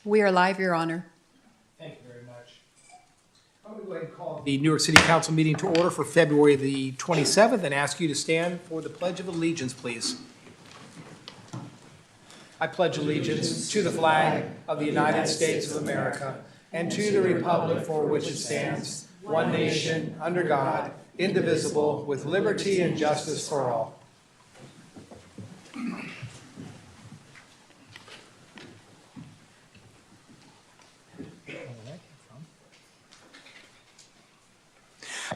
We are live, Your Honor. Thank you very much. I'm going to go ahead and call the Newark City Council meeting to order for February the 27th and ask you to stand for the Pledge of Allegiance, please. I pledge allegiance to the flag of the United States of America and to the republic for which it stands, one nation, under God, indivisible, with liberty and justice for all.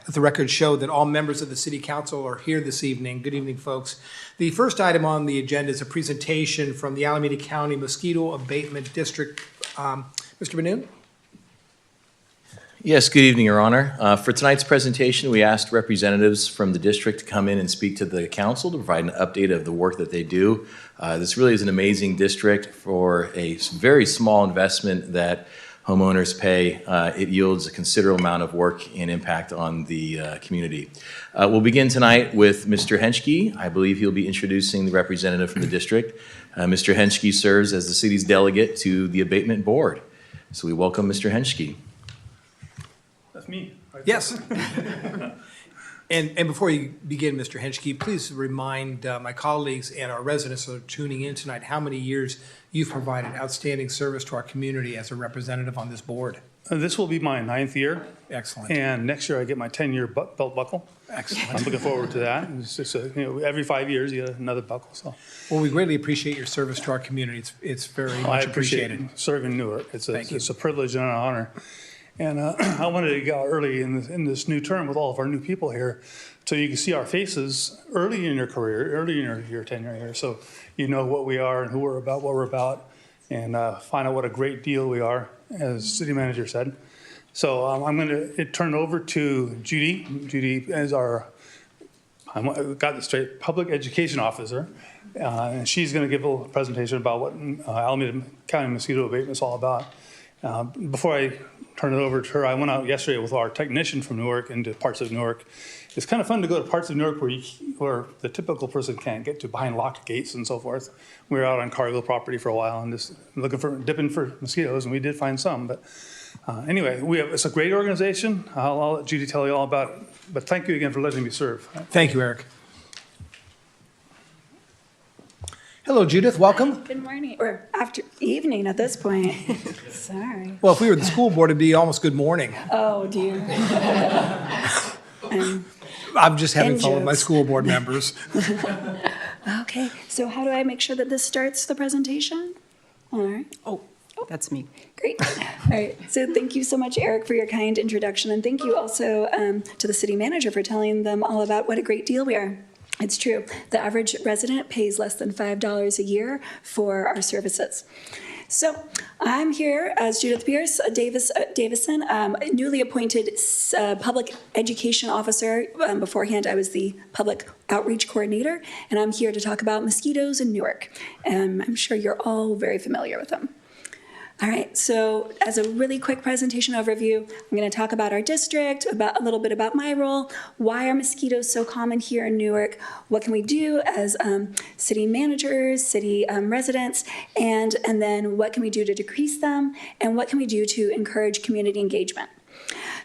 Let the record show that all members of the City Council are here this evening. Good evening, folks. The first item on the agenda is a presentation from the Alameda County Mosquito Abatement District. Mr. Benoon? Yes, good evening, Your Honor. For tonight's presentation, we asked representatives from the district to come in and speak to the council to provide an update of the work that they do. This really is an amazing district for a very small investment that homeowners pay. It yields a considerable amount of work and impact on the community. We'll begin tonight with Mr. Henschke. I believe he'll be introducing the representative from the district. Mr. Henschke serves as the city's delegate to the abatement board. So we welcome Mr. Henschke. That's me. Right? Yes. And before you begin, Mr. Henschke, please remind my colleagues and our residents who are tuning in tonight how many years you've provided outstanding service to our community as a representative on this board. This will be my 9th year. Excellent. And next year I get my 10-year belt buckle. Excellent. I'm looking forward to that. It's just every 5 years you get another buckle. So Well, we greatly appreciate your service to our community. It's very much I appreciate appreciated. serving Newark. It's a privilege and an honor. And I wanted to get out early in this new term with all of our new people here, so you can see our faces early in your career, early in your tenure here, so you know what we are and who we're about, what we're about, and find out what a great deal we are, as City Manager said. So I'm going to turn it over to Judy. Judy is our, I got this straight, Public Education Officer, and she's going to give a little presentation about what Alameda County Mosquito Abatement is all about. Before I turn it over to her, I went out yesterday with our technician from Newark into parts of Newark. It's kind of fun to go to parts of Newark where the typical person can't get to, behind locked gates and so forth. We were out on Cargill property for a while and just dipping for mosquitoes, and we did find some. But anyway, it's a great organization. I'll let Judy tell you all about it. But thank you again for letting me serve. Thank you, Eric. Hello, Judith. Welcome. Good morning, or evening at this point. Sorry. Well, if we were the school board, it'd be almost good morning. Oh, dear. I'm just having fun with jokes. my school board members. Okay, so how do I make sure that this starts the presentation? All right. Oh, that's me. Great. All right. So thank you so much, Eric, for your kind introduction. And thank you also to the city manager for telling them all about what a great deal we are. It's true. The average resident pays less than $5 a year for our services. So I'm here as Judith Pierce Davison, newly appointed public education officer. Beforehand, I was the public outreach coordinator, and I'm here to talk about mosquitoes in Newark. And I'm sure you're all very familiar with them. All right, so as a really quick presentation overview, I'm going to talk about our district, a little bit about my role, why are mosquitoes so common here in Newark, what can we do as city managers, city residents, and then what can we do to decrease them, and what can we do to encourage community engagement.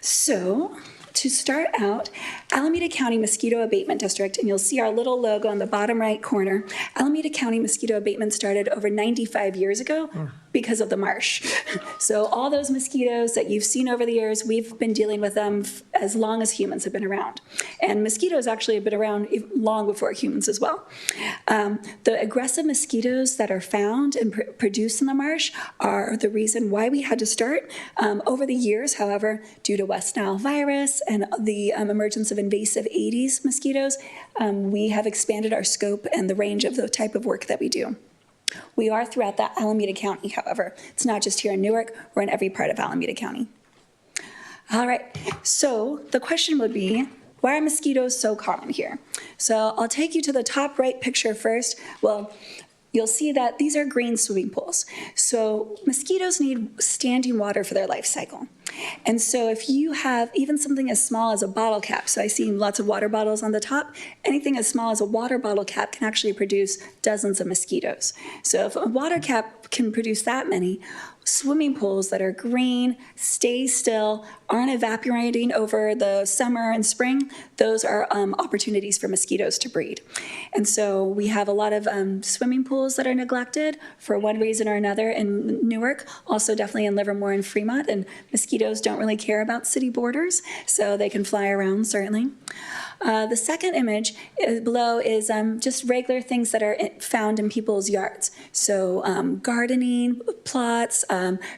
So, to start out, Alameda County Mosquito Abatement District, and you'll see our little logo on the bottom right corner. Alameda County Mosquito Abatement started over 95 years ago because of the marsh. So all those mosquitoes that you've seen over the years, we've been dealing with them as long as humans have been around. And mosquitoes actually have been around long before humans as well. The aggressive mosquitoes that are found and produced in the marsh are the reason why we had to start. Over the years, however, due to West Nile virus and the emergence of invasive Aedes mosquitoes, we have expanded our scope and the range of the type of work that we do. We are throughout the Alameda County, however. It's not just here in Newark, we're in every part of Alameda County. All right, so the question would be, why are mosquitoes so common here? So I'll take you to the top right picture first. Well, you'll see that these are green swimming pools. So mosquitoes need standing water for their life cycle. And so if you have even something as small as a bottle cap, so I see lots of water bottles on the top, anything as small as a water bottle cap can actually produce dozens of mosquitoes. So if a water cap can produce that many, swimming pools that are green, stay still, aren't evaporating over the summer and spring, those are opportunities for mosquitoes to breed. And so we have a lot of swimming pools that are neglected for one reason or another in Newark, also definitely in Livermore and Fremont, and mosquitoes don't really care about city borders, so they can fly around certainly. The second image below is just regular things that are found in people's yards. So gardening plots,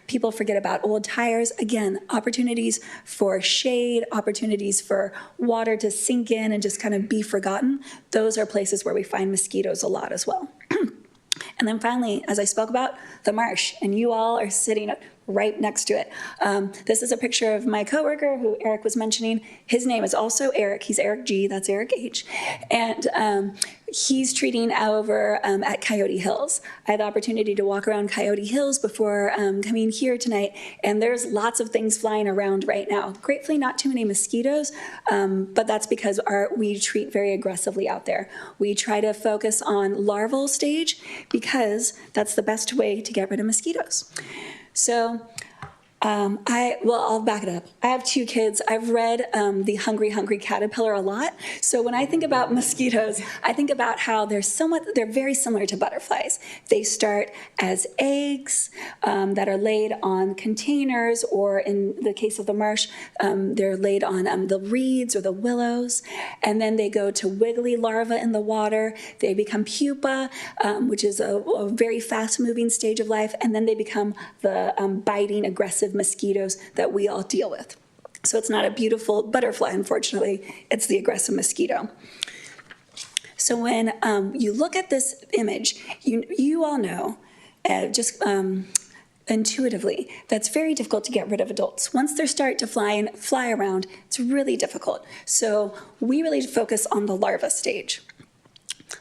people forget about old tires. Again, opportunities for shade, opportunities for water to sink in and just kind of be forgotten. Those are places where we find mosquitoes a lot as well. And then finally, as I spoke about, the marsh, and you all are sitting right next to it. This is a picture of my coworker who Eric was mentioning. His name is also Eric. He's Eric G. That's Eric H. And he's treating over at Coyote Hills. I had the opportunity to walk around Coyote Hills before coming here tonight, and there's lots of things flying around right now. Gratefully, not too many mosquitoes, but that's because we treat very aggressively out there. We try to focus on larval stage because that's the best way to get rid of mosquitoes. So I'll back it up. I have 2 kids. I've read The Hungry, Hungry Caterpillar a lot. So when I think about mosquitoes, I think about how they're very similar to butterflies. They start as eggs that are laid on containers, or in the case of the marsh, they're laid on the reeds or the willows. And then they go to wiggly larvae in the water. They become pupa, which is a very fast-moving stage of life. And then they become the biting, aggressive mosquitoes that we all deal with. So it's not a beautiful butterfly, unfortunately, it's the aggressive mosquito. So when you look at this image, you all know, just intuitively, that's very difficult to get rid of adults. Once they start to fly around, it's really difficult. So we really focus on the larva stage.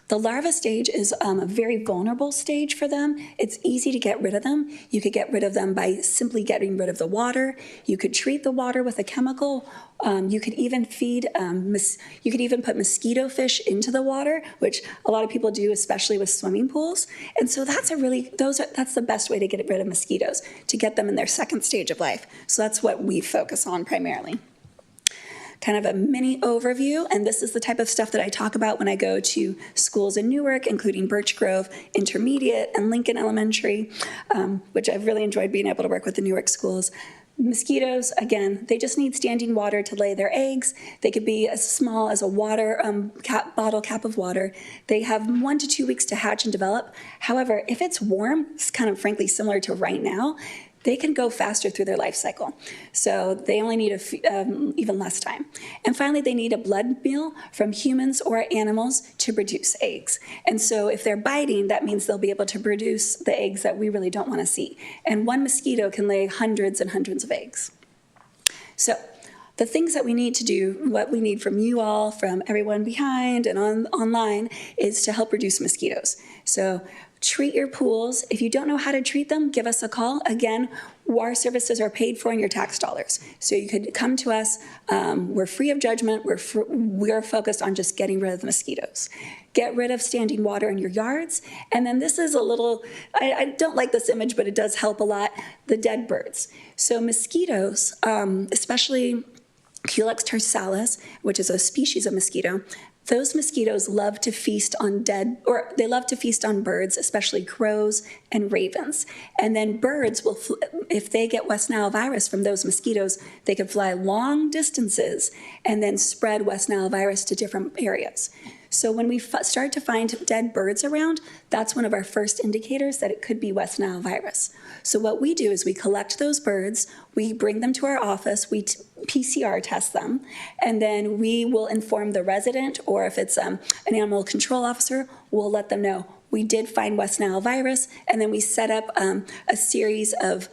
The larva stage is a very vulnerable stage for them. It's easy to get rid of them. You could get rid of them by simply getting rid of the water. You could treat the water with a chemical. You could even put mosquito fish into the water, which a lot of people do, especially with swimming pools. And so that's the best way to get rid of mosquitoes, to get them in their second stage of life. So that's what we focus on primarily. Kind of a mini overview, and this is the type of stuff that I talk about when I go to schools in Newark, including Birch Grove Intermediate and Lincoln Elementary, which I've really enjoyed being able to work with the Newark schools. Mosquitoes, again, they just need standing water to lay their eggs. They could be as small as a water bottle cap of water. They have 1 to 2 weeks to hatch and develop. However, if it's warm, it's kind of frankly similar to right now, they can go faster through their life cycle. So they only need even less time. And finally, they need a blood meal from humans or animals to produce eggs. And so if they're biting, that means they'll be able to produce the eggs that we really don't want to see. And one mosquito can lay hundreds and hundreds of eggs. So the things that we need to do, what we need from you all, from everyone behind and online, is to help reduce mosquitoes. So treat your pools. If you don't know how to treat them, give us a call. Again, our services are paid for in your tax dollars. So you could come to us. We're free of judgment. We're focused on just getting rid of the mosquitoes. Get rid of standing water in your yards. And then this is a little, I don't like this image, but it does help a lot, the dead birds. So mosquitoes, especially Culex tarsalis, which is a species of mosquito, those mosquitoes love to feast on they love to feast on birds, especially crows and ravens. And then birds will, if they get West Nile virus from those mosquitoes, they can fly long distances and then spread West Nile virus to different areas. So when we start to find dead birds around, that's one of our first indicators that it could be West Nile virus. So what we do is we collect those birds, we bring them to our office, we PCR test them, and then we will inform the resident, or if it's an animal control officer, we'll let them know we did find West Nile virus, and then we set up a series of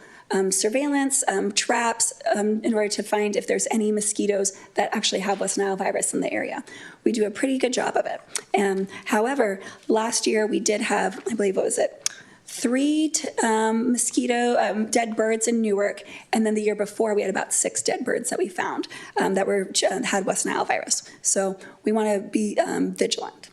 surveillance, traps, in order to find if there's any mosquitoes that actually have West Nile virus in the area. We do a pretty good job of it. However, last year we did have, I believe, what was it? 3 mosquito dead birds in Newark, and then the year before we had about 6 dead birds that we found that had West Nile virus. So we want to be vigilant.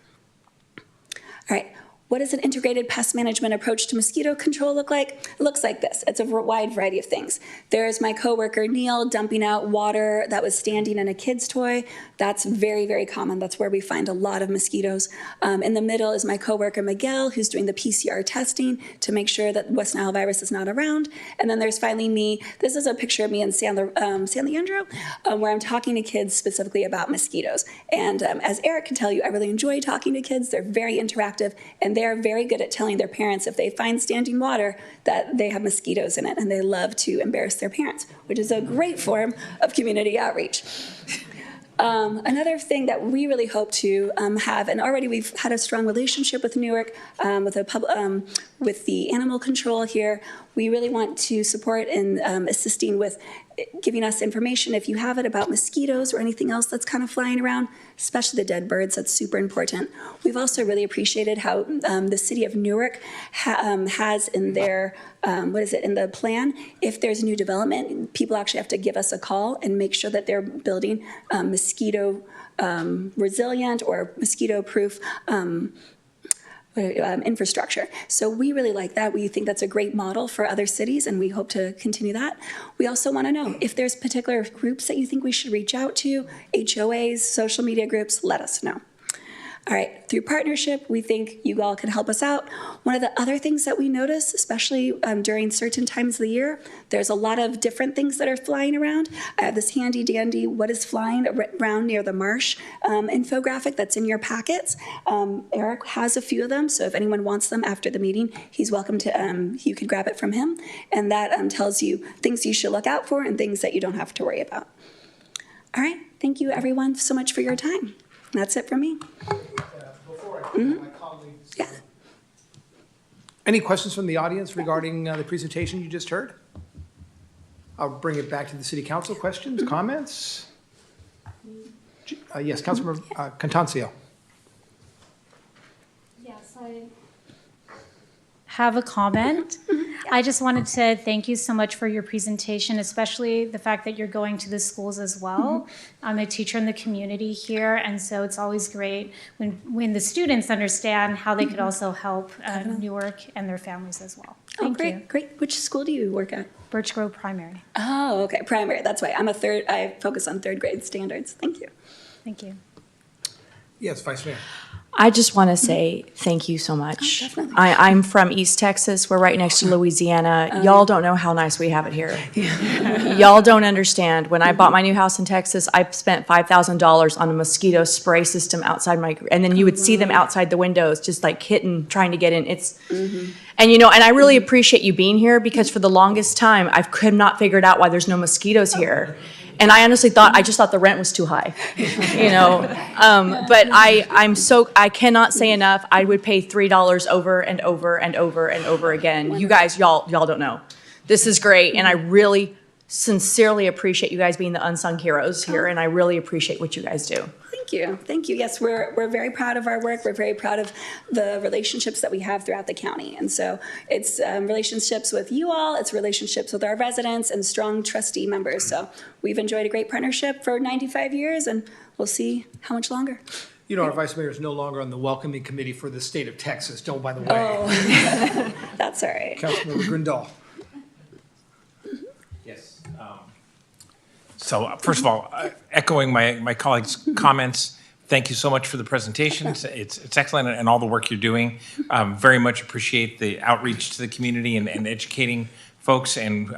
All right. what does an integrated pest management approach to mosquito control look like? It looks like this. It's a wide variety of things. There's my coworker Neil dumping out water that was standing in a kid's toy. That's very, very common. That's where we find a lot of mosquitoes. In the middle is my coworker Miguel, who's doing the PCR testing to make sure that West Nile virus is not around. And then there's finally me. This is a picture of me in San Leandro, where I'm talking to kids specifically about mosquitoes. And as Eric can tell you, I really enjoy talking to kids. They're very interactive, and they're very good at telling their parents if they find standing water that they have mosquitoes in it, and they love to embarrass their parents, which is a great form of community outreach. Another thing that we really hope to have, and already we've had a strong relationship with Newark, with the animal control here. We really want to support in assisting with giving us information, if you have it, about mosquitoes or anything else that's kind of flying around, especially the dead birds. That's super important. We've also really appreciated how the city of Newark has in their, in the plan, if there's new development, people actually have to give us a call and make sure that they're building mosquito resilient or mosquito-proof infrastructure. So we really like that. We think that's a great model for other cities, and we hope to continue that. We also want to know if there's particular groups that you think we should reach out to, HOAs, social media groups, let us know. All right, through partnership, we think you all can help us out. One of the other things that we notice, especially during certain times of the year, there's a lot of different things that are flying around. I have this handy dandy what is flying around near the marsh infographic that's in your packets. Eric has a few of them, so if anyone wants them after the meeting, he's welcome to, you can grab it from him. And that tells you things you should look out for and things that you don't have to worry about. All right, thank you everyone so much for your time. That's it from me. Before I my colleagues. Yeah. Any questions from the audience regarding the presentation you just heard? I'll bring it back to the city council. Questions, comments? Yes, Councilmember Contancio. Yes, I have a comment. I just wanted to thank you so much for your presentation, especially the fact that you're going to the schools as well. I'm a teacher in the community here, and so it's always great when the students understand how they could also help Newark and their families as well. Thank you. Great. Which school do you work at? Birch Grove Primary. Oh, okay, primary. That's why I focus on third grade standards. Thank you. Thank you. Yes, Vice Mayor. I just want to say thank you so much. Oh, definitely. I'm from East Texas. We're right next to Louisiana. Y'all don't know how nice we have it here. Y'all don't understand. When I bought my new house in Texas, I spent $5,000 on a mosquito spray system outside and then you would see them outside the windows, just like hitting, trying to get in. And and I really appreciate you being here, because for the longest time, I could not figure out why there's no mosquitoes here. And I honestly I just thought the rent was too high, But I cannot say enough. I would pay $3 over and over and over and over again. You guys, y'all don't know. This is great, and I really sincerely appreciate you guys being the unsung heroes here, and I really appreciate what you guys do. Thank you. Yes, we're very proud of our work. We're very proud of the relationships that we have throughout the county. And so it's relationships with you all, it's relationships with our residents and strong trustee members. So we've enjoyed a great partnership for 95 years, and we'll see how much longer. You know, our Vice Mayor is no longer on the welcoming committee for the state of Texas, by the way. Oh, that's all right. Councilmember Grindal. Yes. So first of all, echoing my colleagues' comments, thank you so much for the presentation. It's excellent, and all the work you're doing. Very much appreciate the outreach to the community and educating folks, and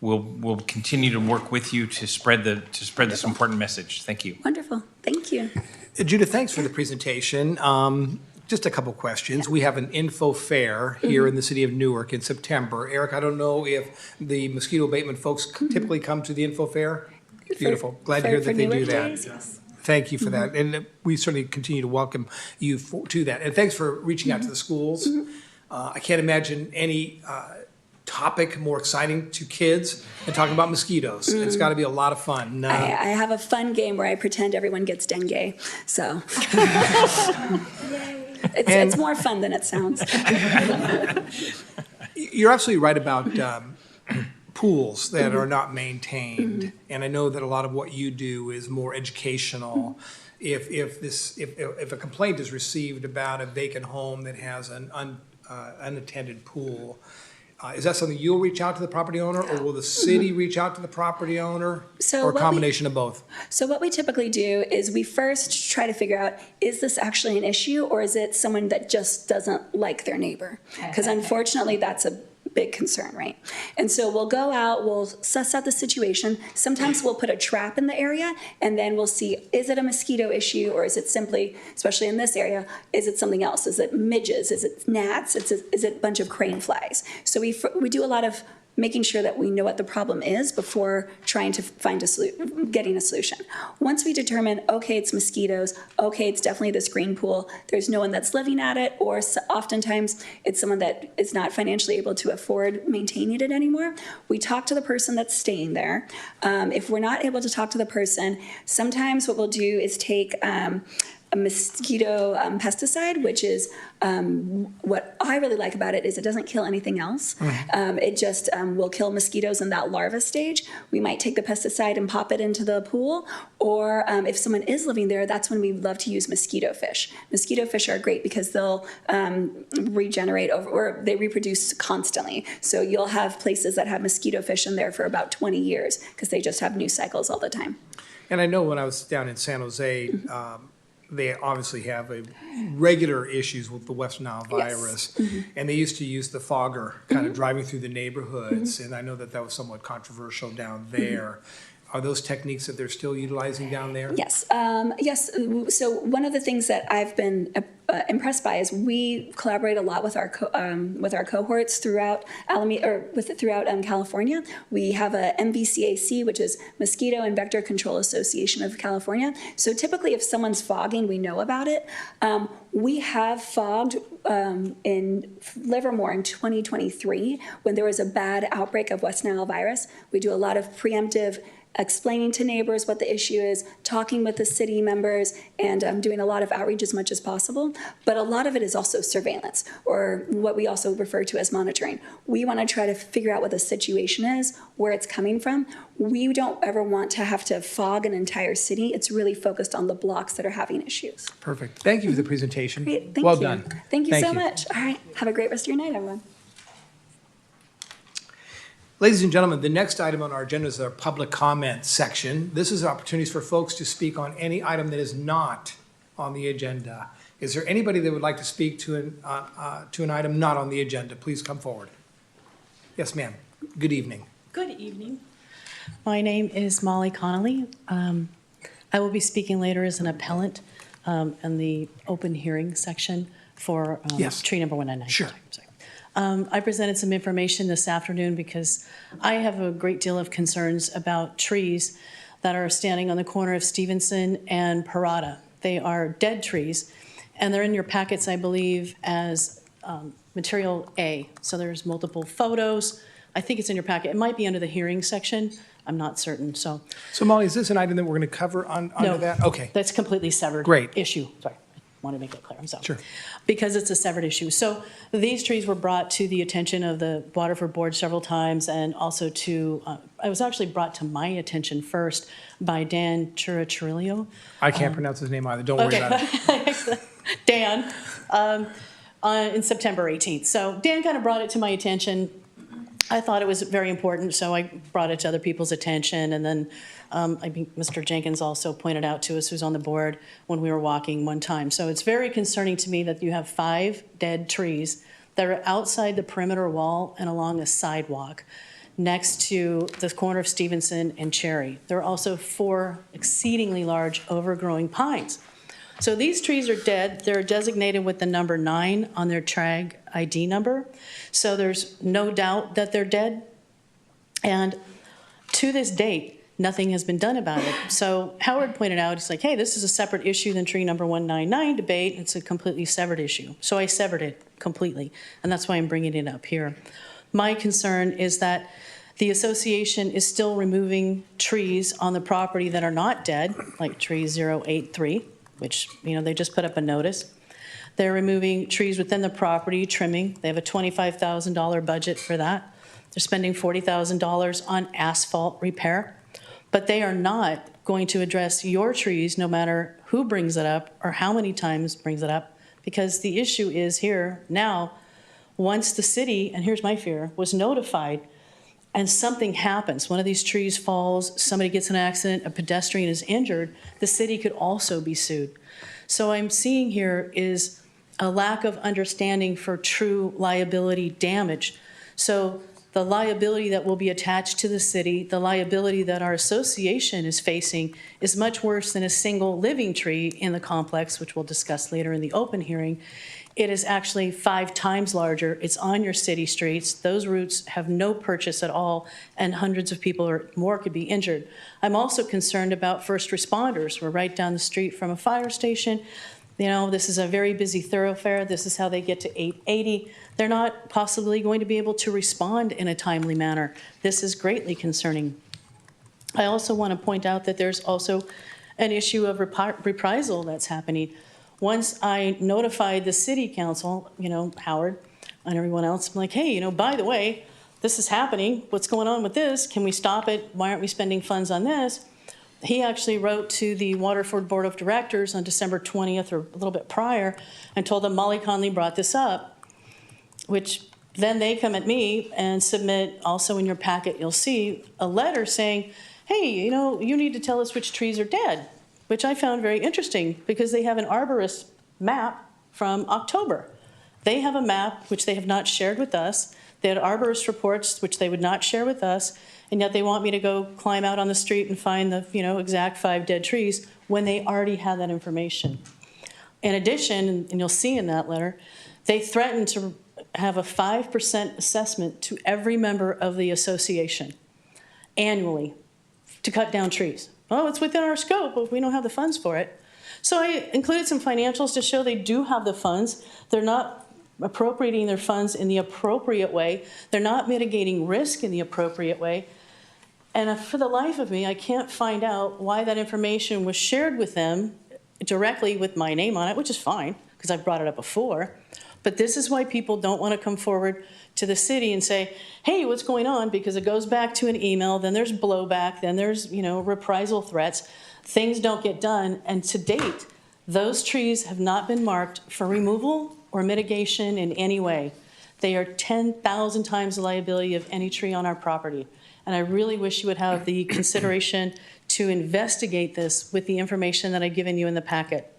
we'll continue to work with you to spread this important message. Thank you. Wonderful. Thank you. Judith, thanks for the presentation. Just a couple questions. We have an info fair here in the city of Newark in September. Eric, I don't know if the mosquito abatement folks typically come to the info fair. Beautiful. Glad to hear that they do that. Yes. Thank you for that. And we certainly continue to welcome you to that. And thanks for reaching out to the schools. I can't imagine any topic more exciting to kids than talking about mosquitoes. It's got to be a lot of fun. I have a fun game where I pretend everyone gets dengue. So it's more fun than it sounds. You're absolutely right about pools that are not maintained. And I know that a lot of what you do is more educational. if a complaint is received about a vacant home that has an unattended pool, is that something you'll reach out to the property owner, or will the city reach out to the property owner? So Or a what we- combination of both? So what we typically do is we first try to figure out, is this actually an issue, or is it someone that just doesn't like their neighbor? Because unfortunately, that's a big concern, right? And so we'll go out, we'll suss out the situation. Sometimes we'll put a trap in the area, and then we'll see, is it a mosquito issue, or is it simply, especially in this area, is it something else? Is it midges? Is it gnats? Is it a bunch of crane flies? So we do a lot of making sure that we know what the problem is before trying to find getting a solution. Once we determine, okay, it's mosquitoes, okay, it's definitely this green pool, there's no one that's living at it, or oftentimes it's someone that is not financially able to afford maintaining it anymore, we talk to the person that's staying there. If we're not able to talk to the person, sometimes what we'll do is take a mosquito pesticide, which is what I really like about it is it doesn't kill anything else. It just will kill mosquitoes in that larva stage. We might take the pesticide and pop it into the pool, or if someone is living there, that's when we love to use mosquito fish. Mosquito fish are great because they'll regenerate or they reproduce constantly. So you'll have places that have mosquito fish in there for about 20 years because they just have new cycles all the time. And I know when I was down in San Jose, they obviously have regular issues with the West Nile virus. And they used to use the fogger kind of driving through the neighborhoods. And I know that was somewhat controversial down there. Are those techniques that they're still utilizing down there? Yes. Yes. So one of the things that I've been impressed by is we collaborate a lot with our cohorts throughout California. We have a MVCAC, which is Mosquito and Vector Control Association of California. So typically, if someone's fogging, we know about it. We have fogged in Livermore in 2023 when there was a bad outbreak of West Nile virus. We do a lot of preemptive explaining to neighbors what the issue is, talking with the city members, and doing a lot of outreach as much as possible. But a lot of it is also surveillance, or what we also refer to as monitoring. We want to try to figure out what the situation is, where it's coming from. We don't ever want to have to fog an entire city. It's really focused on the blocks that are having issues. Perfect. Thank you for the presentation. Great, thank Well you. done. Thank you so much. All right, have a great rest of your night, everyone. Ladies and gentlemen, the next item on our agenda is our public comment section. This is opportunities for folks to speak on any item that is not on the agenda. Is there anybody that would like to speak to an item not on the agenda? Please come forward. Yes, ma'am. Good evening. Good evening. My name is Molly Connolly. I will be speaking later as an appellant in the open hearing section for Yes. tree number 199. Sure. Sorry. I presented some information this afternoon because I have a great deal of concerns about trees that are standing on the corner of Stevenson and Parada. They are dead trees, and they're in your packets, I believe, as material A. So there's multiple photos. I think it's in your packet. It might be under the hearing section. I'm not certain, so. So Molly, is this an item that we're going to cover under No, that? Okay. that's completely severed. Great. Issue, sorry, I want to make that clear, I'm sorry. Sure. Because it's a severed issue. So these trees were brought to the attention of the Waterford Board several times, and also to, I was actually brought to my attention first by Dan Chirichirillo. I can't pronounce his name either. Don't worry about it. Dan, in September 18th. So Dan kind of brought it to my attention. I thought it was very important, so I brought it to other people's attention. And then I think Mr. Jenkins also pointed out to us, who's on the board, when we were walking one time. So it's very concerning to me that you have 5 dead trees that are outside the perimeter wall and along a sidewalk next to the corner of Stevenson and Cherry. There are also 4 exceedingly large overgrowing pines. So these trees are dead. They're designated with the number 9 on their TRAG ID number. So there's no doubt that they're dead. And to this date, nothing has been done about it. So Howard pointed out, he's like, hey, this is a separate issue than tree number 199 debate. It's a completely severed issue. So I severed it completely. And that's why I'm bringing it up here. My concern is that the association is still removing trees on the property that are not dead, like tree 083. Which, they just put up a notice. They're removing trees within the property, trimming. They have a $25,000 budget for that. They're spending $40,000 on asphalt repair. But they are not going to address your trees, no matter who brings it up or how many times brings it up, because the issue is here now, once the city, and here's my fear, was notified and something happens, one of these trees falls, somebody gets in an accident, a pedestrian is injured, the city could also be sued. So I'm seeing here is a lack of understanding for true liability damage. So the liability that will be attached to the city, the liability that our association is facing is much worse than a single living tree in the complex, which we'll discuss later in the open hearing. It is actually 5 times larger. It's on your city streets. Those routes have no purchase at all, and hundreds of people or more could be injured. I'm also concerned about first responders. We're right down the street from a fire station. You know, this is a very busy thoroughfare. This is how they get to 880. They're not possibly going to be able to respond in a timely manner. This is greatly concerning. I also want to point out that there's also an issue of reprisal that's happening. Once I notified the city council, you know, Howard and everyone else, I'm like, hey, you know, by the way, this is happening. What's going on with this? Can we stop it? Why aren't we spending funds on this? He actually wrote to the Waterford Board of Directors on December 20th or a little bit prior and told them Molly Conley brought this up, which then they come at me and submit, also in your packet, you'll see a letter saying, hey, you know, you need to tell us which trees are dead, which I found very interesting because they have an arborist map from October. They have a map which they have not shared with us. They had arborist reports which they would not share with us, and yet they want me to go climb out on the street and find the, you know, exact 5 dead trees when they already had that information. In addition, and you'll see in that letter, they threatened to have a 5% assessment to every member of the association annually to cut down trees. Oh, it's within our scope, but we don't have the funds for it. So I included some financials to show they do have the funds. They're not appropriating their funds in the appropriate way. They're not mitigating risk in the appropriate way. And for the life of me, I can't find out why that information was shared with them directly with my name on it, which is fine, because I've brought it up before. But this is why people don't want to come forward to the city and say, hey, what's going on? Because it goes back to an email, then there's blowback, then there's, you know, reprisal threats. Things don't get done. And to date, those trees have not been marked for removal or mitigation in any way. They are 10,000 times the liability of any tree on our property. And I really wish you would have the consideration to investigate this with the information that I've given you in the packet.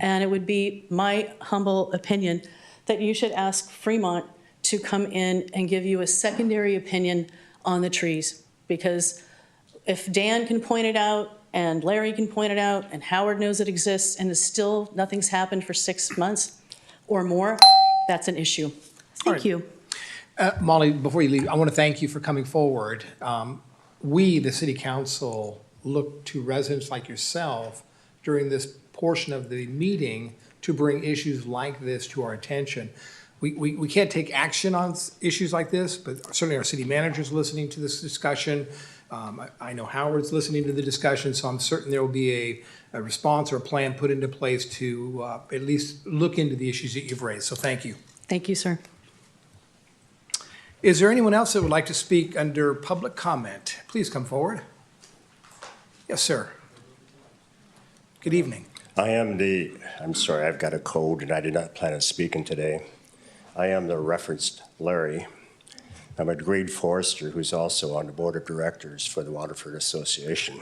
And it would be my humble opinion that you should ask Fremont to come in and give you a secondary opinion on the trees. Because if Dan can point it out, and Larry can point it out, and Howard knows it exists, and still nothing's happened for 6 months or more, that's an issue. Thank you. Molly, before you leave, I want to thank you for coming forward. We, the city council, look to residents like yourself during this portion of the meeting to bring issues like this to our attention. We can't take action on issues like this, but certainly our city manager's listening to this discussion. I know Howard's listening to the discussion, so I'm certain there will be a response or a plan put into place to at least look into the issues that you've raised. So thank you. Thank you, sir. Is there anyone else that would like to speak under public comment? Please come forward. Yes, sir. Good evening. I'm sorry, I've got a cold and I did not plan on speaking today. I am the referenced Larry. I'm a grade forester who's also on the board of directors for the Waterford Association.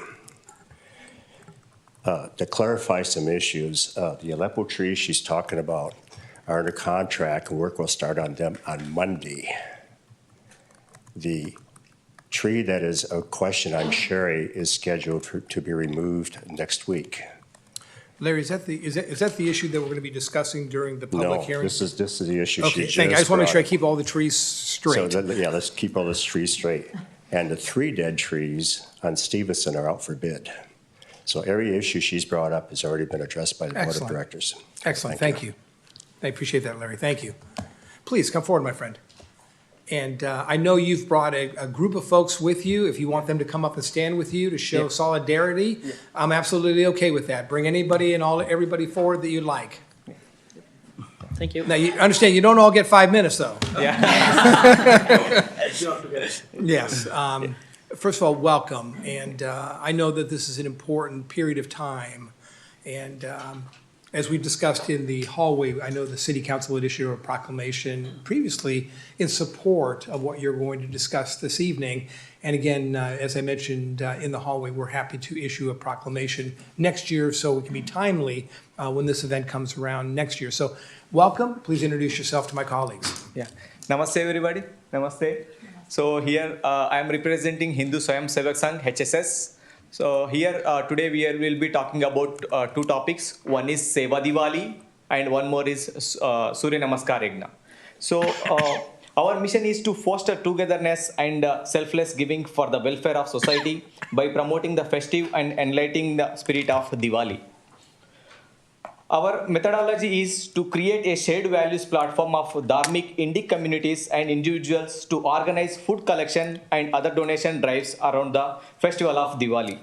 To clarify some issues, the Aleppo trees she's talking about are under contract and work will start on them on Monday. The tree that is a question on Sherry is scheduled to be removed next week. Larry, is that the issue that we're going to be discussing during the public hearing? No, this is the issue Okay, she just thank you. I just want to make sure I brought. keep all the trees straight. So, yeah, let's keep all this trees straight. And the 3 dead trees on Stevenson are out for bid. So every issue she's brought up has already been addressed by the board of Excellent. directors. Excellent, thank you. I appreciate that, Larry, thank you. Please, come forward, my friend. And I know you've brought a group of folks with you. If you want them to come up and stand with you to show solidarity, I'm absolutely okay with that. Bring anybody and everybody forward that you'd like. Thank you. Now, you understand, you don't all get 5 minutes, though. Yeah. Yes. First of all, welcome, and I know that this is an important period of time. And as we've discussed in the hallway, I know the city council had issued a proclamation previously in support of what you're going to discuss this evening. And again, as I mentioned in the hallway, we're happy to issue a proclamation next year so we can be timely when this event comes around next year. So welcome. Please introduce yourself to my colleagues. Yeah. Namaste, everybody. Namaste. So here I am representing Hindu Swayam Sevak Sangh, HSS. So here today will be talking about two topics. One is Seva Diwali and one more is Surya Namaskar Yajna. So our mission is to foster togetherness and selfless giving for the welfare of society by promoting the festive and enlightening the spirit of Diwali. Our methodology is to create a shared values platform of Dharmic Indic communities and individuals to organize food collection and other donation drives around the festival of Diwali.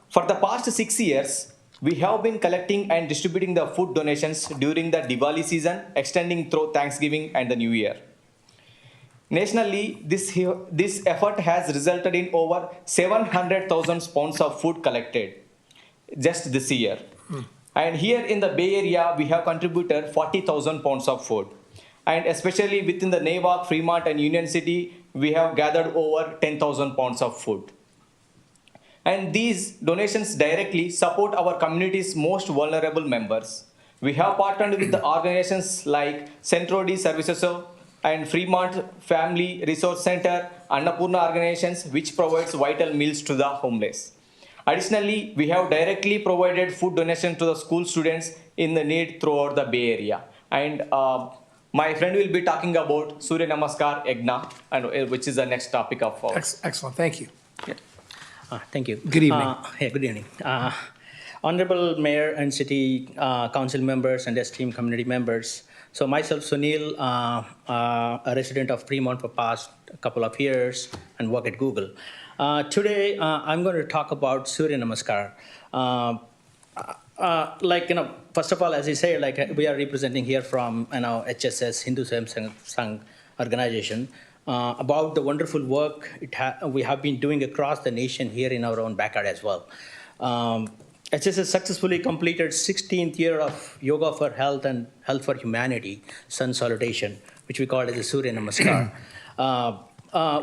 For the past 6 years, we have been collecting and distributing the food donations during the Diwali season, extending through Thanksgiving and the New Year. Nationally, this effort has resulted in over 700,000 pounds of food collected just this year. And here in the Bay Area, we have contributed 40,000 pounds of food. And especially within the Newark, Fremont, and Union City, we have gathered over 10,000 pounds of food. And these donations directly support our community's most vulnerable members. We have partnered with the organizations like Centro de Services and Fremont Family Resource Center, Annapurna organizations, which provides vital meals to the homeless. Additionally, we have directly provided food donation to the school students in the need throughout the Bay Area. And my friend will be talking about Surya Namaskar Yajna, and which is the next topic of ours. Excellent. Thank you. Yeah. Thank you. Good evening. Good evening. Honorable Mayor and City Council members and esteemed community members. So myself, Sunil, a resident of Fremont for past couple of years and work at Google. Today, I'm going to talk about Surya Namaskar. First of all, as you say, we are representing here from HSS, Hindu Swayam Sangh organization, about the wonderful work we have been doing across the nation here in our own backyard as well. HSS successfully completed 16th year of Yoga for Health and Health for Humanity, Sun Salutation, which we call as the Surya Namaskar.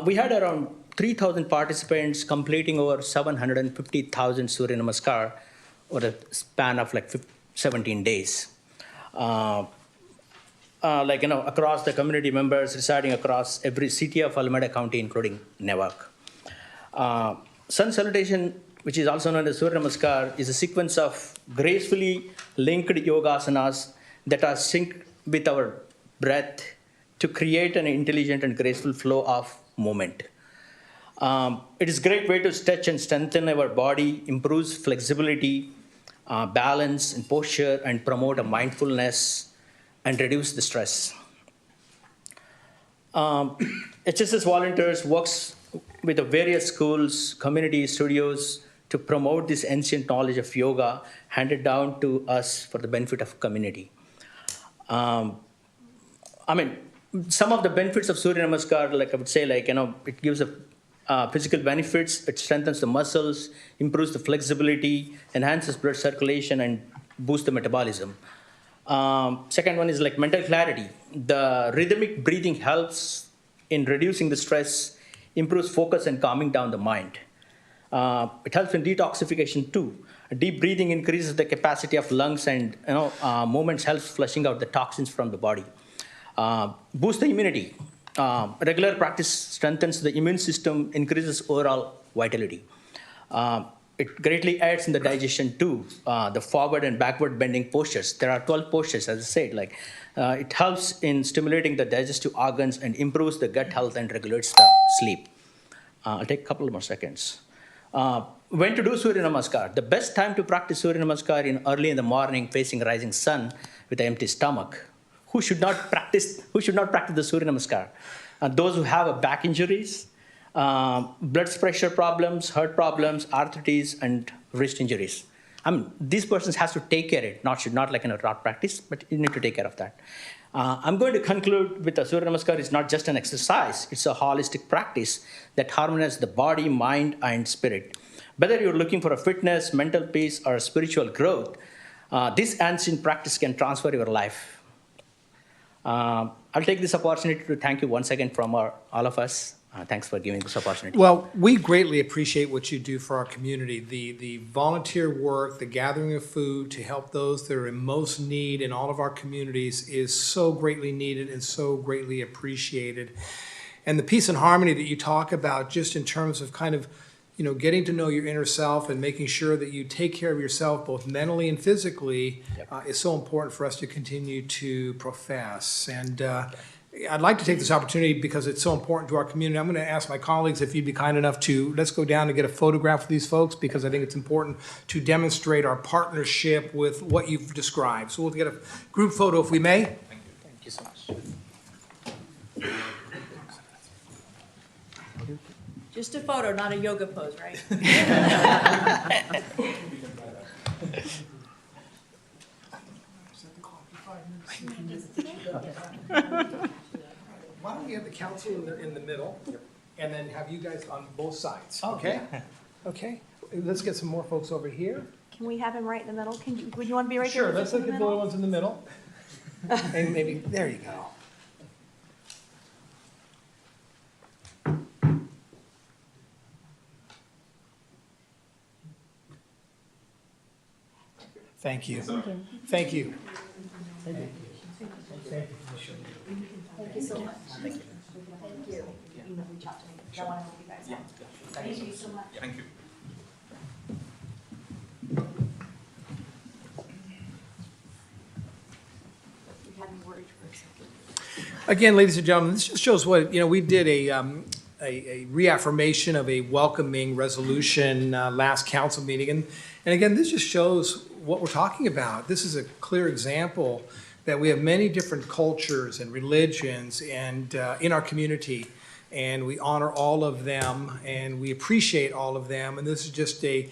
We had around 3,000 participants completing over 750,000 Surya Namaskar over a span of 17 days. Across the community members residing across every city of Alameda County, including Newark. Sun Salutation, which is also known as Surya Namaskar, is a sequence of gracefully linked yogasanas that are synced with our breath to create an intelligent and graceful flow of movement. It is a great way to stretch and strengthen our body, improves flexibility, balance and posture, and promote a mindfulness and reduce the stress. HSS volunteers works with the various schools, community studios to promote this ancient knowledge of yoga handed down to us for the benefit of community. Some of the benefits of Surya Namaskar, I would say, it gives physical benefits, it strengthens the muscles, improves the flexibility, enhances blood circulation, and boosts the metabolism. Second one is mental clarity. The rhythmic breathing helps in reducing the stress, improves focus, and calming down the mind. It helps in detoxification too. Deep breathing increases the capacity of lungs, and movements helps flushing out the toxins from the body. Boost the immunity. Regular practice strengthens the immune system, increases overall vitality. It greatly aids in the digestion too. The forward and backward bending postures. There are 12 postures, as I said. It helps in stimulating the digestive organs and improves the gut health and regulates the sleep. I'll take a couple more seconds. When to do Surya Namaskar? The best time to practice Surya Namaskar early in the morning, facing rising sun with an empty stomach. Who should not practice the Surya Namaskar? Those who have back injuries, blood pressure problems, heart problems, arthritis, and wrist injuries. These persons has to take care of it. Should not not practice, but you need to take care of that. I'm going to conclude with the Surya Namaskar is not just an exercise, it's a holistic practice that harmonizes the body, mind, and spirit. Whether you're looking for a fitness, mental peace, or spiritual growth, this ancient practice can transform your life. I'll take this opportunity to thank you once again from all of us. Thanks for giving this opportunity. Well, we greatly appreciate what you do for our community. The volunteer work, the gathering of food to help those that are in most need in all of our communities is so greatly needed and so greatly appreciated. And the peace and harmony that you talk about, just in terms of kind of, you know, getting to know your inner self and making sure that you take care of yourself both mentally and physically, is so important for us to continue to profess. And I'd like to take this opportunity because it's so important to our community. I'm going to ask my colleagues if you'd be kind enough to, let's go down and get a photograph of these folks, because I think it's important to demonstrate our partnership with what you've described. So we'll get a group photo if we may. Thank you so much. Just a photo, not a yoga pose, right? Why don't we have the council in the middle, and then have you guys on both sides, okay? Okay, let's get some more folks over here. Can we have him right in the middle? Would you want to be right Sure, there? let's look at the other ones in the middle. And maybe, there you go. Thank you. Thank you. Thank you. Thank you so much. Thank you. Thank you. You know, reach out to me. I want to help you guys out. Thank you so much. Thank you. You had me worried for a second. Again, ladies and gentlemen, this just shows what, you know, we did a reaffirmation of a welcoming resolution last council meeting. And again, this just shows what we're talking about. This is a clear example that we have many different cultures and religions and in our community, and we honor all of them and we appreciate all of them. And this is just a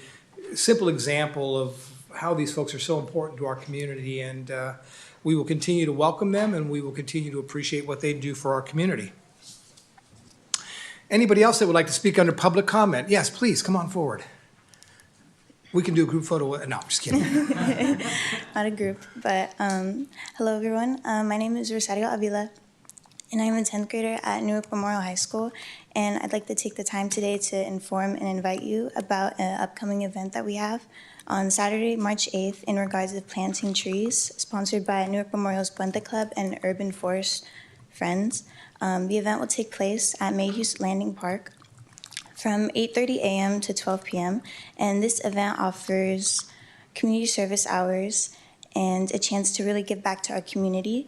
simple example of how these folks are so important to our community, and we will continue to welcome them and we will continue to appreciate what they do for our community. Anybody else that would like to speak under public comment? Yes, please, come on forward. We can do a group photo. No, I'm just kidding. Not a group, but hello everyone. My name is Rosario Avila, and I'm a 10th grader at Newark Memorial High School. And I'd like to take the time today to inform and invite you about an upcoming event that we have on Saturday, March 8th, in regards to planting trees, sponsored by Newark Memorial's Puente Club and Urban Forest Friends. The event will take place at Mayhew's Landing Park from 8:30 a.m. to 12 p.m. And this event offers community service hours and a chance to really give back to our community.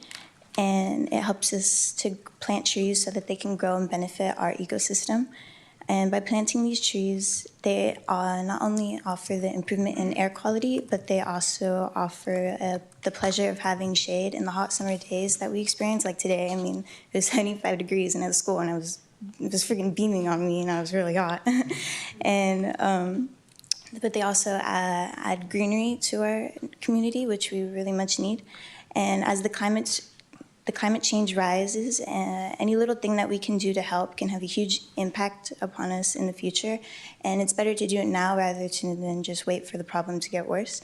And it helps us to plant trees so that they can grow and benefit our ecosystem. And by planting these trees, they not only offer the improvement in air quality, but they also offer the pleasure of having shade in the hot summer days that we experience. Like today, I mean, it was 75 degrees and at school, and it was freaking beaming on me, and I was really hot. And but they also add greenery to our community, which we really much need. And as the climate change rises, any little thing that we can do to help can have a huge impact upon us in the future. And it's better to do it now rather than just wait for the problem to get worse.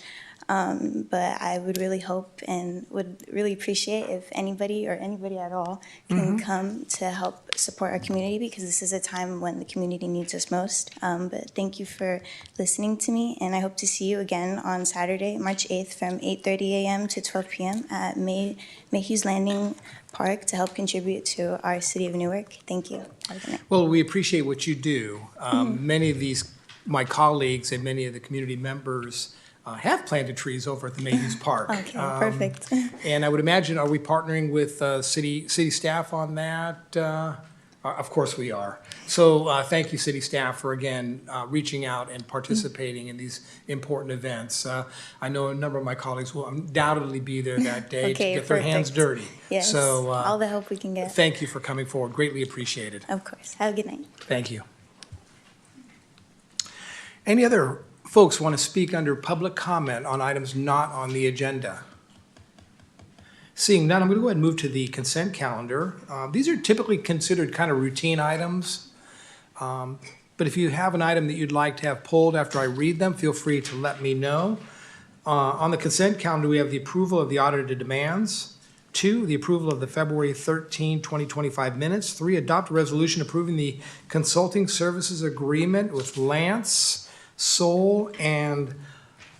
But I would really hope and would really appreciate if anybody at all can come to help support our community, because this is a time when the community needs us most. But thank you for listening to me, and I hope to see you again on Saturday, March 8th from 8:30 a.m. to 12 p.m. at Mayhew's Landing Park to help contribute to our city of Newark. Thank you. Have a good night. Well, we appreciate what you do. Many of my colleagues and many of the community members have planted trees over at the Mayhew's Park. Okay, perfect. And I would imagine, are we partnering with city staff on that? Of course we are. So thank you, city staff, for again reaching out and participating in these important events. I know a number of my colleagues will undoubtedly be there that day to get their hands dirty. Yes, So all the help we can get. thank you for coming forward. Greatly appreciated. Of course. Have a good night. Thank you. Any other folks want to speak under public comment on items not on the agenda? Seeing none, I'm going to go ahead and move to the consent calendar. These are typically considered kind of routine items. But if you have an item that you'd like to have pulled after I read them, feel free to let me know. On the consent calendar, we have the approval of the audited demands. 2, the approval of the February 13, 2025 minutes. 3, adopt a resolution approving the consulting services agreement with Lance, Soul, and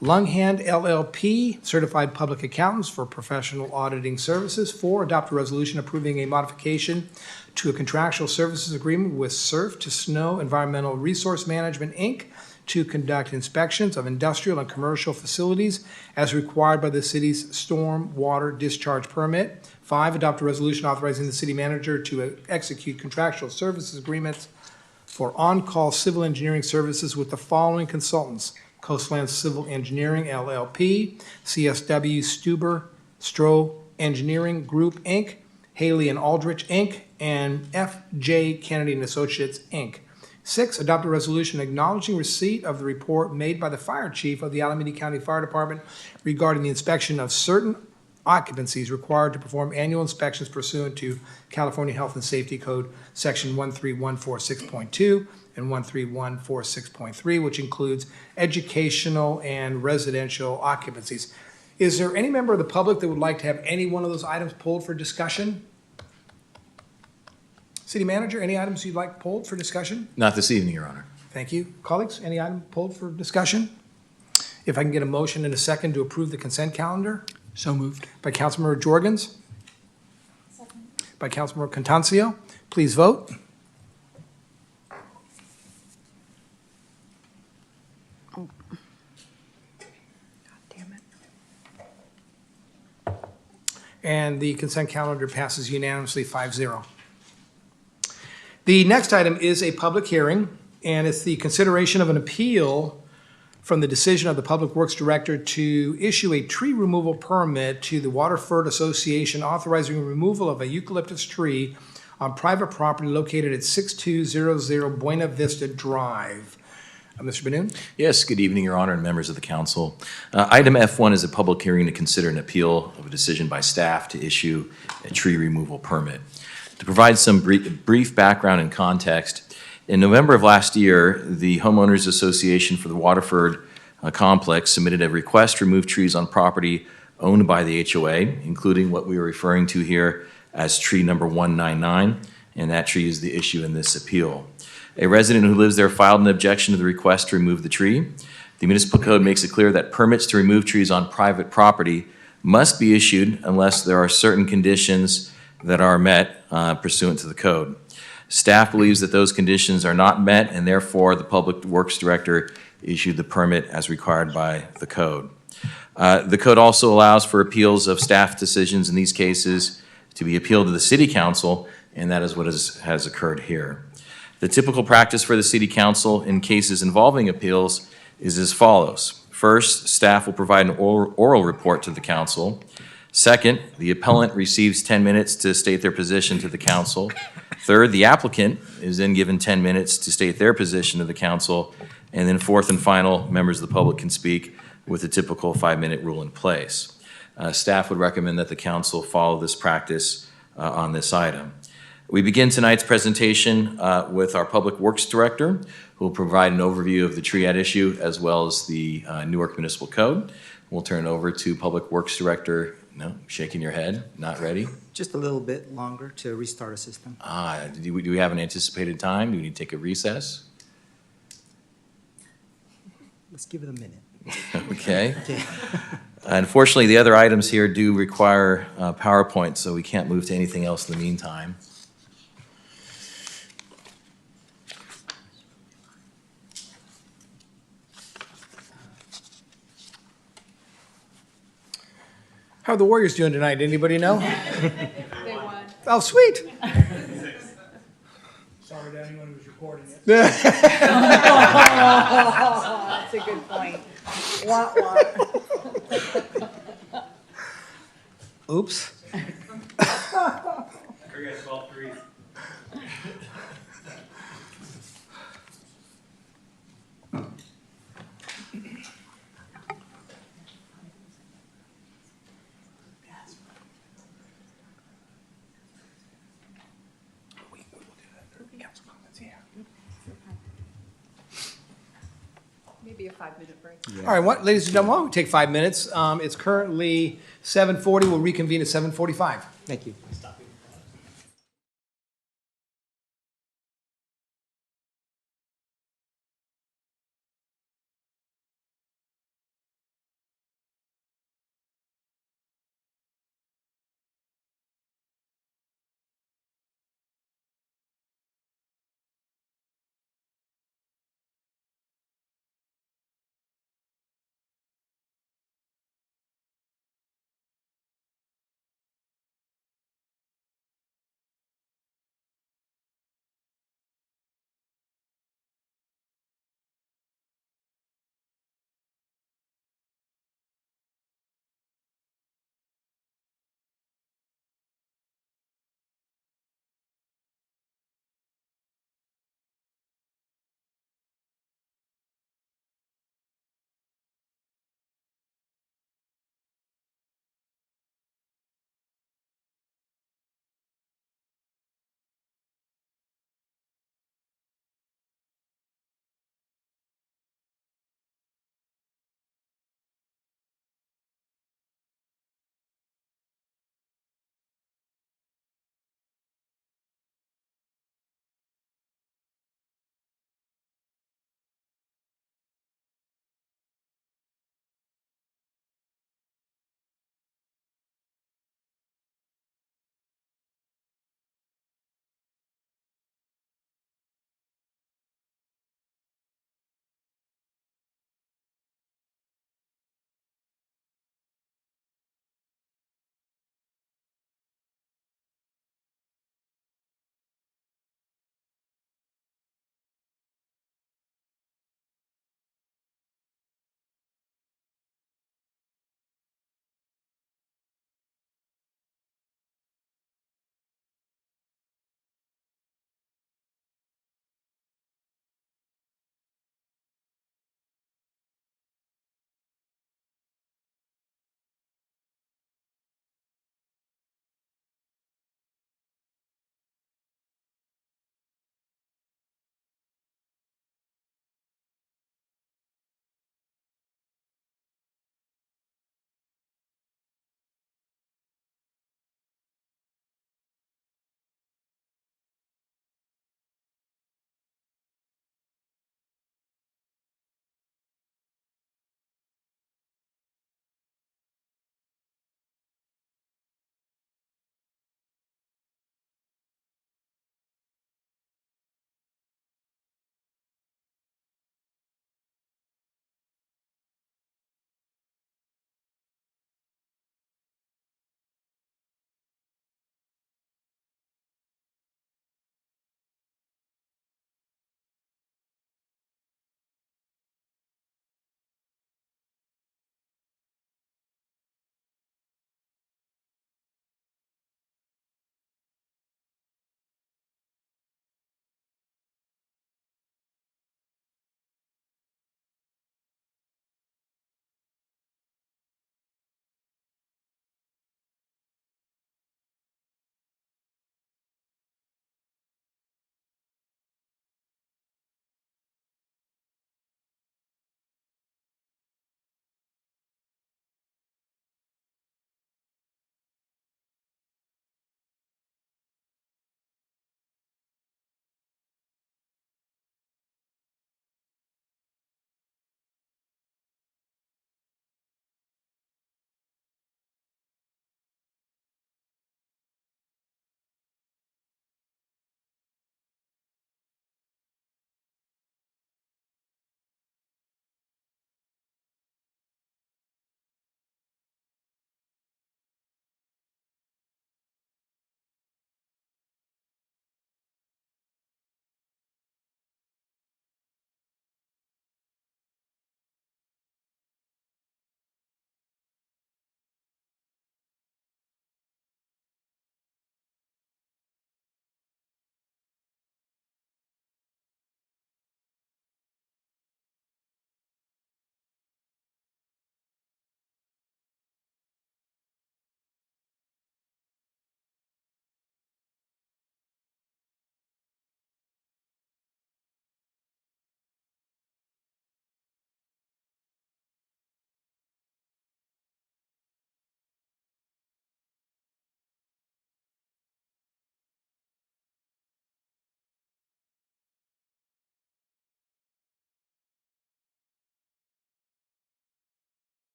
Lunghand LLP, certified public accountants for professional auditing services. 4, adopt a resolution approving a modification to a contractual services agreement with Surf to Snow Environmental Resource Management, Inc., to conduct inspections of industrial and commercial facilities as required by the city's storm water discharge permit. 5, adopt a resolution authorizing the city manager to execute contractual services agreements for on-call civil engineering services with the following consultants: Coastland Civil Engineering LLP, CSW Stuber Stroh Engineering Group, Inc., Haley and Aldrich, Inc., and F.J. Kennedy and Associates, Inc. 6, adopt a resolution acknowledging receipt of the report made by the fire chief of the Alameda County Fire Department regarding the inspection of certain occupancies required to perform annual inspections pursuant to California Health and Safety Code, Section 13146.2 and 13146.3, which includes educational and residential occupancies. Is there any member of the public that would like to have any one of those items pulled for discussion? City Manager, any items you'd like pulled for discussion? Not this evening, Your Honor. Thank you. Colleagues, any item pulled for discussion? If I can get a motion and a second to approve the consent calendar? So moved. By Councilmember Jorgens? Second. By Councilmember Contancio. Please vote. God damn it. And the consent calendar passes unanimously 5-0. The next item is a public hearing, and it's the consideration of an appeal from the decision of the Public Works Director to issue a tree removal permit to the Waterford Association authorizing removal of a eucalyptus tree on private property located at 6200 Buena Vista Drive. Mr. Benoon? Yes, good evening, Your Honor, and members of the council. Item F1 is a public hearing to consider an appeal of a decision by staff to issue a tree removal permit. To provide some brief background and context, in November of last year, the Homeowners Association for the Waterford Complex submitted a request to remove trees on property owned by the HOA, including what we are referring to here as tree number 199, and that tree is the issue in this appeal. A resident who lives there filed an objection to the request to remove the tree. The municipal code makes it clear that permits to remove trees on private property must be issued unless there are certain conditions that are met pursuant to the code. Staff believes that those conditions are not met, and therefore the Public Works Director issued the permit as required by the code. The code also allows for appeals of staff decisions in these cases to be appealed to the City Council, and that is what has occurred here. The typical practice for the City Council in cases involving appeals is as follows. First, staff will provide an oral report to the Council. Second, the appellant receives 10 minutes to state their position to the council. Third, the applicant is then given 10 minutes to state their position to the council. And then fourth and final, members of the public can speak with the typical 5-minute rule in place. Staff would recommend that the council follow this practice on this item. We begin tonight's presentation with our Public Works Director, who will provide an overview of the tree at issue as well as the Newark Municipal Code. We'll turn it over to Public Works Director. No, shaking your head, not ready? Just a little bit longer to restart a system. Do we have an anticipated time? Do we need to take a recess? Let's give it a minute. Okay. Unfortunately, the other items here do require PowerPoint, so we can't move to anything else in the meantime. How are the Warriors doing tonight? Anybody know? They won. Oh, sweet. Sorry to anyone who's recording it. That's a good point. Wah, wah. Oops. Maybe a 5-minute break. All right, ladies and gentlemen, why don't we take 5 minutes? It's currently 7:40. We'll reconvene at 7:45. Thank you.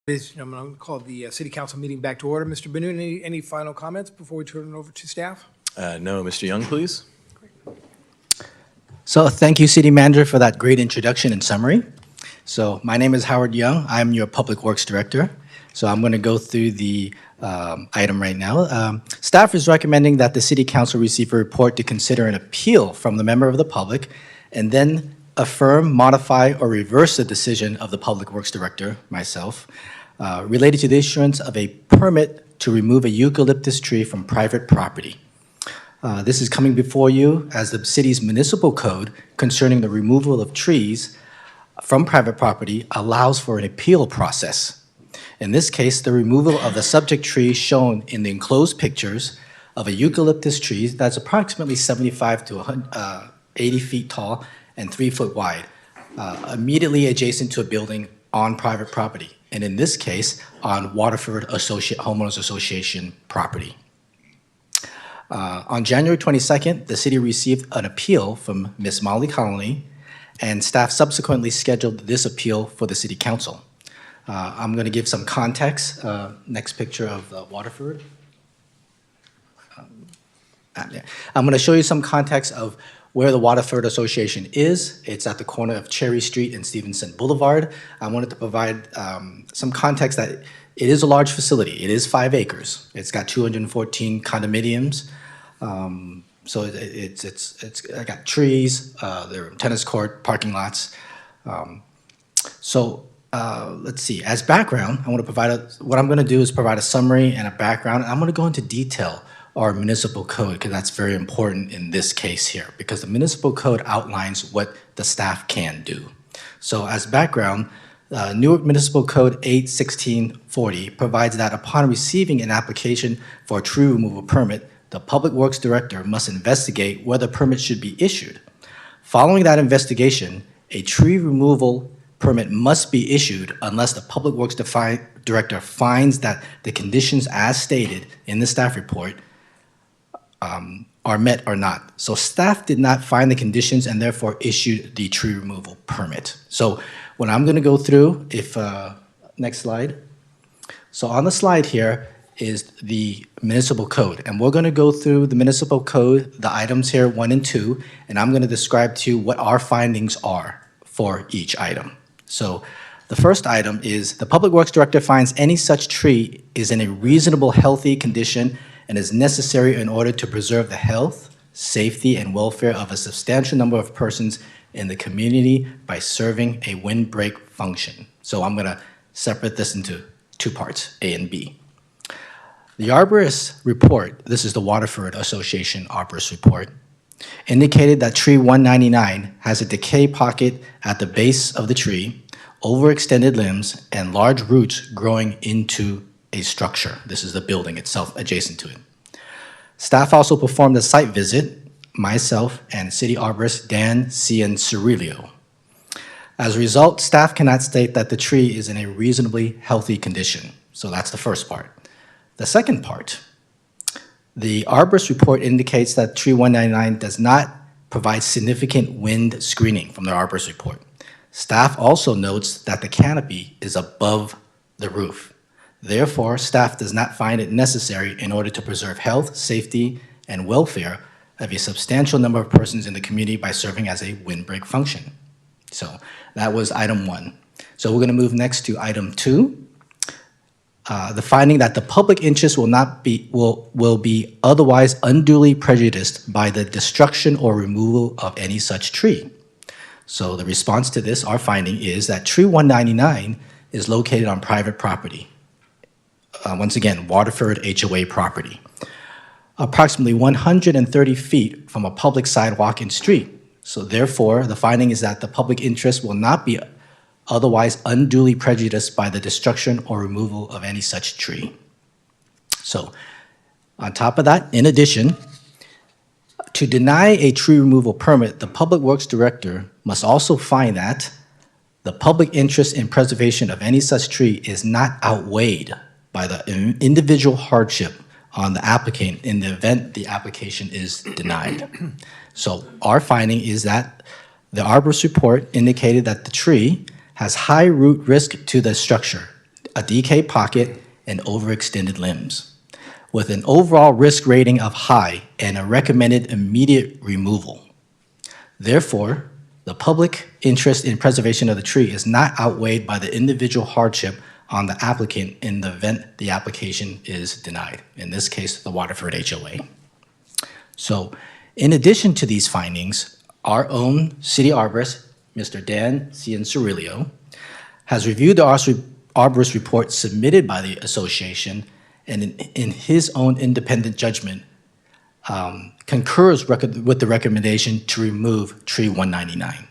I'm going to call the City Council meeting back to order. Mr. Benoon, any final comments before we turn it over to staff? No, Mr. Young, please. So thank you, City Manager, for that great introduction and summary. So my name is Howard Young. I'm your Public Works Director. So I'm going to go through the item right now. Staff is recommending that the City Council receive a report to consider an appeal from the member of the public and then affirm, modify, or reverse the decision of the Public Works Director, myself, related to the issuance of a permit to remove a eucalyptus tree from private property. This is coming before you as the city's municipal code concerning the removal of trees from private property allows for an appeal process. In this case, the removal of the subject tree shown in the enclosed pictures of a eucalyptus tree that's approximately 75 to 80 feet tall and 3 foot wide, immediately adjacent to a building on private property, and in this case, on Waterford Homeowners Association property. On January 22nd, the city received an appeal from Ms. Molly Connolly, and staff subsequently scheduled this appeal for the City Council. I'm going to give some context. Next picture of Waterford. Yeah. I'm going to show you some context of where the Waterford Association is. It's at the corner of Cherry Street and Stevenson Boulevard. I wanted to provide some context that it is a large facility. It is 5 acres. It's got 214 condominiums. So it's got trees, there are tennis court, parking lots. Let's see. As background, I want to provide what I'm going to do is provide a summary and a background. I'm going to go into detail our municipal code because that's very important in this case here because the municipal code outlines what the staff can do. So as background, Newark Municipal Code 81640 provides that upon receiving an application for a tree removal permit, the Public Works Director must investigate whether a permit should be issued. Following that investigation, a tree removal permit must be issued unless the Public Works Director finds that the conditions as stated in the staff report are met or not. So staff did not find the conditions and therefore issued the tree removal permit. So what I'm going to go through, next slide. So on the slide here is the municipal code, and we're going to go through the municipal code, the items here 1 and 2, and I'm going to describe to you what our findings are for each item. So the first item is the Public Works Director finds any such tree is in a reasonable, healthy condition and is necessary in order to preserve the health, safety, and welfare of a substantial number of persons in the community by serving a windbreak function. So I'm going to separate this into 2 parts, A and B. The arborist report, this is the Waterford Association arborist report, indicated that tree 199 has a decay pocket at the base of the tree, overextended limbs, and large roots growing into a structure. This is the building itself adjacent to it. Staff also performed a site visit, myself and City Arborist Dan Cianciarillo. As a result, staff cannot state that the tree is in a reasonably healthy condition. So that's the first part. The second part, the arborist report indicates that tree 199 does not provide significant wind screening from the arborist report. Staff also notes that the canopy is above the roof. Therefore, staff does not find it necessary in order to preserve health, safety, and welfare of a substantial number of persons in the community by serving as a windbreak function. So that was item 1. So we're going to move next to item 2. The finding that the public interest will be otherwise unduly prejudiced by the destruction or removal of any such tree. So the response to this, our finding, is that tree 199 is located on private property. Once again, Waterford HOA property. Approximately 130 feet from a public sidewalk and street. So therefore, the finding is that the public interest will not be otherwise unduly prejudiced by the destruction or removal of any such tree. So on top of that, in addition, to deny a tree removal permit, the Public Works Director must also find that the public interest in preservation of any such tree is not outweighed by the individual hardship on the applicant in the event the application is denied. So our finding is that the arborist report indicated that the tree has high root risk to the structure, a decayed pocket, and overextended limbs, with an overall risk rating of high and a recommended immediate removal. Therefore, the public interest in preservation of the tree is not outweighed by the individual hardship on the applicant in the event the application is denied, in this case, the Waterford HOA. So, in addition to these findings, our own city arborist, Mr. Dan Cianciarillo, has reviewed the arborist report submitted by the association and in his own independent judgment concurs with the recommendation to remove tree 199.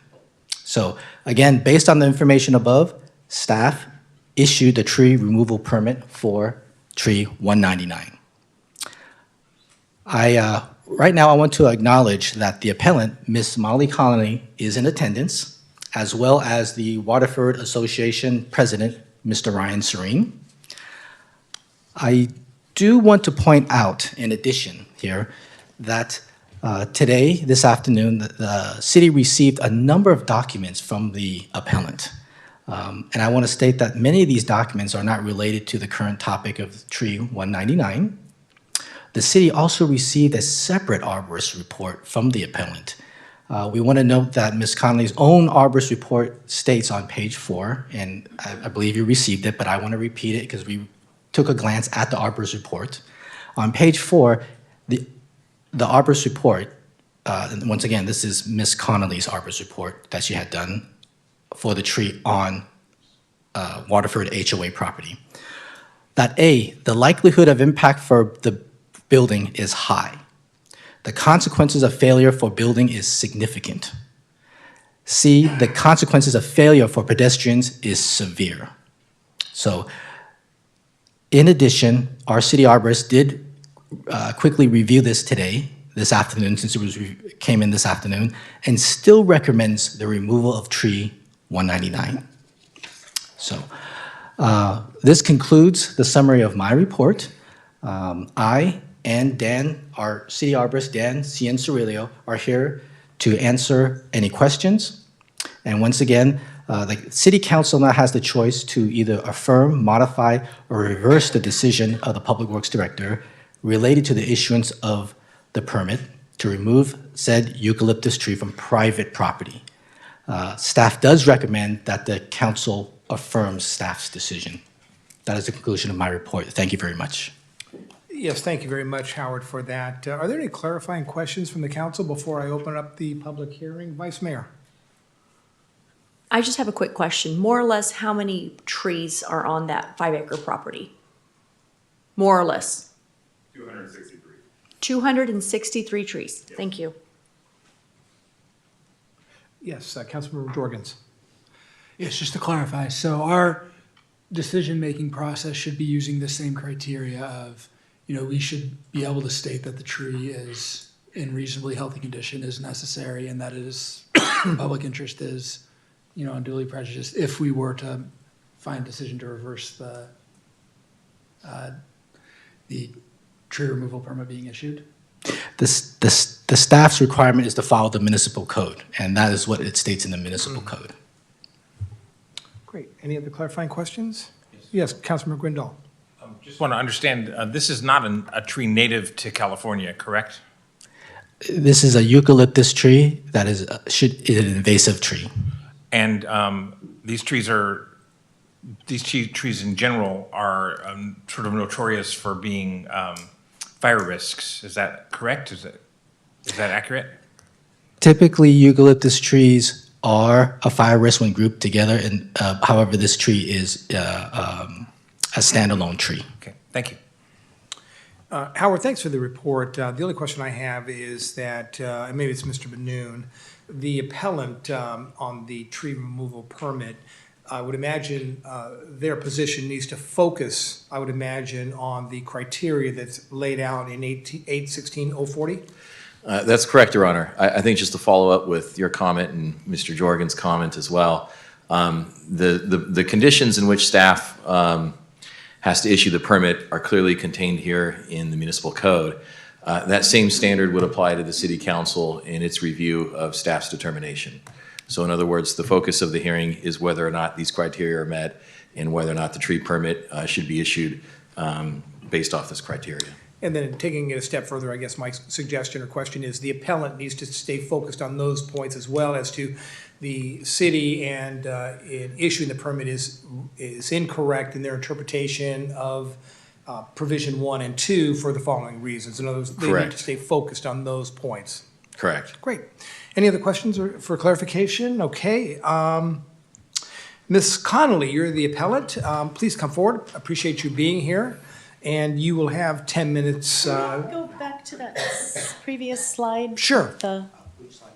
So again, based on the information above, staff issued the tree removal permit for tree 199. Right now, I want to acknowledge that the appellant, Ms. Molly Connolly, is in attendance, as well as the Waterford Association President, Mr. Ryan Serene. I do want to point out, in addition here, that today, this afternoon, the city received a number of documents from the appellant. And I want to state that many of these documents are not related to the current topic of tree 199. The city also received a separate arborist report from the appellant. We want to note that Ms. Connolly's own arborist report states on page 4, and I believe you received it, but I want to repeat it because we took a glance at the arborist report. On page 4, the arborist report, and once again, this is Ms. Connolly's arborist report that she had done for the tree on Waterford HOA property. That A, the likelihood of impact for the building is high. The consequences of failure for building is significant. C, the consequences of failure for pedestrians is severe. So, in addition, our city arborist did quickly review this today, this afternoon, since it came in this afternoon, and still recommends the removal of tree 199. So, this concludes the summary of my report. I and Dan, our city arborist, Dan Cianciarillo, are here to answer any questions. And once again, the city council now has the choice to either affirm, modify, or reverse the decision of the public works director related to the issuance of the permit to remove said eucalyptus tree from private property. Staff does recommend that the council affirms staff's decision. That is the conclusion of my report. Thank you very much. Yes, thank you very much, Howard, for that. Are there any clarifying questions from the council before I open up the public hearing? Vice Mayor. I just have a quick question. More or less, how many trees are on that 5-acre property? More or less? 263. 263 trees. Yes. Thank you. Yes, Councilmember Jorgens. Yes, just to clarify, so our decision-making process should be using the same criteria of, we should be able to state that the tree is in reasonably healthy condition, is necessary, and that it is, the public interest is, unduly prejudiced if we were to find a decision to reverse the tree removal permit being issued. The staff's requirement is to follow the municipal code, and that is what it states in the municipal code. Great. Any other clarifying questions? Yes, Councilmember Gwindal. Just want to understand, this is not a tree native to California, correct? This is a eucalyptus tree that is an invasive tree. And these trees in general are sort of notorious for being fire risks. Is that correct? Is that accurate? Typically, eucalyptus trees are a fire risk when grouped together, and however, this tree is a standalone tree. Okay, thank you. Howard, thanks for the report. The only question I have is that, and maybe it's Mr. Benoon, the appellant on the tree removal permit, I would imagine their position needs to focus, I would imagine, on the criteria that's laid out in 816-040? That's correct, Your Honor. I think just to follow up with your comment and Mr. Jorgen's comment as well, the conditions in which staff has to issue the permit are clearly contained here in the municipal code. That same standard would apply to the city council in its review of staff's determination. So in other words, the focus of the hearing is whether or not these criteria are met in whether or not the tree permit should be issued based off this criteria. And then taking it a step further, I guess my suggestion or question is the appellant needs to stay focused on those points as well as to the city and in issuing the permit is incorrect in their interpretation of provision 1 and 2 for the following reasons. In other words, they need Correct. to stay focused on those points. Correct. Great. Any other questions or for clarification? Okay. Ms. Connolly, you're the appellant. Please come forward. Appreciate you being here. And you will have 10 minutes. Go back to that previous slide. Sure. The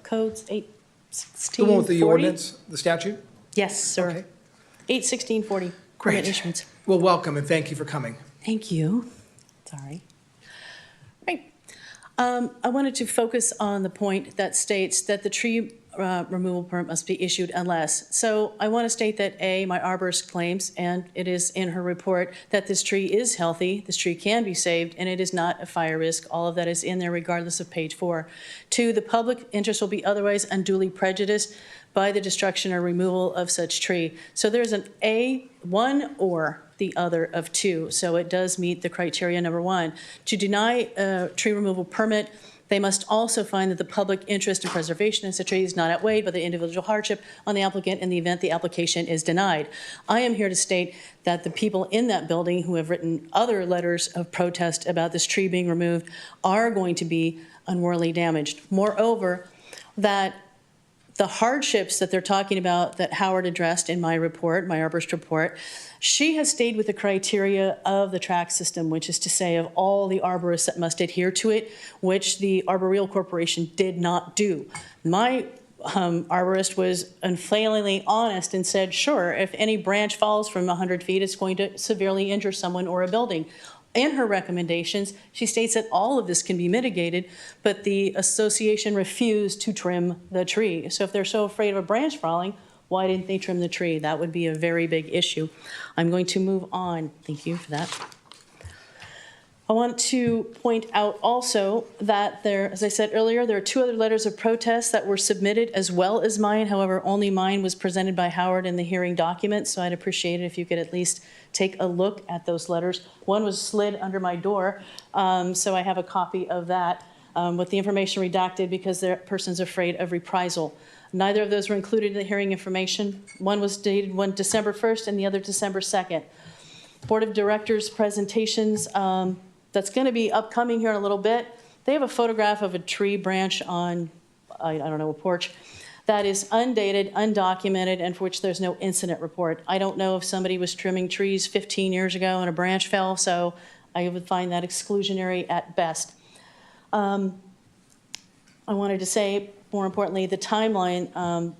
codes, The 81640. one with the ordinance, the statute? Yes, sir. Okay. 81640. Great. Permit issuance. Well, welcome and thank you for coming. Thank you. Sorry. Right. I wanted to focus on the point that states that the tree removal permit must be issued unless. So I want to state that A, my arborist claims, and it is in her report, that this tree is healthy, this tree can be saved, and it is not a fire risk. All of that is in there regardless of page 4. 2, the public interest will be otherwise unduly prejudiced by the destruction or removal of such tree. So there's an A, one or the other of 2. So it does meet the criteria number 1. To deny a tree removal permit, they must also find that the public interest in preservation of the tree is not outweighed by the individual hardship on the applicant in the event the application is denied. I am here to state that the people in that building who have written other letters of protest about this tree being removed are going to be unworthily damaged. Moreover, that the hardships that they're talking about that Howard addressed in my report, my arborist report, she has stayed with the criteria of the track system, which is to say of all the arborists that must adhere to it, which the Arboreal Corporation did not do. My arborist was unfailingly honest and said, sure, if any branch falls from 100 feet, it's going to severely injure someone or a building. In her recommendations, she states that all of this can be mitigated, but the association refused to trim the tree. So if they're so afraid of a branch falling, why didn't they trim the tree? That would be a very big issue. I'm going to move on. Thank you for that. I want to point out also that there, as I said earlier, there are 2 other letters of protest that were submitted as well as mine. However, only mine was presented by Howard in the hearing document, so I'd appreciate it if you could at least take a look at those letters. One was slid under my door, so I have a copy of that with the information redacted because the person's afraid of reprisal. Neither of those were included in the hearing information. One was dated December 1st and the other December 2nd. Board of Directors presentations, that's going to be upcoming here in a little bit. They have a photograph of a tree branch on, I don't know, a porch that is undated, undocumented, and for which there's no incident report. I don't know if somebody was trimming trees 15 years ago and a branch fell, so I would find that exclusionary at best. I wanted to say, more importantly, the timeline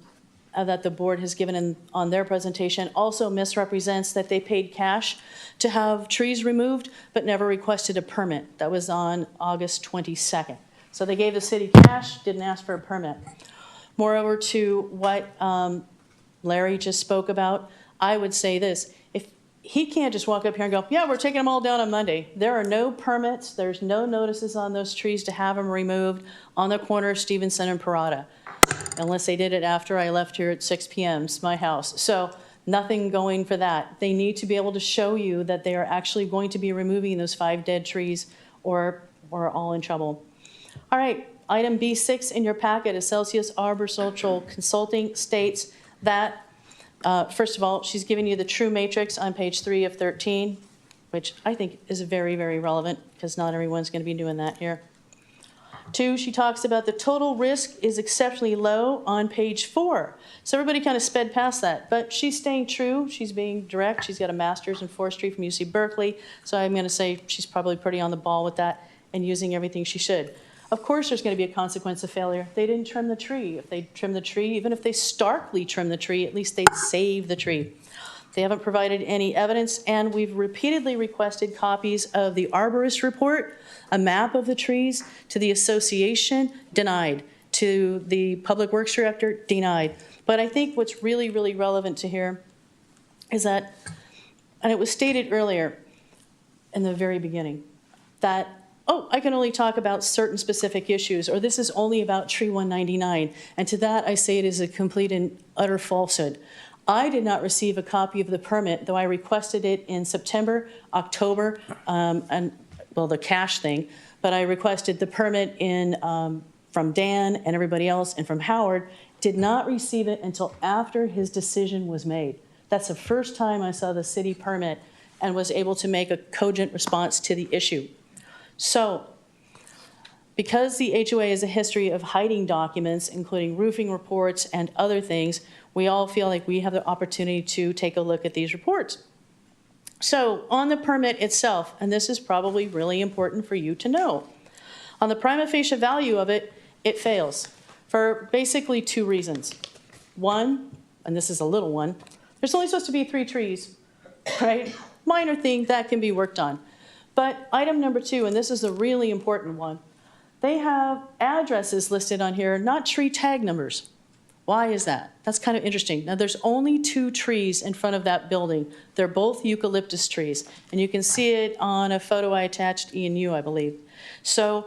that the board has given on their presentation also misrepresents that they paid cash to have trees removed, but never requested a permit. That was on August 22nd. So they gave the city cash, didn't ask for a permit. Moreover, to what Larry just spoke about, I would say this. If he can't just walk up here and go, yeah, we're taking them all down on Monday. There are no permits. There's no notices on those trees to have them removed on the corner of Stevenson and Parada, unless they did it after I left here at 6 p.m. It's my house. So nothing going for that. They need to be able to show you that they are actually going to be removing those 5 dead trees or we're all in trouble. All right, item B6 in your packet is Celsius Arboricultural Consulting states that, first of all, she's giving you the true matrix on page 3 of 13, which I think is very, very relevant because not everyone's going to be doing that here. 2, she talks about the total risk is exceptionally low on page 4. So everybody kind of sped past that, but she's staying true. She's being direct. She's got a master's in forestry from UC Berkeley, so I'm going to say she's probably pretty on the ball with that and using everything she should. Of course, there's going to be a consequence of failure. They didn't trim the tree. If they trim the tree, even if they starkly trim the tree, at least they'd save the tree. They haven't provided any evidence, and we've repeatedly requested copies of the arborist report, a map of the trees, to the association, denied. To the public works director, denied. But I think what's really, really relevant to here is that, and it was stated earlier in the very beginning, that, oh, I can only talk about certain specific issues, or this is only about Tree 199. And to that, I say it is a complete and utter falsehood. I did not receive a copy of the permit, though I requested it in September, October, the cash thing, but I requested the permit from Dan and everybody else and from Howard, did not receive it until after his decision was made. That's the first time I saw the city permit and was able to make a cogent response to the issue. So, because the HOA has a history of hiding documents, including roofing reports and other things, we all feel like we have the opportunity to take a look at these reports. So, on the permit itself, and this is probably really important for you to know, on the prima facie value of it, it fails for basically two reasons. One, and this is a little one, there's only supposed to be 3 trees, right? Minor thing that can be worked on. But item number 2, and this is a really important one, they have addresses listed on here, not tree tag numbers. Why is that? That's kind of interesting. Now, there's only 2 trees in front of that building. They're both eucalyptus trees, and you can see it on a photo I attached, E&U, I believe. So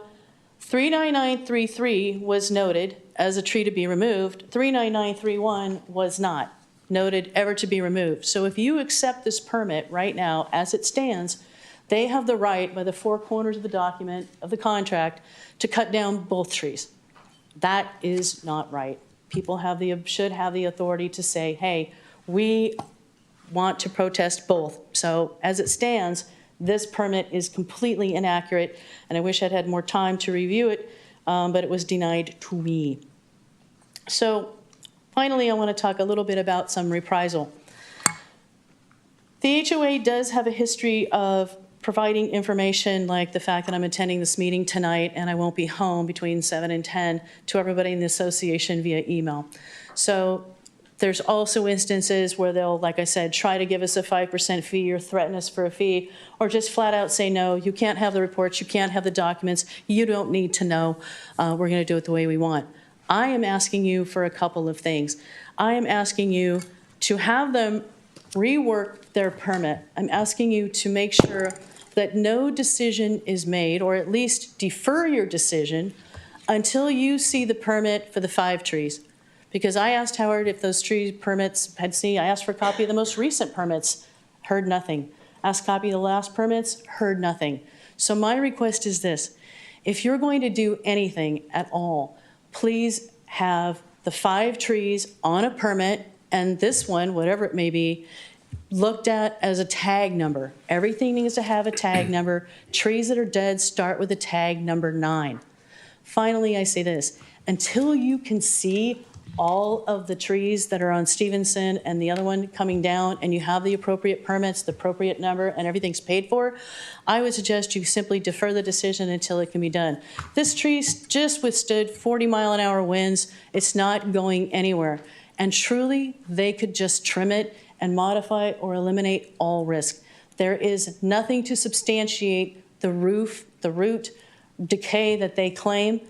39933 was noted as a tree to be removed. 39931 was not noted ever to be removed. So if you accept this permit right now as it stands, they have the right by the 4 corners of the document of the contract to cut down both trees. That is not right. People should have the authority to say, hey, we want to protest both. So as it stands, this permit is completely inaccurate, and I wish I'd had more time to review it, but it was denied to me. So finally, I want to talk a little bit about some reprisal. The HOA does have a history of providing information like the fact that I'm attending this meeting tonight and I won't be home between 7 and 10 to everybody in the association via email. So there's also instances where they'll, like I said, try to give us a 5% fee or threaten us for a fee, or just flat out say, no, you can't have the reports, you can't have the documents, you don't need to know, we're going to do it the way we want. I am asking you for a couple of things. I am asking you to have them rework their permit. I'm asking you to make sure that no decision is made, or at least defer your decision until you see the permit for the 5 trees. Because I asked Howard if those tree permits had seen, I asked for a copy of the most recent permits, heard nothing. Asked a copy of the last permits, heard nothing. So my request is this: if you're going to do anything at all, please have the 5 trees on a permit, and this one, whatever it may be, looked at as a tag number. Everything needs to have a tag number. Trees that are dead start with a tag number 9. Finally, I say this: until you can see all of the trees that are on Stevenson and the other one coming down, and you have the appropriate permits, the appropriate number, and everything's paid for, I would suggest you simply defer the decision until it can be done. This tree just withstood 40-mile-an-hour winds. It's not going anywhere. And truly, they could just trim it and modify or eliminate all risk. There is nothing to substantiate the root decay that they claim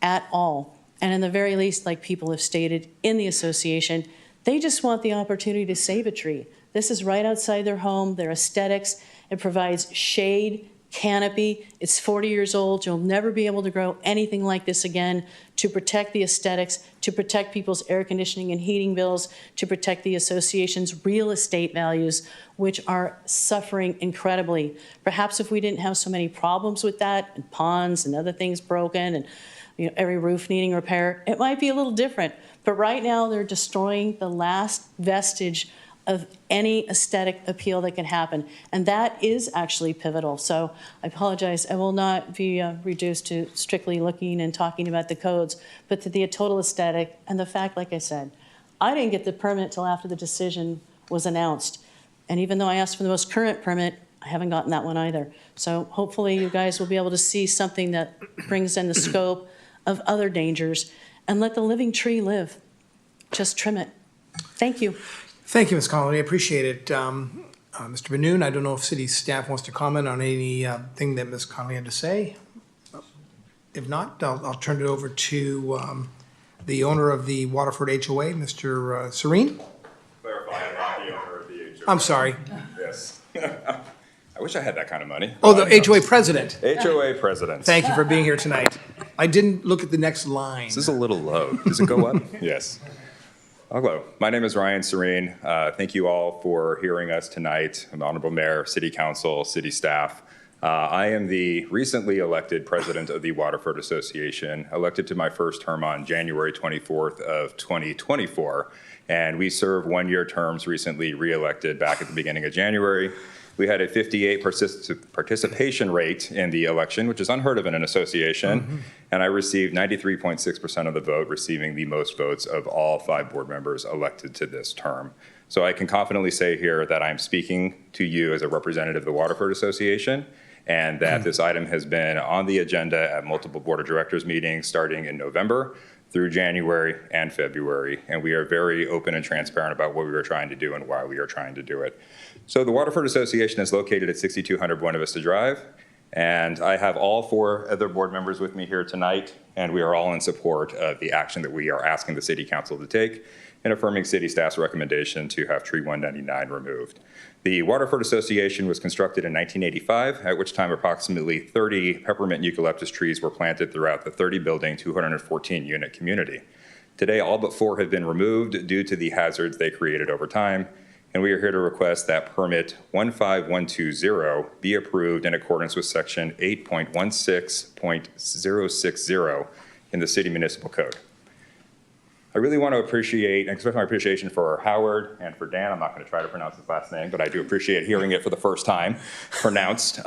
at all. And in the very least, like people have stated in the association, they just want the opportunity to save a tree. This is right outside their home, their aesthetics. It provides shade, canopy. It's 40 years old. You'll never be able to grow anything like this again. To protect the aesthetics, to protect people's air conditioning and heating bills, to protect the association's real estate values, which are suffering incredibly. Perhaps if we didn't have so many problems with that, and ponds and other things broken, and every roof needing repair, it might be a little different. But right now, they're destroying the last vestige of any aesthetic appeal that can happen. And that is actually pivotal. So I apologize. I will not be reduced to strictly looking and talking about the codes, but to the total aesthetic and the fact, like I said, I didn't get the permit till after the decision was announced. And even though I asked for the most current permit, I haven't gotten that one either. So hopefully you guys will be able to see something that brings in the scope of other dangers and let the living tree live. Just trim it. Thank you. Thank you, Ms. Connolly. I appreciate it. Mr. Benoon, I don't know if city staff wants to comment on anything that Ms. Connolly had to say. If not, I'll turn it over to the owner of the Waterford HOA, Mr. Serene. Clarify, I'm not the owner of the HOA. I'm sorry. Yes. I wish I had that kind of money. Oh, the HOA president. HOA president. Thank you for being here tonight. I didn't look at the next line. This is a little low. Does it go up? Yes. Hello, my name is Ryan Serene. Thank you all for hearing us tonight. I'm Honorable Mayor, City Council, City staff. I am the recently elected president of the Waterford Association, elected to my first term on January 24th of 2024. And we serve one-year terms, recently re-elected back at the beginning of January. We had a 58% participation rate in the election, which is unheard of in an association. And I received 93.6% of the vote, receiving the most votes of all 5 board members elected to this term. So I can confidently say here that I'm speaking to you as a representative of the Waterford Association, and that this item has been on the agenda at multiple board of directors meetings starting in November through January and February. And we are very open and transparent about what we are trying to do and why we are trying to do it. So the Waterford Association is located at 6200 Buena Vista Drive, and I have all 4 other board members with me here tonight, and we are all in support of the action that we are asking the City Council to take in affirming City staff's recommendation to have tree 199 removed. The Waterford Association was constructed in 1985, at which time approximately 30 peppermint eucalyptus trees were planted throughout the 30-building, 214-unit community. Today, all but 4 have been removed due to the hazards they created over time, and we are here to request that permit 15120 be approved in accordance with section 8.16.060 in the City Municipal Code. I really want to appreciate and express my appreciation for Howard and for Dan. I'm not going to try to pronounce his last name, but I do appreciate hearing it for the first time pronounced.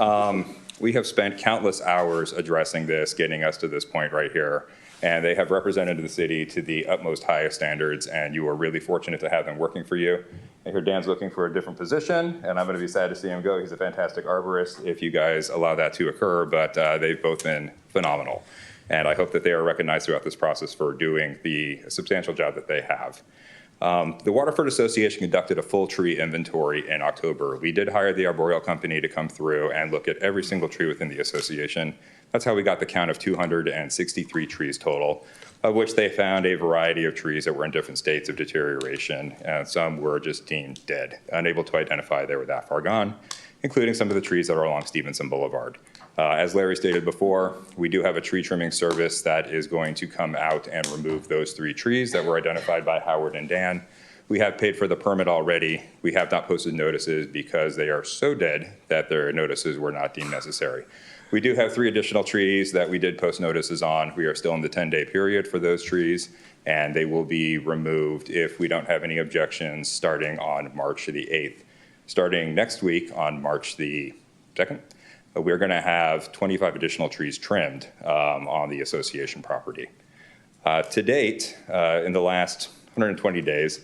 We have spent countless hours addressing this, getting us to this point right here. And they have represented the city to the utmost highest standards, and you are really fortunate to have them working for you. I hear Dan's looking for a different position, and I'm going to be sad to see him go. He's a fantastic arborist if you guys allow that to occur, but they've both been phenomenal. And I hope that they are recognized throughout this process for doing the substantial job that they have. The Waterford Association conducted a full tree inventory in October. We did hire the arboreal company to come through and look at every single tree within the association. That's how we got the count of 263 trees total, of which they found a variety of trees that were in different states of deterioration, and some were just deemed dead, unable to identify they were that far gone, including some of the trees that are along Stevenson Boulevard. As Larry stated before, we do have a tree trimming service that is going to come out and remove those 3 trees that were identified by Howard and Dan. We have paid for the permit already. We have not posted notices because they are so dead that their notices were not deemed necessary. We do have 3 additional trees that we did post notices on. We are still in the 10-day period for those trees, and they will be removed if we don't have any objections starting on March the 8th. Starting next week on March the 2nd, we're going to have 25 additional trees trimmed on the association property. To date, in the last 120 days,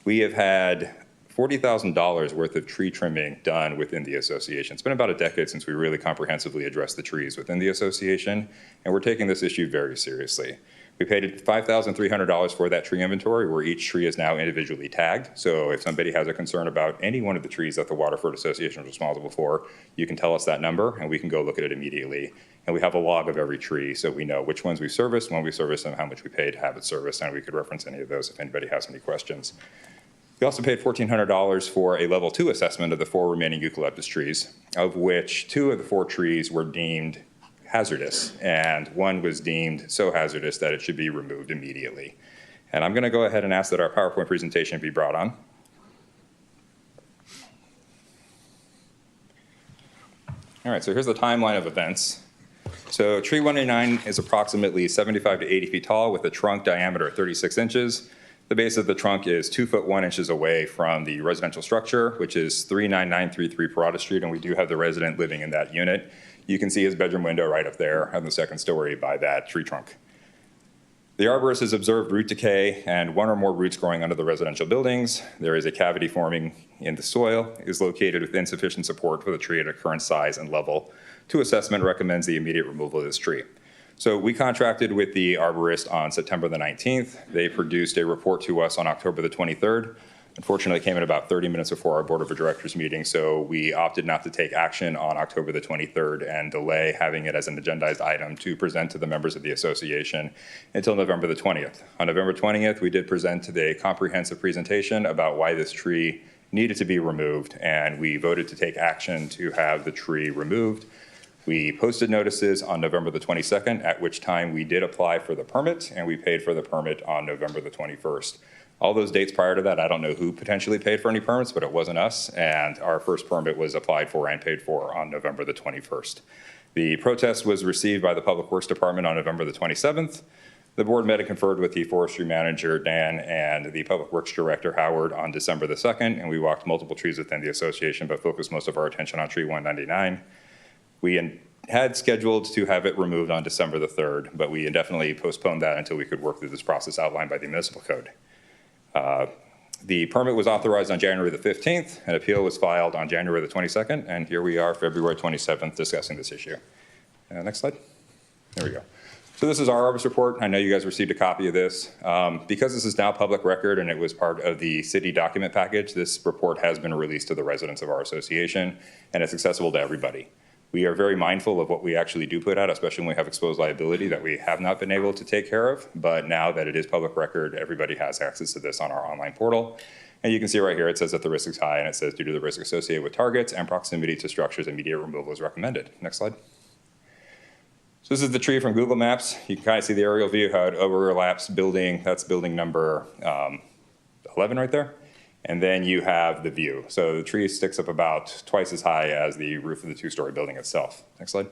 we have had $40,000 worth of tree trimming done within the association. It's been about a decade since we really comprehensively addressed the trees within the association, and we're taking this issue very seriously. We paid $5,300 for that tree inventory, where each tree is now individually tagged. So if somebody has a concern about any one of the trees that the Waterford Association is responsible for, you can tell us that number, and we can go look at it immediately. And we have a log of every tree, so we know which ones we serviced, when we serviced them, how much we paid to have it serviced, and we could reference any of those if anybody has any questions. We also paid $1,400 for a level 2 assessment of the 4 remaining eucalyptus trees, of which 2 of the 4 trees were deemed hazardous, and 1 was deemed so hazardous that it should be removed immediately. And I'm going to go ahead and ask that our PowerPoint presentation be brought on. All right, so here's the timeline of events. So tree 189 is approximately 75 to 80 feet tall with a trunk diameter of 36 inches. The base of the trunk is 2 foot 1 inches away from the residential structure, which is 39933 Parada Street, and we do have the resident living in that unit. You can see his bedroom window right up there on the 2nd story by that tree trunk. The arborist has observed root decay and 1 or more roots growing under the residential buildings. There is a cavity forming in the soil. It is located with insufficient support for the tree at a current size and level. Assessment recommends the immediate removal of this tree. So we contracted with the arborist on September the 19th. They produced a report to us on October the 23rd. Unfortunately, it came in about 30 minutes before our Board of Directors meeting, so we opted not to take action on October the 23rd and delay having it as an agendized item to present to the members of the association until November the 20th. On November 20th, we did present a comprehensive presentation about why this tree needed to be removed, and we voted to take action to have the tree removed. We posted notices on November the 22nd, at which time we did apply for the permit, and we paid for the permit on November the 21st. All those dates prior to that, I don't know who potentially paid for any permits, but it wasn't us. And our first permit was applied for and paid for on November the 21st. The protest was received by the Public Works Department on November the 27th. The board met and conferred with the forestry manager, Dan, and the Public Works Director, Howard, on December the 2nd, and we walked multiple trees within the association, but focused most of our attention on tree 199. We had scheduled to have it removed on December the 3rd, but we indefinitely postponed that until we could work through this process outlined by the municipal code. The permit was authorized on January the 15th, an appeal was filed on January the 22nd, and here we are, February 27th, discussing this issue. Next slide. There we go. So this is our Arbus report. I know you guys received a copy of this. Because this is now public record and it was part of the city document package, this report has been released to the residents of our association, and it's accessible to everybody. We are very mindful of what we actually do put out, especially when we have exposed liability that we have not been able to take care of. But now that it is public record, everybody has access to this on our online portal. And you can see right here, it says that the risk is high, and it says due to the risk associated with targets and proximity to structures, immediate removal is recommended. Next slide. So this is the tree from Google Maps. You can kind of see the aerial view, how it overlaps building. That's building number 11 right there. And then you have the view. So the tree sticks up about twice as high as the roof of the two-story building itself. Next slide.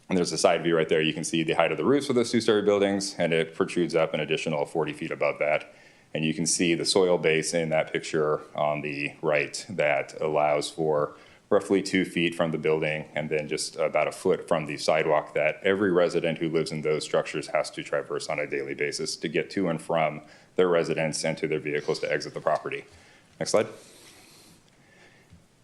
And there's a side view right there. You can see the height of the roofs of those two-story buildings, and it protrudes up an additional 40 feet above that. And you can see the soil base in that picture on the right that allows for roughly 2 feet from the building and then just about a foot from the sidewalk that every resident who lives in those structures has to traverse on a daily basis to get to and from their residence and to their vehicles to exit the property. Next slide.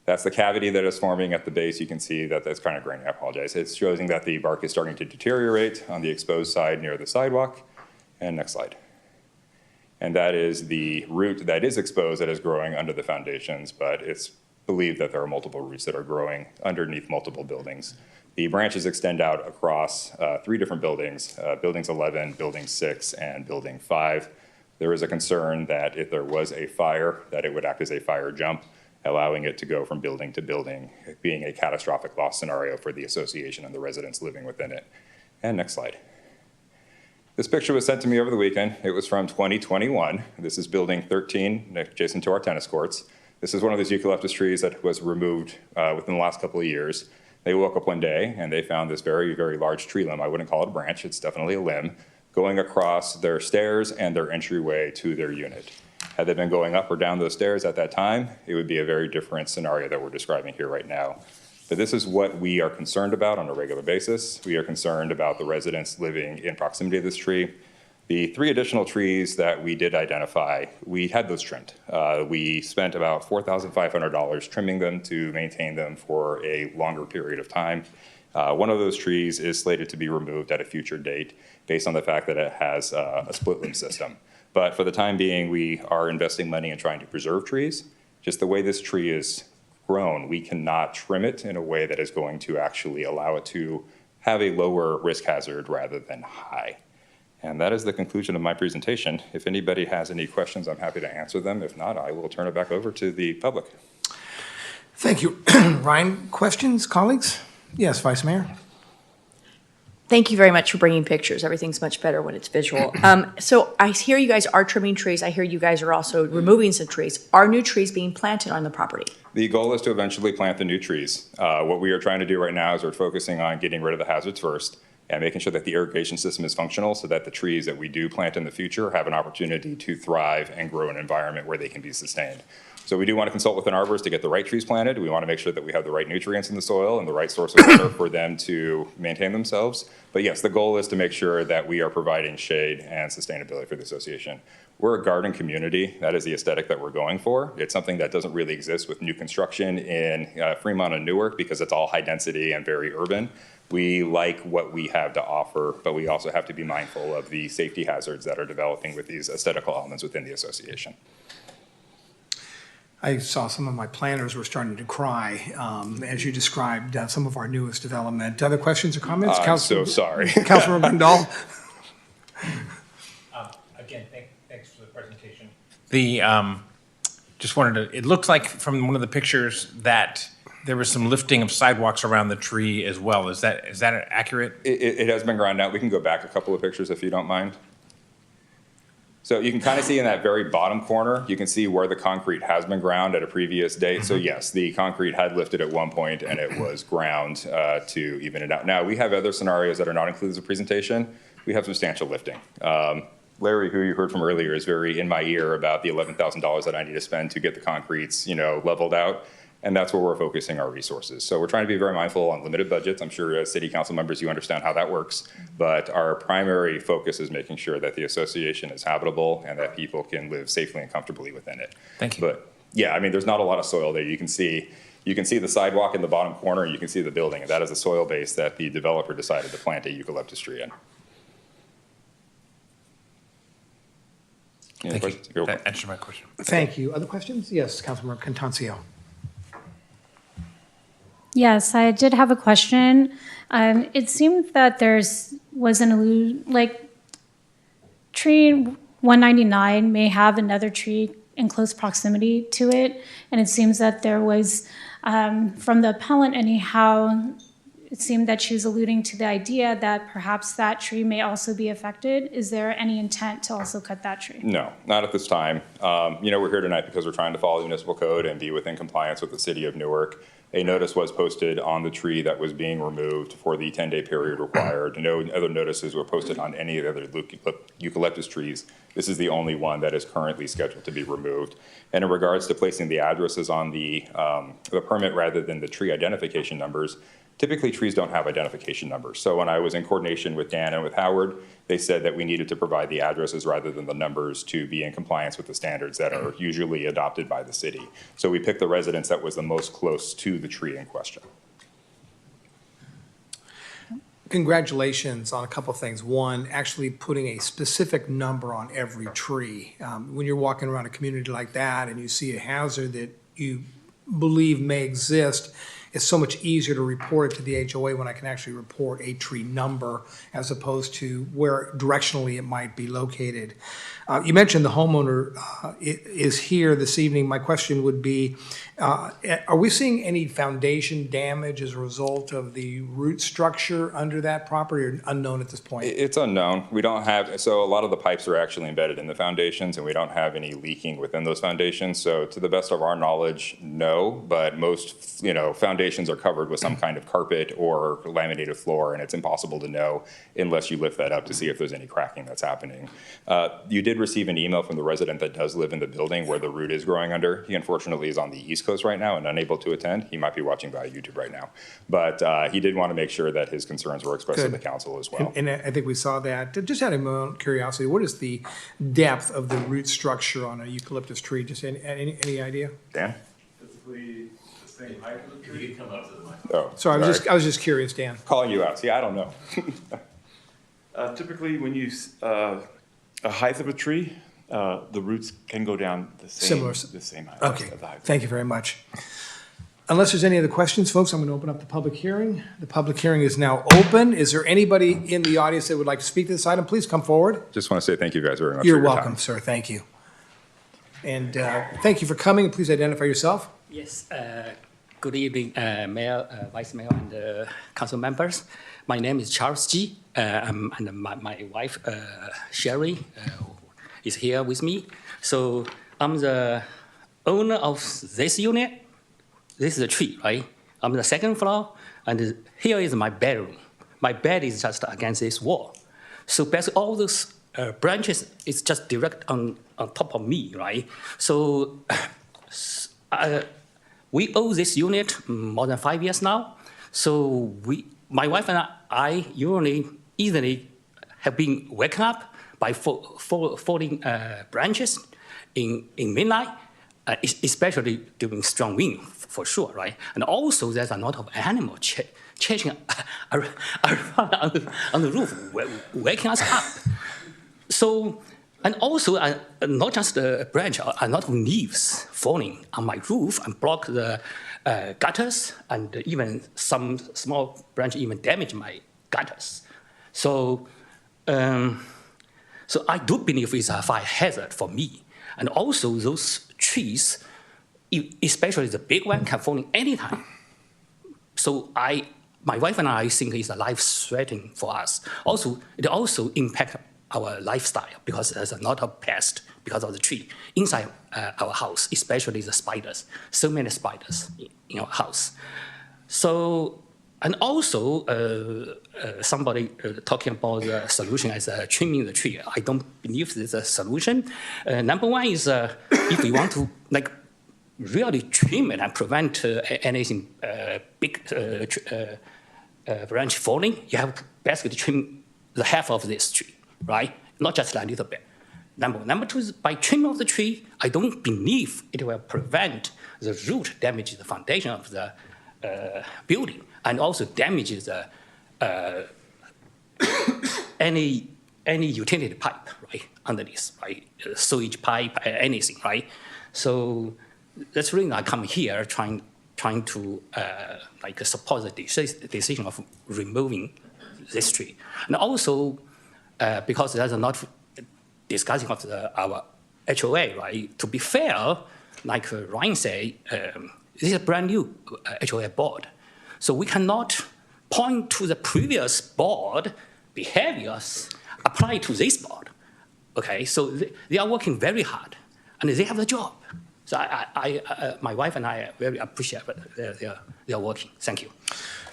That's the cavity that is forming at the base. You can see that that's kind of grainy, I apologize. It's showing that the bark is starting to deteriorate on the exposed side near the sidewalk. And next slide. And that is the root that is exposed that is growing under the foundations, but it's believed that there are multiple roots that are growing underneath multiple buildings. The branches extend out across 3 different buildings, buildings 11, building 6, and building 5. There is a concern that if there was a fire, that it would act as a fire jump, allowing it to go from building to building, being a catastrophic loss scenario for the association and the residents living within it. And next slide. This picture was sent to me over the weekend. It was from 2021. This is building 13, adjacent to our tennis courts. This is one of those eucalyptus trees that was removed within the last couple of years. They woke up one day and they found this very, very large tree limb. I wouldn't call it a branch, it's definitely a limb, going across their stairs and their entryway to their unit. Had they been going up or down those stairs at that time, it would be a very different scenario that we're describing here right now. But this is what we are concerned about on a regular basis. We are concerned about the residents living in proximity to this tree. The 3 additional trees that we did identify, we had those trimmed. We spent about $4,500 trimming them to maintain them for a longer period of time. One of those trees is slated to be removed at a future date based on the fact that it has a split limb system. But for the time being, we are investing money in trying to preserve trees. Just the way this tree is grown, we cannot trim it in a way that is going to actually allow it to have a lower risk hazard rather than high. And that is the conclusion of my presentation. If anybody has any questions, I'm happy to answer them. If not, I will turn it back over to the public. Thank you. Ryan, questions, colleagues? Yes, Vice Mayor. Thank you very much for bringing pictures. Everything's much better when it's visual. So I hear you guys are trimming trees. I hear you guys are also removing some trees. Are new trees being planted on the property? The goal is to eventually plant the new trees. What we are trying to do right now is we're focusing on getting rid of the hazards first and making sure that the irrigation system is functional so that the trees that we do plant in the future have an opportunity to thrive and grow in an environment where they can be sustained. So we do want to consult with an arborist to get the right trees planted. We want to make sure that we have the right nutrients in the soil and the right source of water for them to maintain themselves. But yes, the goal is to make sure that we are providing shade and sustainability for the association. We're a garden community. That is the aesthetic that we're going for. It's something that doesn't really exist with new construction in Fremont and Newark because it's all high density and very urban. We like what we have to offer, but we also have to be mindful of the safety hazards that are developing with these aesthetical elements within the association. I saw some of my planners were starting to cry as you described some of our newest development. Other questions or comments? I'm so sorry. Councilmember Rendall. Again, thanks for the presentation. Just wanted to, it looks like from one of the pictures that there was some lifting of sidewalks around the tree as well. Is that accurate? It has been ground out. We can go back a couple of pictures if you don't mind. So you can kind of see in that very bottom corner, you can see where the concrete has been ground at a previous date. So yes, the concrete had lifted at one point and it was ground to even it out. Now, we have other scenarios that are not included in the presentation. We have substantial lifting. Larry, who you heard from earlier, is very in my ear about the $11,000 that I need to spend to get the concretes, leveled out. And that's where we're focusing our resources. So we're trying to be very mindful on limited budgets. I'm sure as city council members, you understand how that works. But our primary focus is making sure that the association is habitable and that people can live safely and comfortably within it. Thank you. But yeah, I mean, there's not a lot of soil there. You can see the sidewalk in the bottom corner, and you can see the building. And that is a soil base that the developer decided to plant a eucalyptus tree in. Any Thank questions? you. You're That welcome. answered my question. Thank you. Other questions? Yes, Councilmember Contancio. Yes, I did have a question. It seemed that was tree 199 may have another tree in close proximity to it, and it seems that there was, from the appellant anyhow, it seemed that she was alluding to the idea that perhaps that tree may also be affected. Is there any intent to also cut that tree? No, not at this time. We're here tonight because we're trying to follow the municipal code and be within compliance with the city of Newark. A notice was posted on the tree that was being removed for the 10-day period required. No other notices were posted on any of the other eucalyptus trees. This is the only one that is currently scheduled to be removed. And in regards to placing the addresses on the permit rather than the tree identification numbers, typically trees don't have identification numbers. So when I was in coordination with Dan and with Howard, they said that we needed to provide the addresses rather than the numbers to be in compliance with the standards that are usually adopted by the city. So we picked the residence that was the most close to the tree in question. Congratulations on a couple of things. One, actually putting a specific number on every tree. When you're walking around a community like that and you see a hazard that you believe may exist, it's so much easier to report it to the HOA when I can actually report a tree number as opposed to where directionally it might be located. You mentioned the homeowner is here this evening. My question would be, are we seeing any foundation damage as a result of the root structure under that property, or unknown at this point? It's unknown. We don't have, so a lot of the pipes are actually embedded in the foundations and we don't have any leaking within those foundations. So to the best of our knowledge, no, but most, foundations are covered with some kind of carpet or laminated floor, and it's impossible to know unless you lift that up to see if there's any cracking that's happening. You did receive an email from the resident that does live in the building where the root is growing under. He unfortunately is on the East Coast right now and unable to attend. He might be watching via YouTube right now. But he did want to make sure that his concerns were expressed to the council as well. And I think we saw that. Just out of my own curiosity, what is the depth of the root structure on a eucalyptus tree? Just any idea? Dan? Typically the same height of the tree. You can come up to the mic. Oh, Sorry, I was just curious, Dan. Calling you out. See, I don't know. Typically, when you a height of a tree, the roots can go down the same height. Okay, of the height. thank you very much. Unless there's any other questions, folks, I'm going to open up the public hearing. The public hearing is now open. Is there anybody in the audience that would like to speak to this item? Please come forward. Just want to say thank you guys very much. You're for your welcome, time. sir. Thank you. And thank you for coming. Please identify yourself. Yes, good evening, Mayor, Vice Mayor, and council members. My name is Charles G. And my wife, Sherry, is here with me. So I'm the owner of this unit. This is a tree, right? I'm the second floor, and here is my bedroom. My bed is just against this wall. So basically all those branches is just direct on top of me, right? So we own this unit more than 5 years now. So my wife and I easily have been waken up by falling branches in midnight, especially during strong wind, for sure, right? And also there's a lot of animals chasing around on the roof, waking us up. So, and also not just the branch, a lot of leaves falling on my roof and block the gutters, and even some small branch even damage my gutters. So, so I do believe it's a fire hazard for me. And also those trees, especially the big one, can fall in any time. So my wife and I think it's a life-threatening for us. Also, it also impacts our lifestyle because there's a lot of pests because of the tree inside our house, especially the spiders. So many spiders in our house. So, and also somebody talking about the solution as trimming the tree. I don't believe there's a solution. Number one is if we want to like really trim it and prevent anything big branch falling, you have to basically trim the half of this tree, right? Not just a little bit. Number two is by trimming of the tree, I don't believe it will prevent the root damage the foundation of the building and also damages the any utility pipe, right, underneath, right, sewage pipe, anything, right? So that's the reason I come here trying to like support the decision of removing this tree. And also because there's a lot of discussing of our HOA, right? To be fair, like Ryan said, this is a brand new HOA board. So we cannot point to the previous board behaviors apply to this board. Okay, so they are working very hard and they have a job. So my wife and I very appreciate that they are working. Thank you.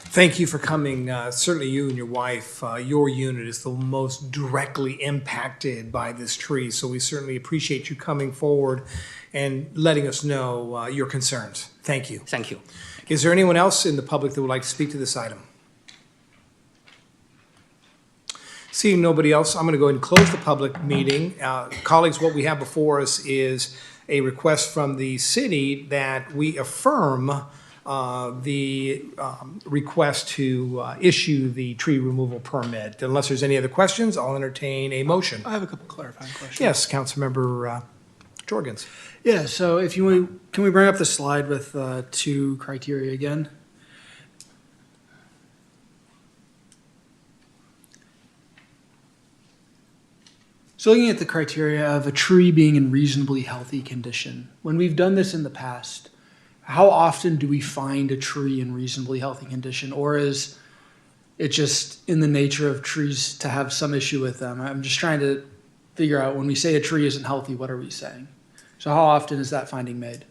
Thank you for coming. Certainly you and your wife, your unit is the most directly impacted by this tree. So we certainly appreciate you coming forward and letting us know your concerns. Thank you. Thank you. Is there anyone else in the public that would like to speak to this item? Seeing nobody else, I'm going to go ahead and close the public meeting. Colleagues, what we have before us is a request from the city that we affirm the request to issue the tree removal permit. Unless there's any other questions, I'll entertain a motion. I have a couple clarifying questions. Yes, Councilmember Jorgens. Yeah, so if you can we bring up the slide with two criteria again? So looking at the criteria of a tree being in reasonably healthy condition, when we've done this in the past, how often do we find a tree in reasonably healthy condition? Or is it just in the nature of trees to have some issue with them? I'm just trying to figure out when we say a tree isn't healthy, what are we saying? So how often is that finding made?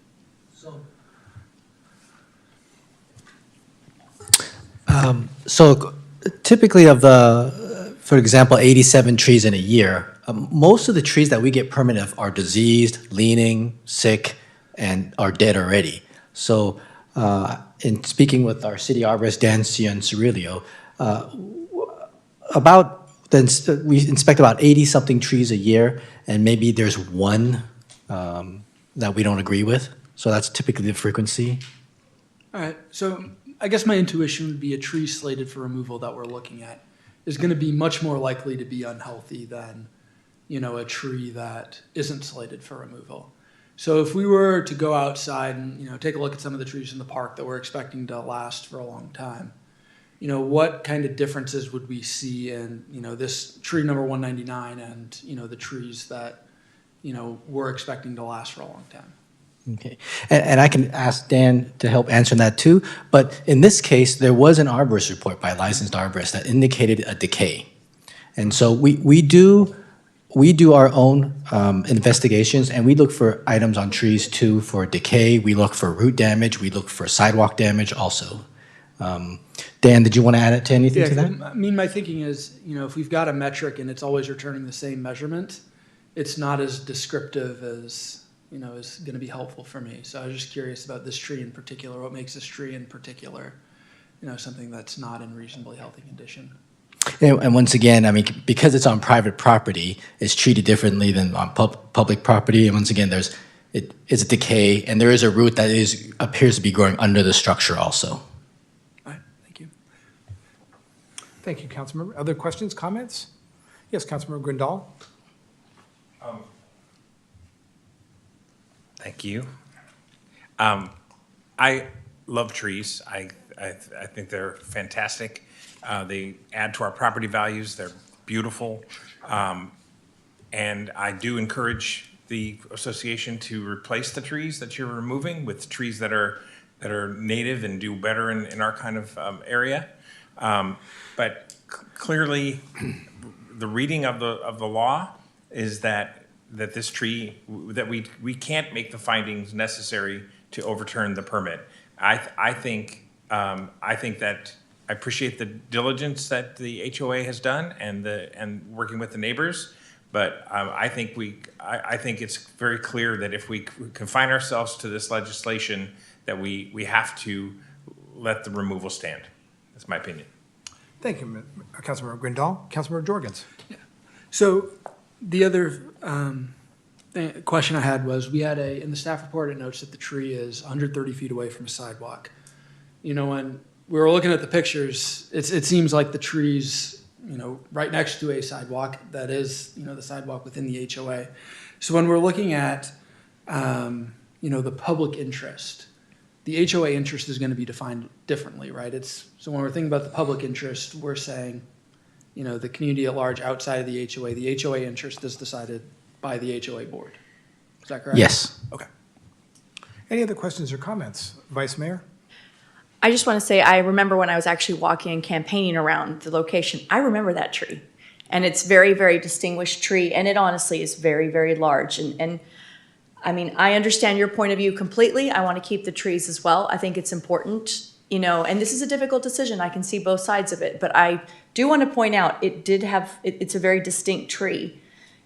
So typically for example, 87 trees in a year, most of the trees that we get permit of are diseased, leaning, sick, and are dead already. So in speaking with our city arborist, Dan Cirillo, we inspect about 80-something trees a year, and maybe there's one that we don't agree with. So that's typically the frequency. All right, so I guess my intuition would be a tree slated for removal that we're looking at is going to be much more likely to be unhealthy than, a tree that isn't slated for removal. So if we were to go outside and, take a look at some of the trees in the park that we're expecting to last for a long time, what kind of differences would we see in, this tree number 199 and, the trees that, we're expecting to last for a long time? Okay, and I can ask Dan to help answer that too, but in this case, there was an arborist report by a licensed arborist that indicated a decay. And so we do our own investigations, and we look for items on trees too for decay. We look for root damage. We look for sidewalk damage also. Dan, did you want to add to anything to that? I mean, my thinking is, if we've got a metric and it's always returning the same measurement, it's not as descriptive as, is going to be helpful for me. So I was just curious about this tree in particular. What makes this tree in particular, something that's not in reasonably healthy condition? And once again, I mean, because it's on private property, it's treated differently than on public property. And once again, it's a decay, and there is a root that appears to be growing under the structure also. All right, thank you. Thank you, Councilmember. Other questions, comments? Yes, Councilmember Grindal. Thank you. I love trees. I think they're fantastic. They add to our property values. They're beautiful. And I do encourage the association to replace the trees that you're removing with trees that are native and do better in our kind of area. But clearly, the reading of the law is that this tree, that we can't make the findings necessary to overturn the permit. I think that I appreciate the diligence that the HOA has done and working with the neighbors, but I think it's very clear that if we confine ourselves to this legislation, that we have to let the removal stand. That's my opinion. Thank you, Councilmember Grindal. Councilmember Jorgens. So the other question I had was, we had in the staff report, it notes that the tree is 130 feet away from a sidewalk. You know, when we were looking at the pictures, it seems like the tree's, you know, right next to a sidewalk that is, you know, the sidewalk within the HOA. So when we're looking at, you know, the public interest, the HOA interest is going to be defined differently, right? So when we're thinking about the public interest, we're saying, you know, the community at large outside of the HOA interest is decided by the HOA board. Is that correct? Yes. Okay. Any other questions or comments? Vice Mayor? I just want to say, I remember when I was actually walking and campaigning around the location, I remember that tree. And it's very, very distinguished tree, and it honestly is very, very large. And I mean, I understand your point of view completely. I want to keep the trees as well. I think it's important, you know, and this is a difficult decision. I can see both sides of it, but I do want to point out, it's a very distinct tree.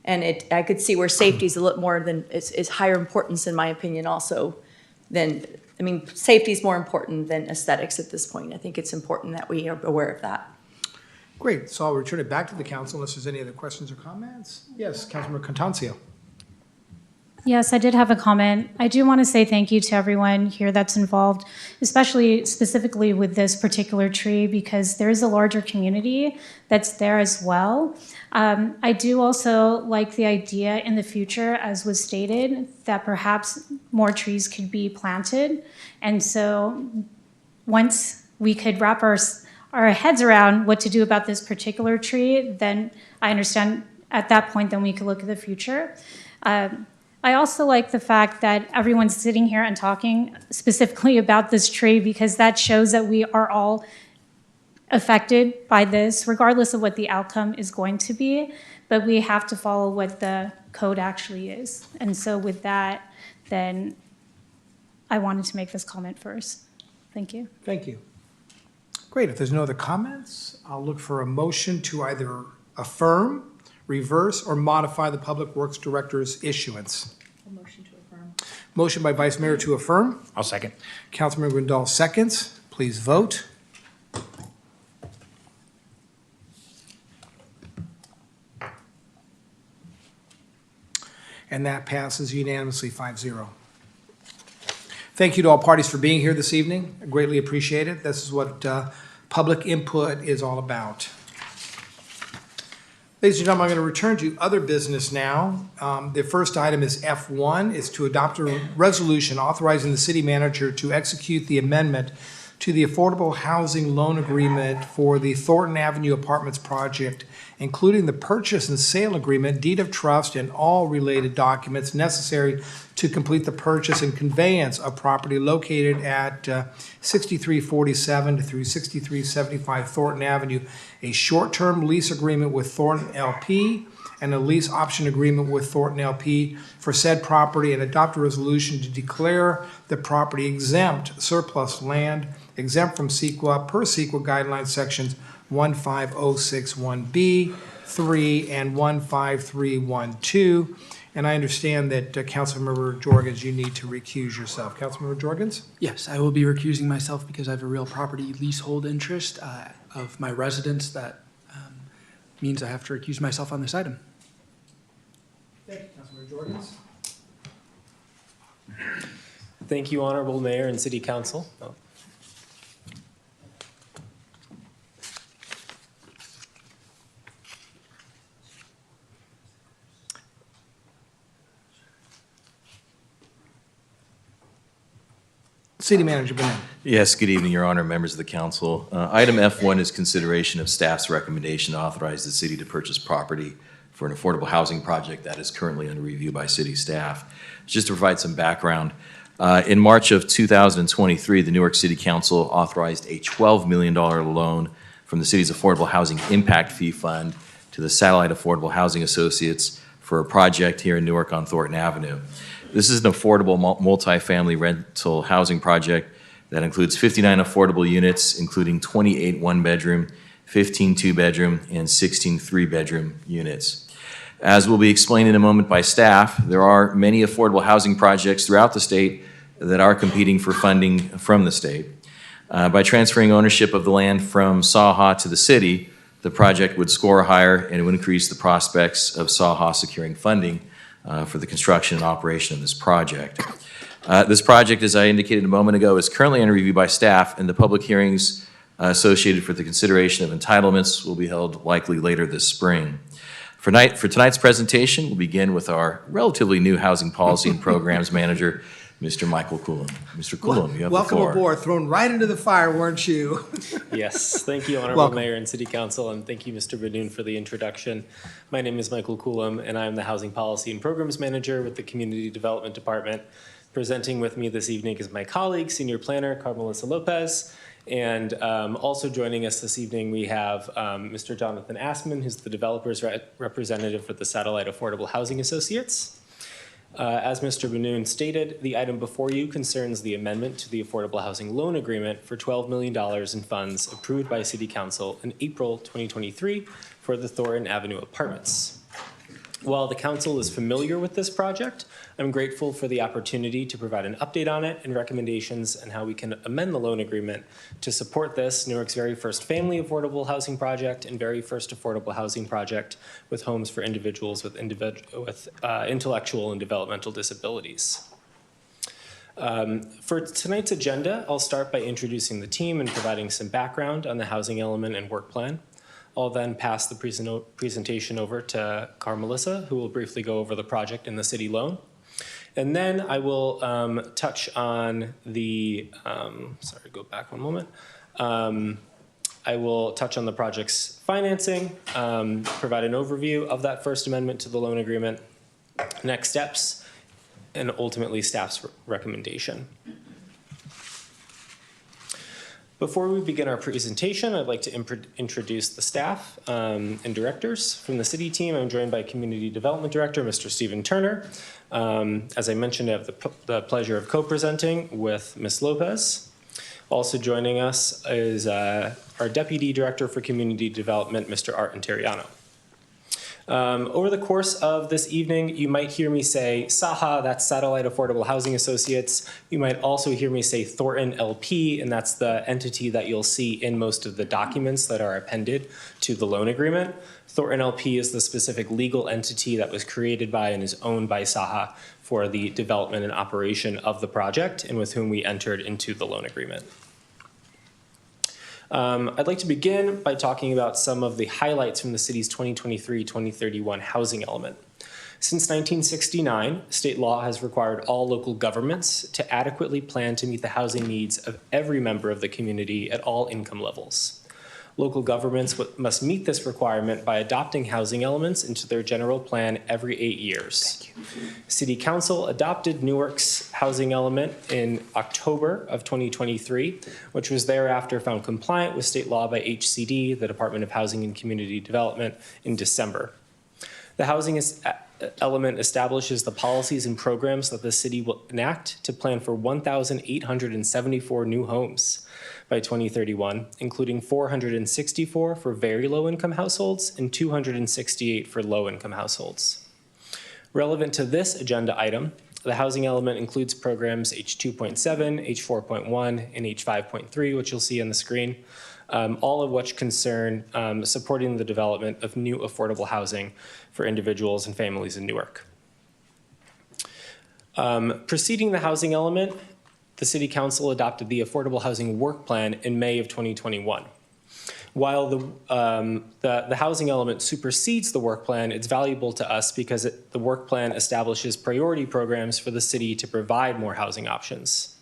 And I could see where safety is a little more is higher importance, in my opinion, also than, I mean, safety is more important than aesthetics at this point. I think it's important that we are aware of that. Great. So I'll return it back to the council unless there's any other questions or comments. Yes, Councilmember Contancio. Yes, I did have a comment. I do want to say thank you to everyone here that's involved, especially specifically with this particular tree, because there is a larger community that's there as well. I do also like the idea in the future, as was stated, that perhaps more trees could be planted. And so once we could wrap our heads around what to do about this particular tree, then I understand at that point, then we could look at the future. I also like the fact that everyone's sitting here and talking specifically about this tree, because that shows that we are all affected by this, regardless of what the outcome is going to be, but we have to follow what the code actually is. And so with that, then I wanted to make this comment first. Thank you. Thank you. Great. If there's no other comments, I'll look for a motion to either affirm, reverse, or modify the Public Works Director's issuance. A motion to affirm. Motion by Vice Mayor to affirm. I'll second. Councilmember Grindal seconds. Please vote. And that passes unanimously 5-0. Thank you to all parties for being here this evening. I greatly appreciate it. This is what public input is all about. Ladies and gentlemen, I'm going to return to other business now. The first item is F1, is to adopt a resolution authorizing the city manager to execute the amendment to the Affordable Housing Loan Agreement for the Thornton Avenue Apartments project, including the purchase and sale agreement, deed of trust, and all related documents necessary to complete the purchase and conveyance of property located at 6347 through 6375 Thornton Avenue, a short-term lease agreement with Thornton LP, and a lease option agreement with Thornton LP for said property, and adopt a resolution to declare the property exempt surplus land, exempt from CEQA per CEQA guidelines sections 15061B, 3, and 15312. And I understand that Councilmember Jorgens, you need to recuse yourself. Councilmember Jorgens? Yes, I will be recusing myself because I have a real property leasehold interest of my residence. That means I have to recuse myself on this item. Thank you, Councilmember Jorgens. Thank you, Honorable Mayor and City Council. City Manager Benin. Yes, good evening, Your Honor, members of the council. Item F1 is consideration of staff's recommendation to authorize the city to purchase property for an affordable housing project that is currently under review by city staff. Just to provide some background, in March of 2023, the Newark City Council authorized a $12 million loan from the city's Affordable Housing Impact Fee Fund to the Satellite Affordable Housing Associates for a project here in Newark on Thornton Avenue. This is an affordable multifamily rental housing project that includes 59 affordable units, including 28 one-bedroom, 15 two-bedroom, and 16 three-bedroom units. As will be explained in a moment by staff, there are many affordable housing projects throughout the state that are competing for funding from the state. By transferring ownership of the land from SAHA to the city, the project would score higher and it would increase the prospects of SAHA securing funding for the construction and operation of this project. This project, as I indicated a moment ago, is currently under review by staff, and the public hearings associated for the consideration of entitlements will be held likely later this spring. For tonight's presentation, we'll begin with our relatively new Housing Policy and Programs Manager, Mr. Michael Coulomb. Mr. Coulomb, you have the floor. Welcome aboard. Thrown right into the fire, weren't you? Yes, thank you, Honorable Welcome. Mayor and City Council, and thank you, Mr. Benoon, for the introduction. My name is Michael Coulomb, and I'm the Housing Policy and Programs Manager with the Community Development Department. Presenting with me this evening is my colleague, Senior Planner Carmelissa Lopez, and also joining us this evening, we have Mr. Jonathan Assman, who's the developer's representative for the Satellite Affordable Housing Associates. As Mr. Benoon stated, the item before you concerns the amendment to the Affordable Housing Loan Agreement for $12 million in funds approved by City Council in April 2023 for the Thornton Avenue Apartments. While the Council is familiar with this project, I'm grateful for the opportunity to provide an update on it and recommendations on how we can amend the loan agreement to support this, Newark's very first family affordable housing project and very first affordable housing project with homes for individuals with intellectual and developmental disabilities. For tonight's agenda, I'll start by introducing the team and providing some background on the housing element and work plan. I'll then pass the presentation over to Carmelissa, who will briefly go over the project and the city loan. And then I will touch on the, sorry, go back one moment. I will touch on the project's financing, provide an overview of that First Amendment to the loan agreement, next steps, and ultimately staff's recommendation. Before we begin our presentation, I'd like to introduce the staff and directors. From the city team, I'm joined by Community Development Director, Mr. Stephen Turner. As I mentioned, I have the pleasure of co-presenting with Ms. Lopez. Also joining us is our Deputy Director for Community Development, Mr. Art Interiano. Over the course of this evening, you might hear me say SAHA, that's Satellite Affordable Housing Associates. You might also hear me say Thornton LP, and that's the entity that you'll see in most of the documents that are appended to the loan agreement. Thornton LP is the specific legal entity that was created by and is owned by SAHA for the development and operation of the project and with whom we entered into the loan agreement. I'd like to begin by talking about some of the highlights from the city's 2023-2031 housing element. Since 1969, state law has required all local governments to adequately plan to meet the housing needs of every member of the community at all income levels. Local governments must meet this requirement by adopting housing elements into their general plan every 8 years. City Council adopted Newark's housing element in October of 2023, which was thereafter found compliant with state law by HCD, the Department of Housing and Community Development, in December. The housing element establishes the policies and programs that the city will enact to plan for 1,874 new homes by 2031, including 464 for very low-income households and 268 for low-income households. Relevant to this agenda item, the housing element includes programs H2.7, H4.1, and H5.3, which you'll see on the screen, all of which concern supporting the development of new affordable housing for individuals and families in Newark. Preceding the housing element, the City Council adopted the Affordable Housing Work Plan in May of 2021. While the housing element supersedes the work plan, it's valuable to us because the work plan establishes priority programs for the city to provide more housing options.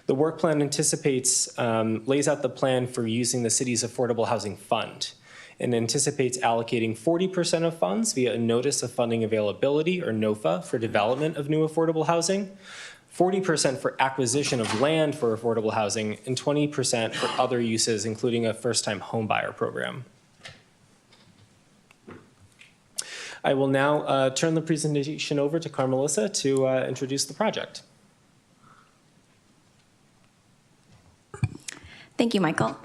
The work plan lays out the plan for using the city's Affordable Housing Fund and anticipates allocating 40% of funds via a Notice of Funding Availability, or NOFA, for development of new affordable housing, 40% for acquisition of land for affordable housing, and 20% for other uses, including a first-time homebuyer program. I will now turn the presentation over to Carmelissa to introduce the project. Thank you, Michael.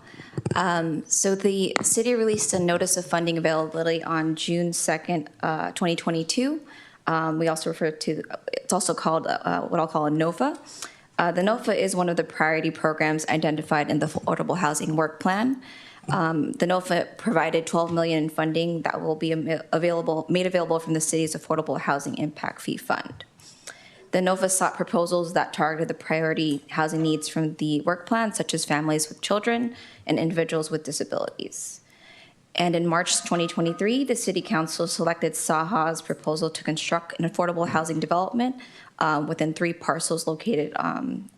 So the city released a notice of funding availability on June 2nd, 2022. We also refer to, it's also called what I'll call a NOFA. The NOFA is one of the priority programs identified in the Affordable Housing Work Plan. The NOFA provided $12 million in funding that will be made available from the city's Affordable Housing Impact Fee Fund. The NOFA sought proposals that targeted the priority housing needs from the work plan, such as families with children and individuals with disabilities. And in March 2023, the City Council selected Saha's proposal to construct an affordable housing development within 3 parcels located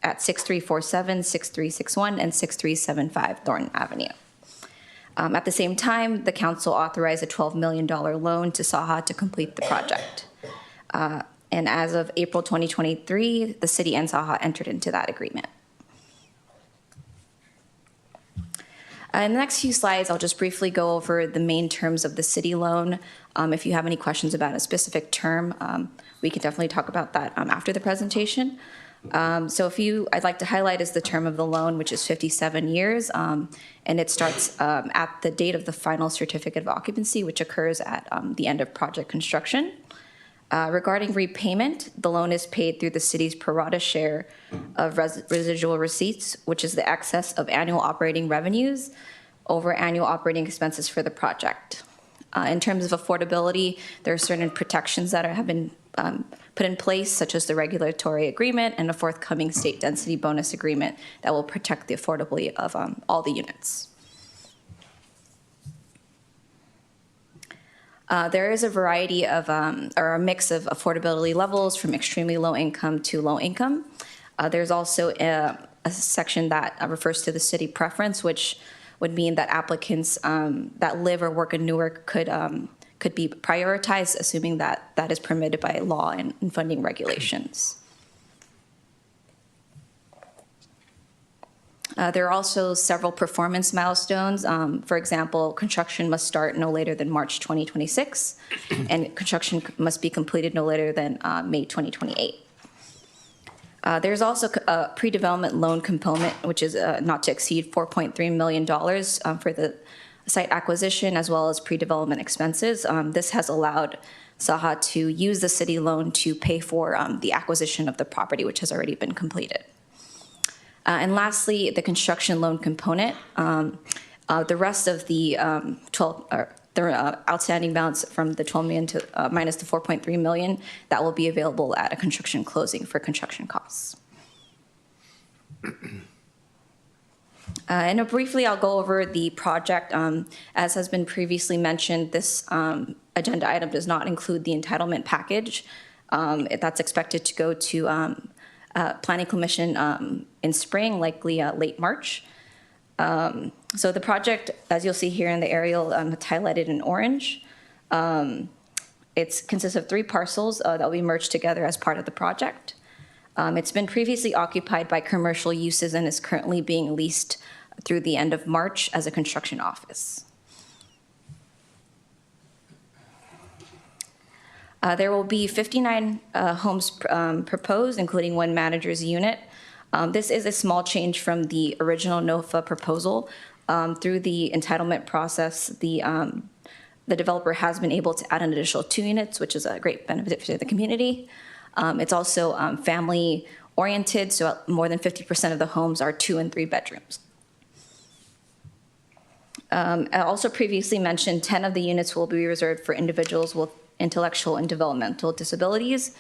at 6347, 6361, and 6375 Thornton Avenue. At the same time, the council authorized a $12 million loan to Saha to complete the project. And as of April 2023, the city and Saha entered into that agreement. In the next few slides, I'll just briefly go over the main terms of the city loan. If you have any questions about a specific term, we can definitely talk about that after the presentation. So I'd like to highlight is the term of the loan, which is 57 years, and it starts at the date of the final certificate of occupancy, which occurs at the end of project construction. Regarding repayment, the loan is paid through the city's pro rata share of residual receipts, which is the excess of annual operating revenues over annual operating expenses for the project. In terms of affordability, there are certain protections that have been put in place, such as the regulatory agreement and a forthcoming state density bonus agreement that will protect the affordability of all the units. There is a variety of, or a mix of affordability levels from extremely low income to low income. There's also a section that refers to the city preference, which would mean that applicants that live or work in Newark could be prioritized, assuming that that is permitted by law and funding regulations. There are also several performance milestones. For example, construction must start no later than March 2026, and construction must be completed no later than May 2028. There's also a pre-development loan component, which is not to exceed $4.3 million for the site acquisition, as well as pre-development expenses. This has allowed Saha to use the city loan to pay for the acquisition of the property, which has already been completed. And lastly, the construction loan component. The rest of the outstanding balance from the $12 million to minus the $4.3 million, that will be available at a construction closing for construction costs. And briefly, I'll go over the project. As has been previously mentioned, this agenda item does not include the entitlement package. That's expected to go to Planning Commission in spring, likely late March. So the project, as you'll see here in the aerial, it's highlighted in orange. It consists of 3 parcels that will be merged together as part of the project. It's been previously occupied by commercial uses and is currently being leased through the end of March as a construction office. There will be 59 homes proposed, including 1 manager's unit. This is a small change from the original NOFA proposal. Through the entitlement process, the developer has been able to add an additional 2 units, which is a great benefit to the community. It's also family-oriented, so more than 50% of the homes are 2 and 3 bedrooms. I also previously mentioned 10 of the units will be reserved for individuals with intellectual and developmental disabilities.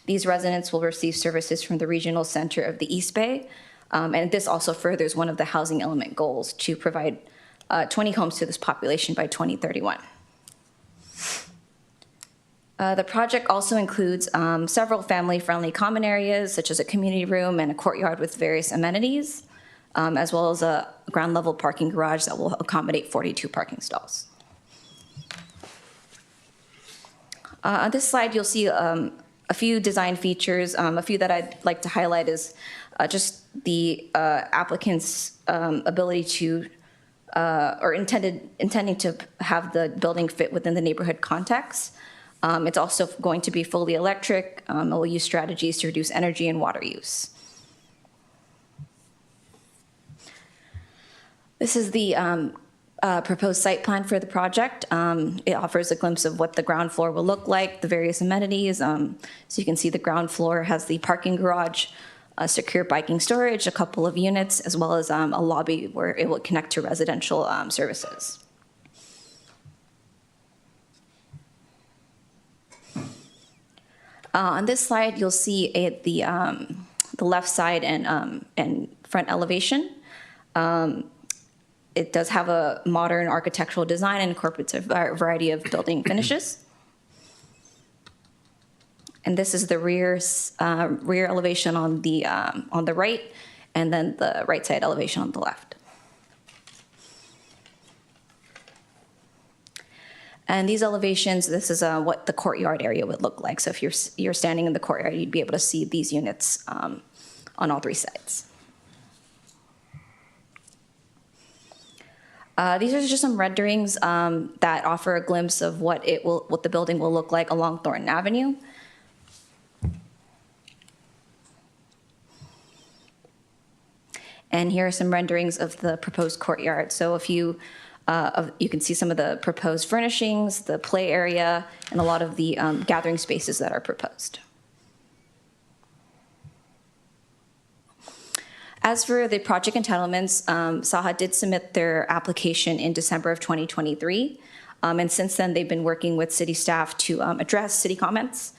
These residents will receive services from the Regional Center of the East Bay, and this also furthers one of the housing element goals to provide 20 homes to this population by 2031. The project also includes several family-friendly common areas, such as a community room and a courtyard with various amenities, as well as a ground-level parking garage that will accommodate 42 parking stalls. On this slide, you'll see a few design features. A few that I'd like to highlight is just the applicant's ability to, or intending to have the building fit within the neighborhood context. It's also going to be fully electric. It will use strategies to reduce energy and water use. This is the proposed site plan for the project. It offers a glimpse of what the ground floor will look like, the various amenities. So you can see the ground floor has the parking garage, secure biking storage, a couple of units, as well as a lobby where it will connect to residential services. On this slide, you'll see the left side and front elevation. It does have a modern architectural design and incorporates a variety of building finishes. And this is the rear elevation on the right, and then the right side elevation on the left. And these elevations, this is what the courtyard area would look like. So if you're standing in the courtyard, you'd be able to see these units on all three sides. These are just some renderings that offer a glimpse of what the building will look like along Thornton Avenue. And here are some renderings of the proposed courtyard. So if you can see some of the proposed furnishings, the play area, and a lot of the gathering spaces that are proposed. As for the project entitlements, Saha did submit their application in December of 2023. And since then, they've been working with city staff to address city comments.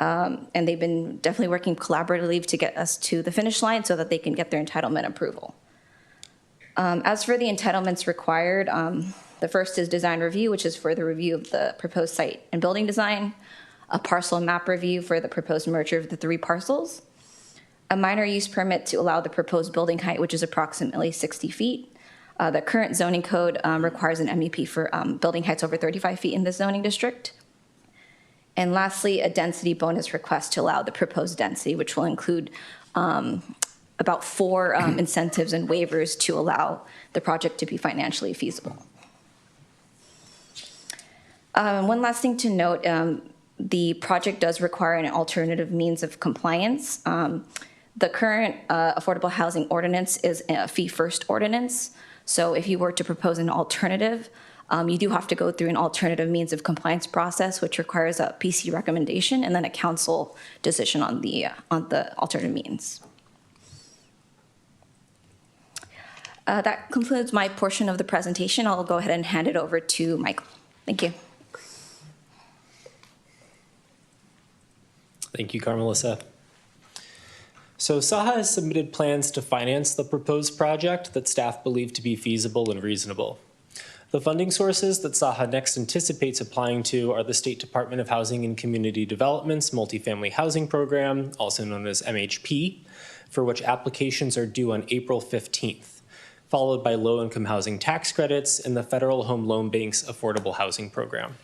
And they've been definitely working collaboratively to get us to the finish line so that they can get their entitlement approval. As for the entitlements required, the first is design review, which is for the review of the proposed site and building design, a parcel map review for the proposed merger of the 3 parcels, a minor use permit to allow the proposed building height, which is approximately 60 feet. The current zoning code requires an MEP for building heights over 35 feet in the zoning district. And lastly, a density bonus request to allow the proposed density, which will include about 4 incentives and waivers to allow the project to be financially feasible. One last thing to note, the project does require an alternative means of compliance. The current affordable housing ordinance is a fee-first ordinance. So if you were to propose an alternative, you do have to go through an alternative means of compliance process, which requires a PC recommendation and then a council decision on the alternative means. That concludes my portion of the presentation. I'll go ahead and hand it over to Michael. Thank you. Thank you, Carmelissa. So Saha has submitted plans to finance the proposed project that staff believe to be feasible and reasonable. The funding sources that Saha next anticipates applying to are the State Department of Housing and Community Development's Multifamily Housing Program, also known as MHP, for which applications are due on April 15th, followed by low-income housing tax credits and the Federal Home Loan Bank's Affordable Housing Program.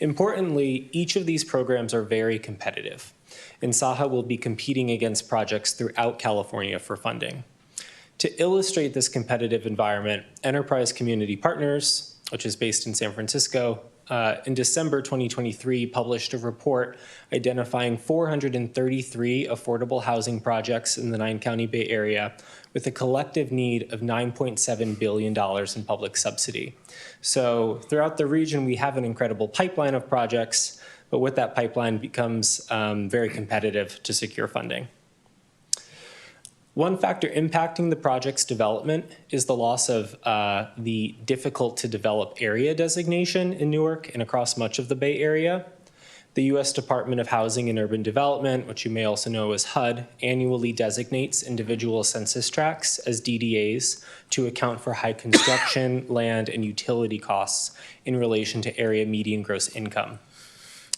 Importantly, each of these programs are very competitive, and Saha will be competing against projects throughout California for funding. To illustrate this competitive environment, Enterprise Community Partners, which is based in San Francisco, in December 2023 published a report identifying 433 affordable housing projects in the 9-county Bay Area with a collective need of $9.7 billion in public subsidy. So throughout the region, we have an incredible pipeline of projects, but with that pipeline becomes very competitive to secure funding. One factor impacting the project's development is the loss of the difficult to develop area designation in Newark and across much of the Bay Area. The U.S. Department of Housing and Urban Development, which you may also know as HUD, annually designates individual census tracts as DDAs to account for high construction, land, and utility costs in relation to area median gross income.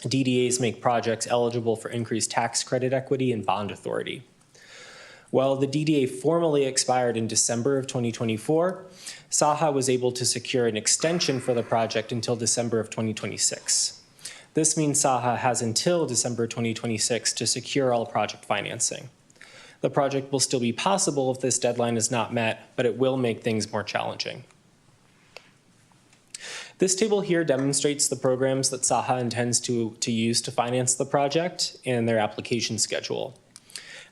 DDAs make projects eligible for increased tax credit equity and bond authority. While the DDA formally expired in December of 2024, Saha was able to secure an extension for the project until December of 2026. This means Saha has until December 2026 to secure all project financing. The project will still be possible if this deadline is not met, but it will make things more challenging. This table here demonstrates the programs that Saha intends to use to finance the project and their application schedule.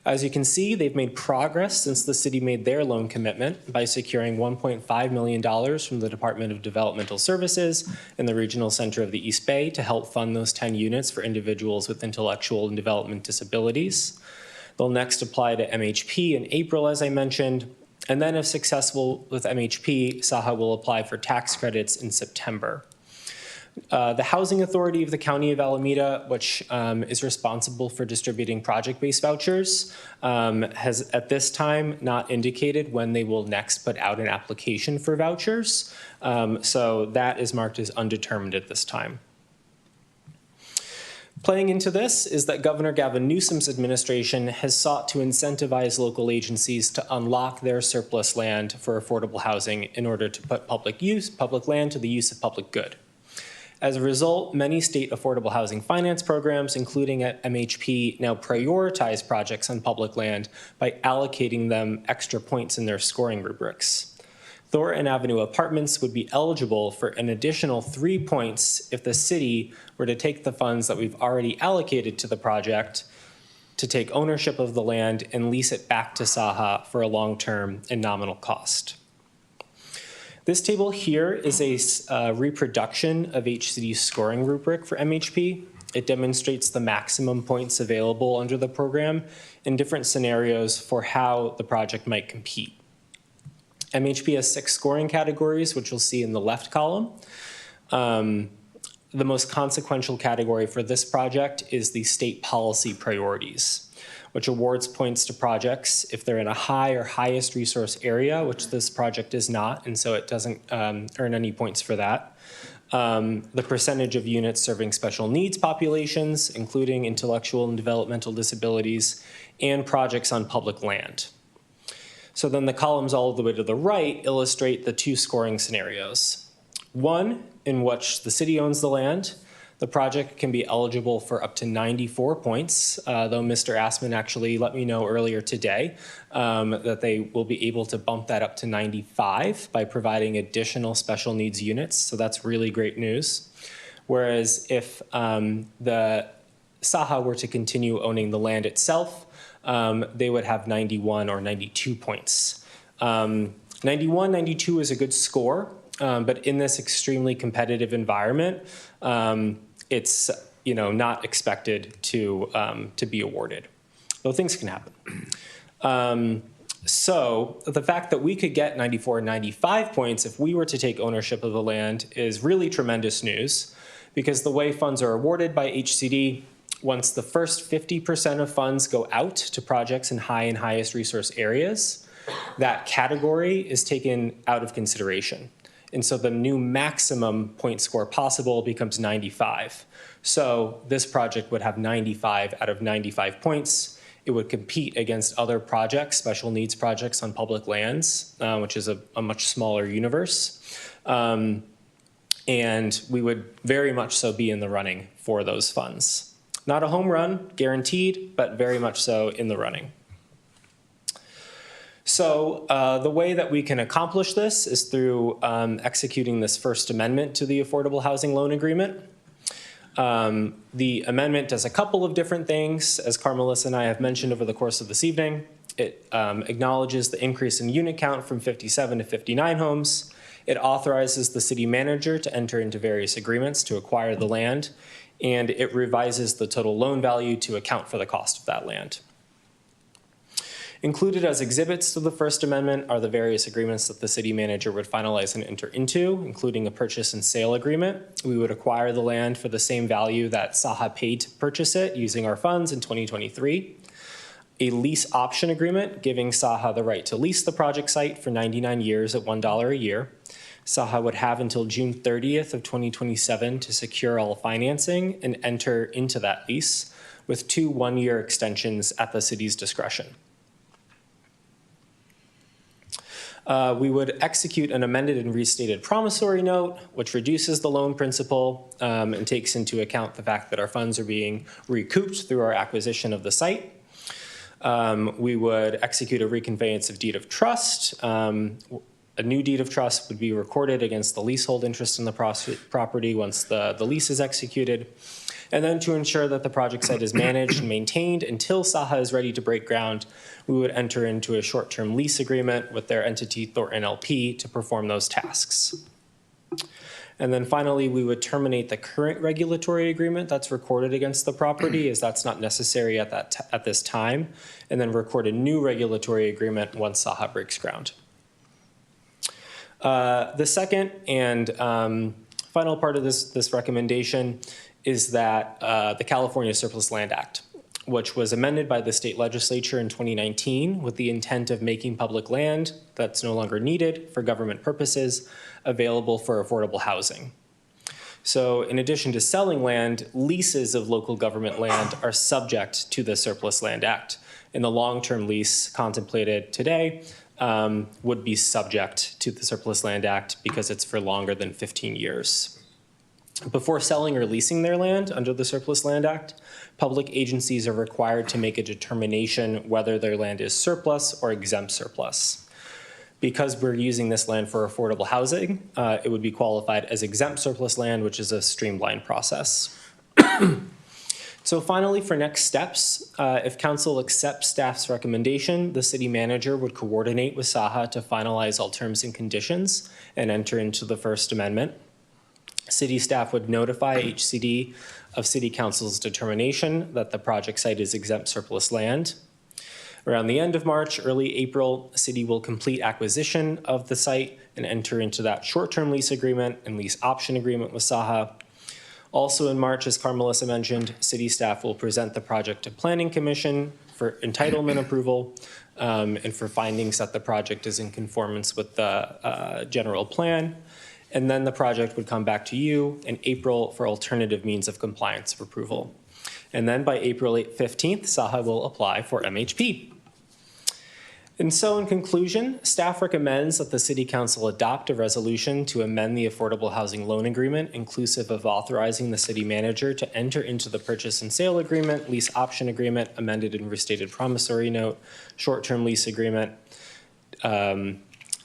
As you can see, they've made progress since the city made their loan commitment by securing $1.5 million from the Department of Developmental Services and the Regional Center of the East Bay to help fund those 10 units for individuals with intellectual and development disabilities. They'll next apply to MHP in April, as I mentioned, and then if successful with MHP, Saha will apply for tax credits in September. The Housing Authority of the County of Alameda, which is responsible for distributing project-based vouchers, has at this time not indicated when they will next put out an application for vouchers. So that is marked as undetermined at this time. Playing into this is that Governor Gavin Newsom's administration has sought to incentivize local agencies to unlock their surplus land for affordable housing in order to put public land to the use of public good. As a result, many state affordable housing finance programs, including at MHP, now prioritize projects on public land by allocating them extra points in their scoring rubrics. Thornton Avenue Apartments would be eligible for an additional 3 points if the city were to take the funds that we've already allocated to the project to take ownership of the land and lease it back to Saha for a long-term and nominal cost. This table here is a reproduction of HCD's scoring rubric for MHP. It demonstrates the maximum points available under the program in different scenarios for how the project might compete. MHP has 6 scoring categories, which you'll see in the left column. The most consequential category for this project is the state policy priorities, which awards points to projects if they're in a high or highest resource area, which this project is not, and so it doesn't earn any points for that. The percentage of units serving special needs populations, including intellectual and developmental disabilities, and projects on public land. So then the columns all the way to the right illustrate the 2 scoring scenarios. One in which the city owns the land. The project can be eligible for up to 94 points, though Mr. Assman actually let me know earlier today that they will be able to bump that up to 95 by providing additional special needs units. So that's really great news. Whereas if the Saha were to continue owning the land itself, they would have 91 or 92 points. 91, 92 is a good score, but in this extremely competitive environment, it's not expected to be awarded, though things can happen. So the fact that we could get 94 and 95 points if we were to take ownership of the land is really tremendous news, because the way funds are awarded by HCD, once the first 50% of funds go out to projects in high and highest resource areas, that category is taken out of consideration. And so the new maximum point score possible becomes 95. So this project would have 95 out of 95 points. It would compete against other projects, special needs projects on public lands, which is a much smaller universe. And we would very much so be in the running for those funds. Not a home run, guaranteed, but very much so in the running. So the way that we can accomplish this is through executing this First Amendment to the Affordable Housing Loan Agreement. The amendment does a couple of different things, as Carmelissa and I have mentioned over the course of this evening. It acknowledges the increase in unit count from 57 to 59 homes. It authorizes the city manager to enter into various agreements to acquire the land, and it revises the total loan value to account for the cost of that land. Included as exhibits to the First Amendment are the various agreements that the city manager would finalize and enter into, including a purchase and sale agreement. We would acquire the land for the same value that Saha paid to purchase it using our funds in 2023. A lease option agreement giving Saha the right to lease the project site for 99 years at $1 a year. Saha would have until June 30th of 2027 to secure all financing and enter into that lease with 2 one-year extensions at the city's discretion. We would execute an amended and restated promissory note, which reduces the loan principal and takes into account the fact that our funds are being recouped through our acquisition of the site. We would execute a reconveyance of deed of trust, A new deed of trust would be recorded against the leasehold interest in the property once the lease is executed. And then to ensure that the project site is managed and maintained until Saha is ready to break ground, we would enter into a short-term lease agreement with their entity Thornton LP to perform those tasks. And then finally, we would terminate the current regulatory agreement that's recorded against the property, as that's not necessary at this time, and then record a new regulatory agreement once Saha breaks ground. The second and final part of this recommendation is that the California Surplus Land Act, which was amended by the state legislature in 2019 with the intent of making public land that's no longer needed for government purposes available for affordable housing. So in addition to selling land, leases of local government land are subject to the Surplus Land Act. And the long-term lease contemplated today would be subject to the Surplus Land Act because it's for longer than 15 years. Before selling or leasing their land under the Surplus Land Act, public agencies are required to make a determination whether their land is surplus or exempt surplus. Because we're using this land for affordable housing, it would be qualified as exempt surplus land, which is a streamlined process. So finally, for next steps, if council accepts staff's recommendation, the city manager would coordinate with Saha to finalize all terms and conditions and enter into the First Amendment. City staff would notify HCD of City Council's determination that the project site is exempt surplus land. Around the end of March, early April, City will complete acquisition of the site and enter into that short-term lease agreement and lease option agreement with Saha. Also in March, as Carmelissa mentioned, City staff will present the project to Planning Commission for entitlement approval and for findings that the project is in conformance with the general plan. And then the project would come back to you in April for alternative means of compliance of approval. And then by April 15th, Saha will apply for MHP. And so in conclusion, staff recommends that the City Council adopt a resolution to amend the Affordable Housing Loan Agreement, inclusive of authorizing the city manager to enter into the purchase and sale agreement, lease option agreement, amended and restated promissory note, short-term lease agreement,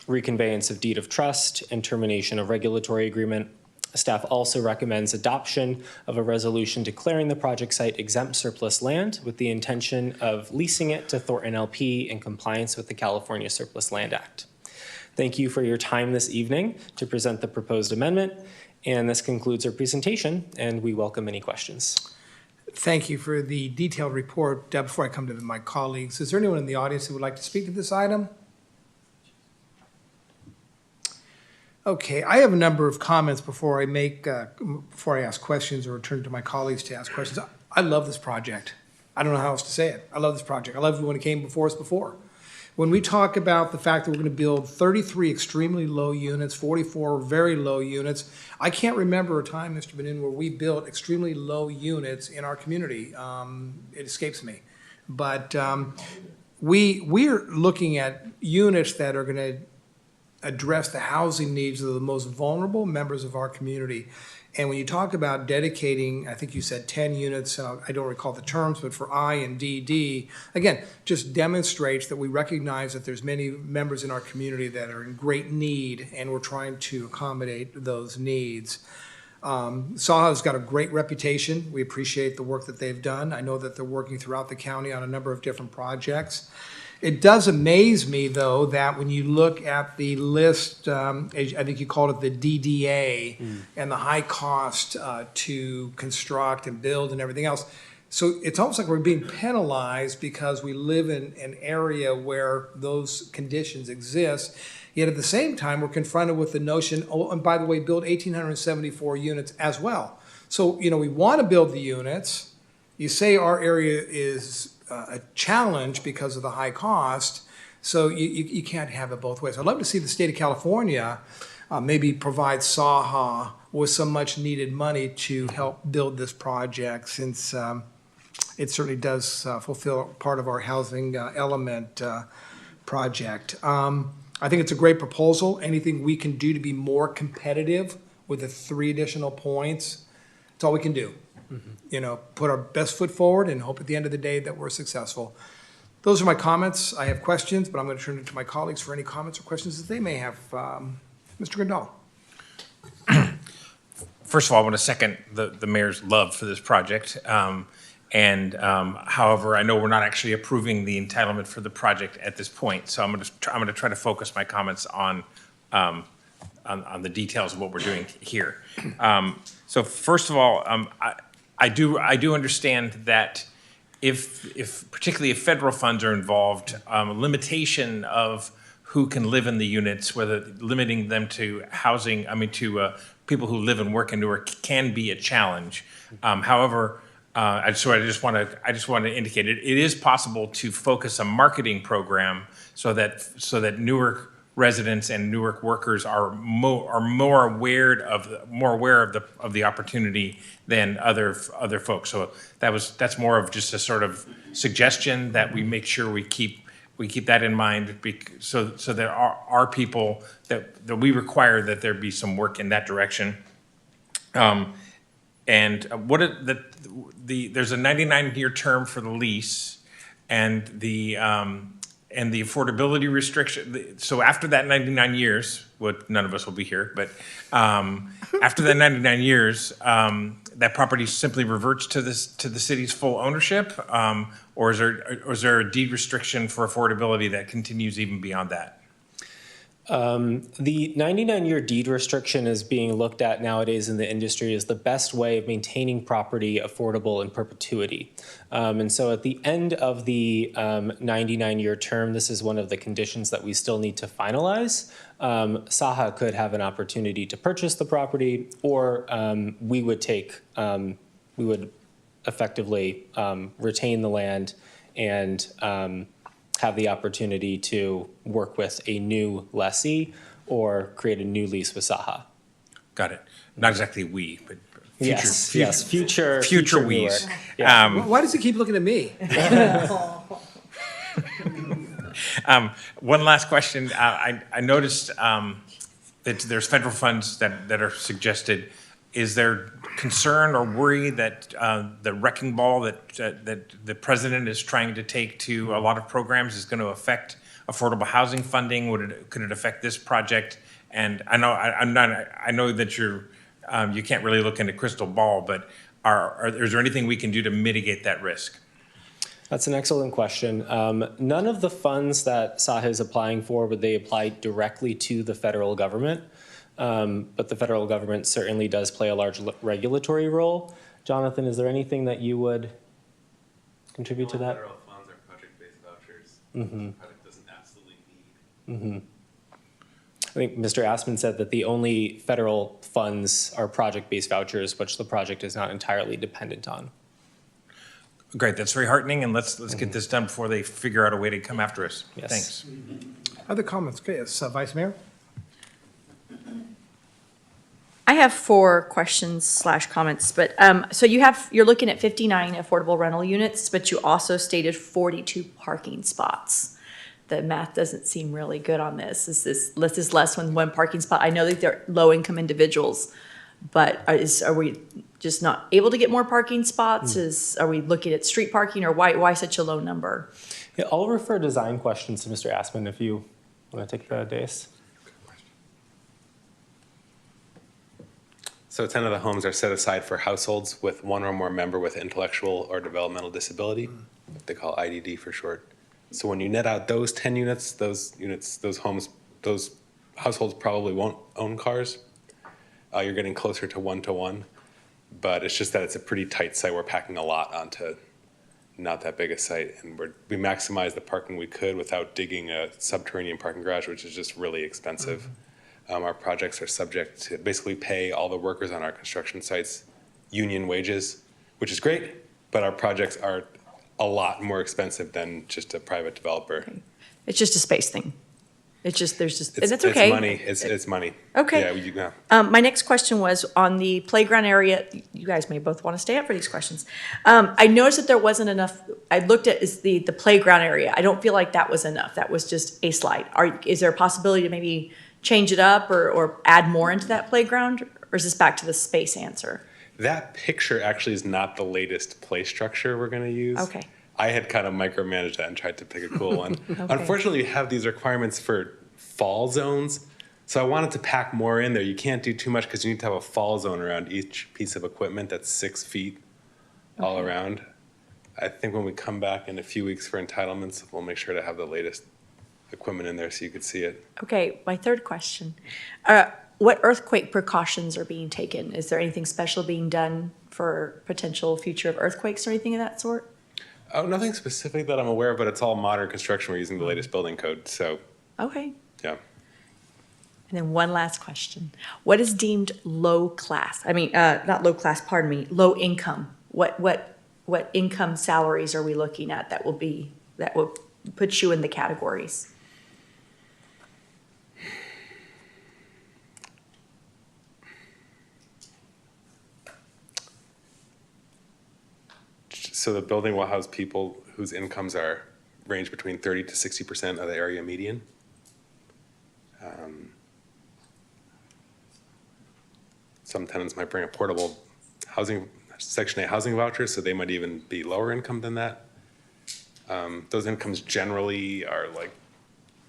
reconveyance of deed of trust, and termination of regulatory agreement. Staff also recommends adoption of a resolution declaring the project site exempt surplus land with the intention of leasing it to Thornton LP in compliance with the California Surplus Land Act. Thank you for your time this evening to present the proposed amendment, and this concludes our presentation, and we welcome any questions. Thank you for the detailed report. Before I come to my colleagues, is there anyone in the audience who would like to speak to this item? Okay, I have a number of comments before I ask questions or turn to my colleagues to ask questions. I love this project. I don't know how else to say it. I love this project. I love it when it came before us before. When we talk about the fact that we're going to build 33 extremely low units, 44 very low units, I can't remember a time, Mr. Benin, where we built extremely low units in our community. It escapes me. But we're looking at units that are going to address the housing needs of the most vulnerable members of our community. And when you talk about dedicating, I think you said 10 units, I don't recall the terms, but for I and DD, again, just demonstrates that we recognize that there's many members in our community that are in great need, and we're trying to accommodate those needs. Saha's got a great reputation. We appreciate the work that they've done. I know that they're working throughout the county on a number of different projects. It does amaze me, though, that when you look at the list, I think you called it the DDA, and the high cost to construct and build and everything else. So it's almost like we're being penalized because we live in an area where those conditions exist. Yet at the same time, we're confronted with the notion, oh, and by the way, build 1,874 units as well. So, you know, we want to build the units. You say our area is a challenge because of the high cost, so you can't have it both ways. I'd love to see the state of California maybe provide Saha with some much needed money to help build this project, since it certainly does fulfill part of our housing element project. I think it's a great proposal. Anything we can do to be more competitive with the 3 additional points, it's all we can do. You know, put our best foot forward and hope at the end of the day that we're successful. Those are my comments. I have questions, but I'm going to turn it to my colleagues for any comments or questions that they may have. Mr. Gondal. First of all, I want to second the mayor's love for this project. However, I know we're not actually approving the entitlement for the project at this point, so I'm going to try to focus my comments on the details of what we're doing here. So first of all, I do understand that if particularly if federal funds are involved, a limitation of who can live in the units, whether limiting them to housing, to people who live and work in Newark can be a challenge. However, I just want to indicate it is possible to focus a marketing program so that Newark residents and Newark workers are more aware of the opportunity than other folks. So that's more of just a sort of suggestion that we make sure we keep that in mind, so that our people that we require that there be some work in that direction. And there's a 99-year term for the lease, and the affordability restriction. So after that 99 years, none of us will be here, but after that 99 years, that property simply reverts to the city's full ownership, or is there a deed restriction for affordability that continues even beyond that? The 99-year deed restriction is being looked at nowadays in the industry as the best way of maintaining property affordable in perpetuity. And so at the end of the 99-year term, this is one of the conditions that we still need to finalize. Saha could have an opportunity to purchase the property, or we would effectively retain the land and have the opportunity to work with a new lessee or create a new lease with Saha. Got it. Not exactly we, but future we's. Yeah. Why does he keep looking at me? One last question. I noticed that there's federal funds that are suggested. Is there concern or worry that the wrecking ball that the president is trying to take to a lot of programs is going to affect affordable housing funding? Could it affect this project? And I know that you can't really look into crystal ball, but is there anything we can do to mitigate that risk? That's an excellent question. None of the funds that Saha is applying for would they apply directly to the federal government. But the federal government certainly does play a large regulatory role. Jonathan, is there anything that you would contribute to that? Federal funds are project-based vouchers. Mm-hmm. The project doesn't absolutely need. Mm-hmm. I think Mr. Aspin said that the only federal funds are project-based vouchers, which the project is not entirely dependent on. Great, that's very heartening, and let's get this done before they figure out a way to come after us. Yes. Thanks. Other comments? Okay, yes, Vice Mayor. I have 4 questions/comments, but so you're looking at 59 affordable rental units, but you also stated 42 parking spots. The math doesn't seem really good on this. Is this less than 1 parking spot? I know that they're low-income individuals, but are we just not able to get more parking spots? Are we looking at street parking, or why such a low number? Yeah, I'll refer design questions to Mr. Aspin if you want to take the dais. So 10 of the homes are set aside for households with 1 or more member with intellectual or developmental disability. They call IDD for short. So when you net out those 10 units, those homes, those households probably won't own cars. You're getting closer to 1-to-1, but it's just that it's a pretty tight site. We're packing a lot onto not that big a site, and we maximize the parking we could without digging a subterranean parking garage, which is just really expensive. Our projects are subject to basically pay all the workers on our construction sites union wages, which is great, but our projects are a lot more expensive than just a private developer. Okay. It's just a space thing. It's okay. It's money. It's money. Okay. Yeah. My next question was on the playground area. You guys may both want to stay up for these questions. I noticed that there wasn't enough. I looked at the playground area. I don't feel like that was enough. That was just a slide. Is there a possibility to maybe change it up or add more into that playground? Or is this back to the space answer? That picture actually is not the latest play structure we're going to use. Okay. I had kind of micromanaged that and tried to pick a cool one. Unfortunately, we have these requirements for fall zones. So I wanted to pack more in there. You can't do too much because you need to have a fall zone around each piece of equipment that's 6 feet all around. I think when we come back in a few weeks for entitlements, we'll make sure to have the latest equipment in there so you could see it. Okay, my third question. What earthquake precautions are being taken? Is there anything special being done for potential future of earthquakes or anything of that sort? Oh, nothing specific that I'm aware of, but it's all modern construction. We're using the latest building code, so Okay. yeah. And then one last question. What is deemed low class? I mean, not low class, pardon me, low income. What income salaries are we looking at that will put you in the categories? So the building will house people whose incomes are range between 30 to 60% of the area median. Some tenants might bring a portable housing, Section 8 housing voucher, so they might even be lower income than that. Those incomes generally are like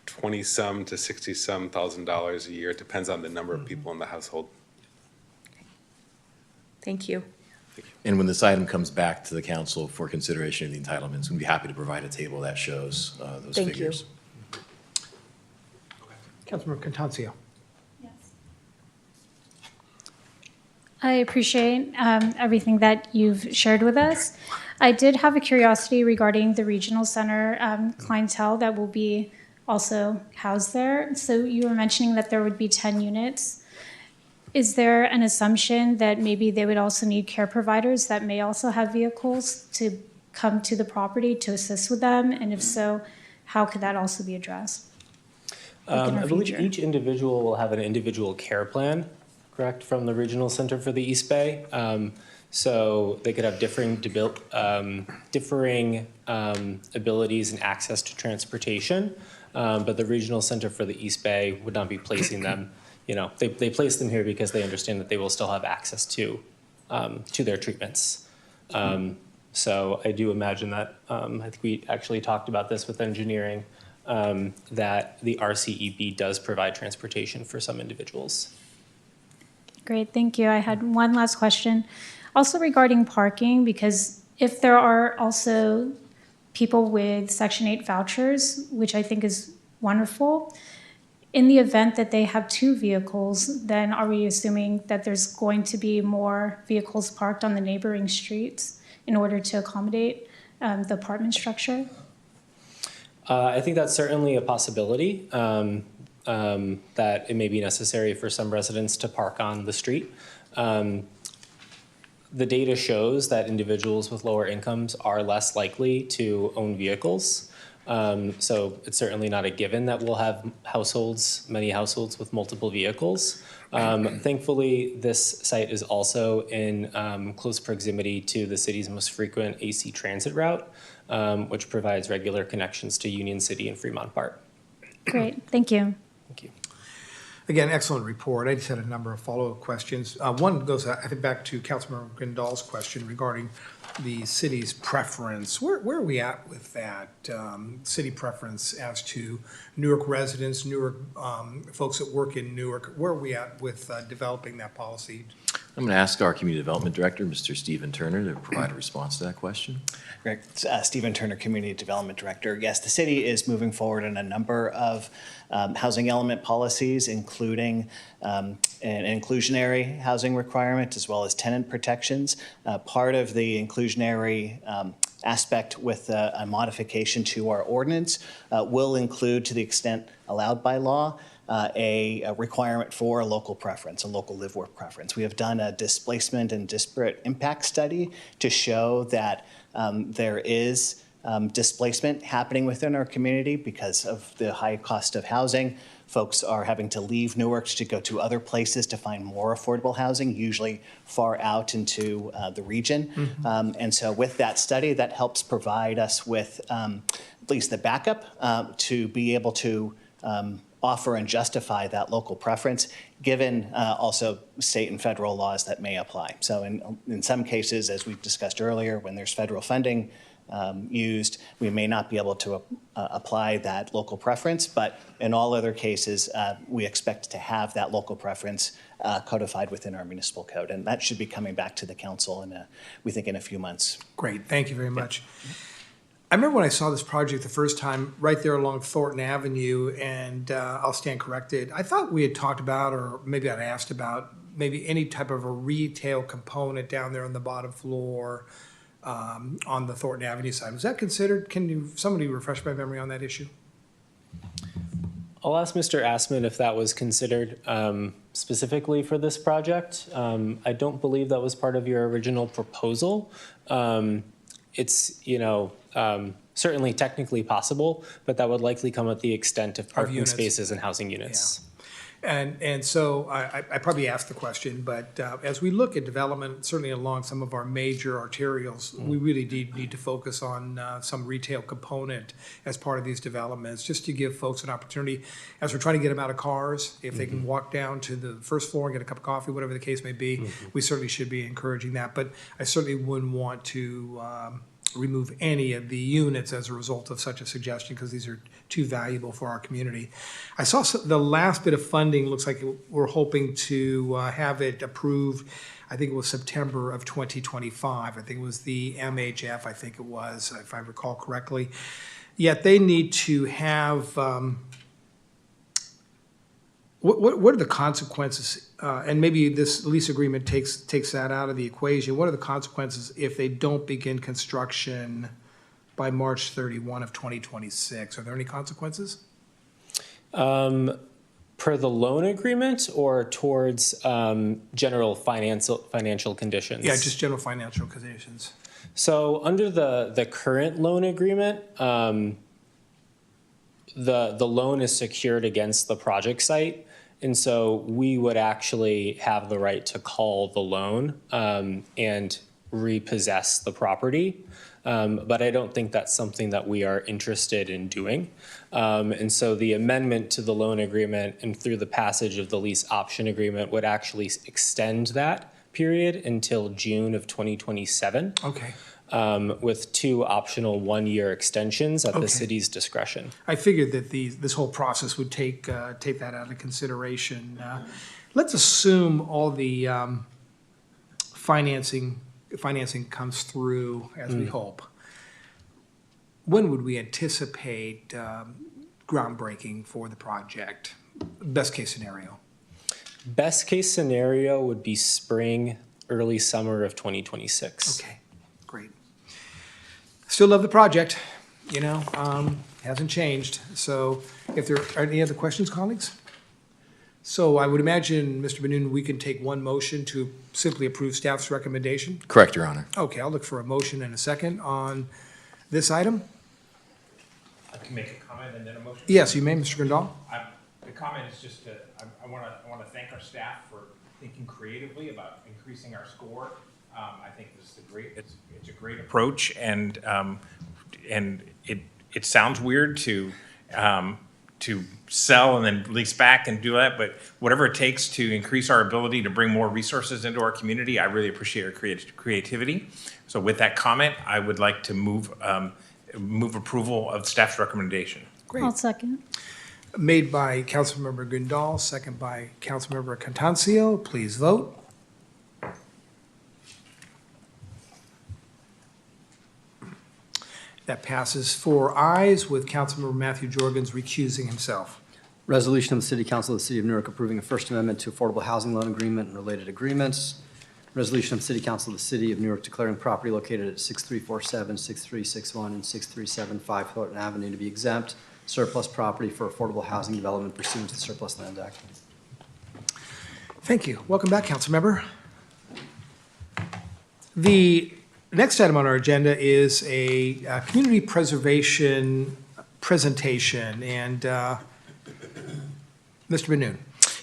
20-some to 60-some thousand dollars a year. It depends on the number of people in the household. Thank you. And when this item comes back to the council for consideration of the entitlements, we'd be happy to provide a table that shows those Thank you. figures. Councilmember Contancio. I appreciate everything that you've shared with us. I did have a curiosity regarding the regional center clientele that will be also housed there. So you were mentioning that there would be 10 units. Is there an assumption that maybe they would also need care providers that may also have vehicles to come to the property to assist with them? And if so, how could that also be addressed? I believe each individual will have an individual care plan, correct, from the Regional Center for the East Bay. So they could have differing abilities and access to transportation, but the Regional Center for the East Bay would not be placing them. You know, they place them here because they understand that they will still have access to their treatments. So I do imagine that, I think we actually talked about this with engineering, that the RCEB does provide transportation for some individuals. Great, thank you. I had one last question. Also regarding parking, because if there are also people with Section 8 vouchers, which I think is wonderful, in the event that they have 2 vehicles, then are we assuming that there's going to be more vehicles parked on the neighboring streets in order to accommodate the apartment structure? I think that's certainly a possibility, that it may be necessary for some residents to park on the street. The data shows that individuals with lower incomes are less likely to own vehicles. So it's certainly not a given that we'll have many households with multiple vehicles. Thankfully, this site is also in close proximity to the city's most frequent AC transit route, which provides regular connections to Union City and Fremont Park. Great, thank you. Thank you. Again, excellent report. I just had a number of follow-up questions. One goes, I think, back to Councilmember Grindal's question regarding the city's preference. Where are we at with that city preference as to Newark residents, Newark folks that work in Newark? Where are we at with developing that policy? I'm going to ask our Community Development Director, Mr. Stephen Turner, to provide a response to that question. Great. Stephen Turner, Community Development Director. Yes, the city is moving forward in a number of housing element policies, including an inclusionary housing requirement as well as tenant protections. Part of the inclusionary aspect with a modification to our ordinance will include, to the extent allowed by law, a requirement for a local preference, a local live-work preference. We have done a displacement and disparate impact study to show that there is displacement happening within our community because of the high cost of housing. Folks are having to leave Newark to go to other places to find more affordable housing, usually far out into the region. Mm-hmm. And so with that study, that helps provide us with at least the backup to be able to offer and justify that local preference, given also state and federal laws that may apply. So in some cases, as we discussed earlier, when there's federal funding used, we may not be able to apply that local preference, but in all other cases, we expect to have that local preference codified within our municipal code. And that should be coming back to the council we think in a few months. Great, thank you very much. I remember when I saw this project the first time, right there along Thornton Avenue, and I'll stand corrected, I thought we had talked about, or maybe I'd asked about, maybe any type of a retail component down there on the bottom floor on the Thornton Avenue side. Was that considered? Somebody refresh my memory on that issue? I'll ask Mr. Assman if that was considered specifically for this project. I don't believe that was part of your original proposal. It's, certainly technically possible, but that would likely come at the extent of parking units. spaces and housing units. And so I probably asked the question, but as we look at development, certainly along some of our major arterials, we really need to focus on some retail component as part of these developments, just to give folks an opportunity, as we're trying to get them out of cars, if they can walk down to the first floor and get a cup of coffee, whatever the case may be, we certainly should be encouraging that. But I certainly wouldn't want to remove any of the units as a result of such a suggestion, because these are too valuable for our community. I saw the last bit of funding, looks like we're hoping to have it approved, I think it was September of 2025. I think it was the MHF, I think it was, if I recall correctly. Yet they need to have, what are the consequences, and maybe this lease agreement takes that out of the equation, what are the consequences if they don't begin construction by March 31 of 2026? Are there any consequences? Per the loan agreement or towards general financial conditions? Yeah, just general financial conditions. So under the current loan agreement, the loan is secured against the project site. And so we would actually have the right to call the loan and repossess the property. But I don't think that's something that we are interested in doing. And so the amendment to the loan agreement and through the passage of the lease option agreement would actually extend that period until June of 2027. Okay. With 2 optional 1-year extensions at Okay. the city's discretion. I figured that this whole process would take that out of consideration. Let's assume all the financing comes through as we hope. When would we anticipate groundbreaking for the project? Best case scenario. Best case scenario would be spring, early summer of 2026. Okay, great. Still love the project, hasn't changed. So if there are any other questions, colleagues? So I would imagine, Mr. Benoon, we can take one motion to simply approve staff's recommendation? Correct, Your Honor. Okay, I'll look for a motion and a second on this item. I can make a comment and then a motion. Yes, you may, Mr. Grindal. The comment is just I want to thank our staff for thinking creatively about increasing our score. I think this is it's a great approach, and it sounds weird to sell and then lease back and do that, but whatever it takes to increase our ability to bring more resources into our community, I really appreciate our creativity. So with that comment, I would like to move approval of staff's recommendation. Great. I'll second. Made by Councilmember Grindal, second by Councilmember Contancio. Please vote. That passes 4 ayes, with Councilmember Matthew Jorgens recusing himself. Resolution of the City Council of the City of Newark approving a First Amendment to Affordable Housing Loan Agreement and related agreements. Resolution of the City Council of the City of Newark declaring property located at 6347, 6361, and 6375 Thornton Avenue to be exempt surplus property for affordable housing development pursuant to the Surplus Land Act. Thank you. Welcome back, Councilmember. The next item on our agenda is a community preservation presentation, and Mr. Benoon.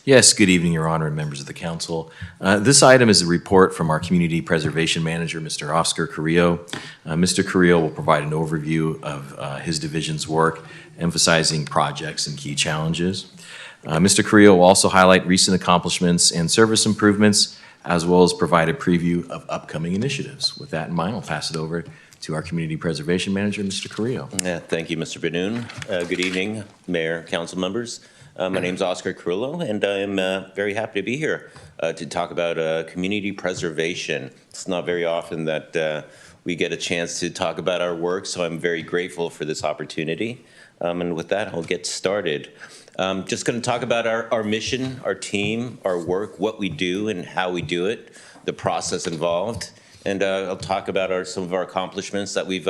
Yes, good evening, Your Honor, and members of the council. This item is a report from our Community Preservation Manager, Mr. Oscar Carrillo. Mr. Carrillo will provide an overview of his division's work, emphasizing projects and key challenges. Mr. Carrillo will also highlight recent accomplishments and service improvements, as well as provide a preview of upcoming initiatives. With that in mind, I'll pass it over to our Community Preservation Manager, Mr. Carrillo. Yeah, thank you, Mr. Benoon. Good evening, Mayor, council members. My name's Oscar Carrillo, and I am very happy to be here to talk about community preservation. It's not very often that we get a chance to talk about our work, so I'm very grateful for this opportunity. And with that, I'll get started. Just going to talk about our mission, our team, our work, what we do and how we do it, the process involved. And I'll talk about some of our accomplishments that we've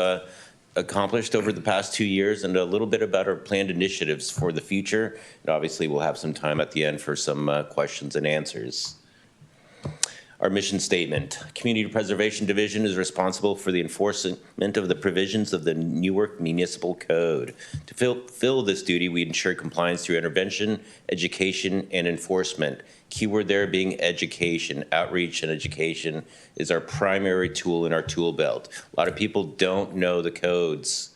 accomplished over the past 2 years and a little bit about our planned initiatives for the future. And obviously, we'll have some time at the end for some questions and answers. Our mission statement. Community Preservation Division is responsible for the enforcement of the provisions of the Newark Municipal Code. To fulfill this duty, we ensure compliance through intervention, education, and enforcement. Keyword there being education. Outreach and education is our primary tool in our tool belt. A lot of people don't know the codes.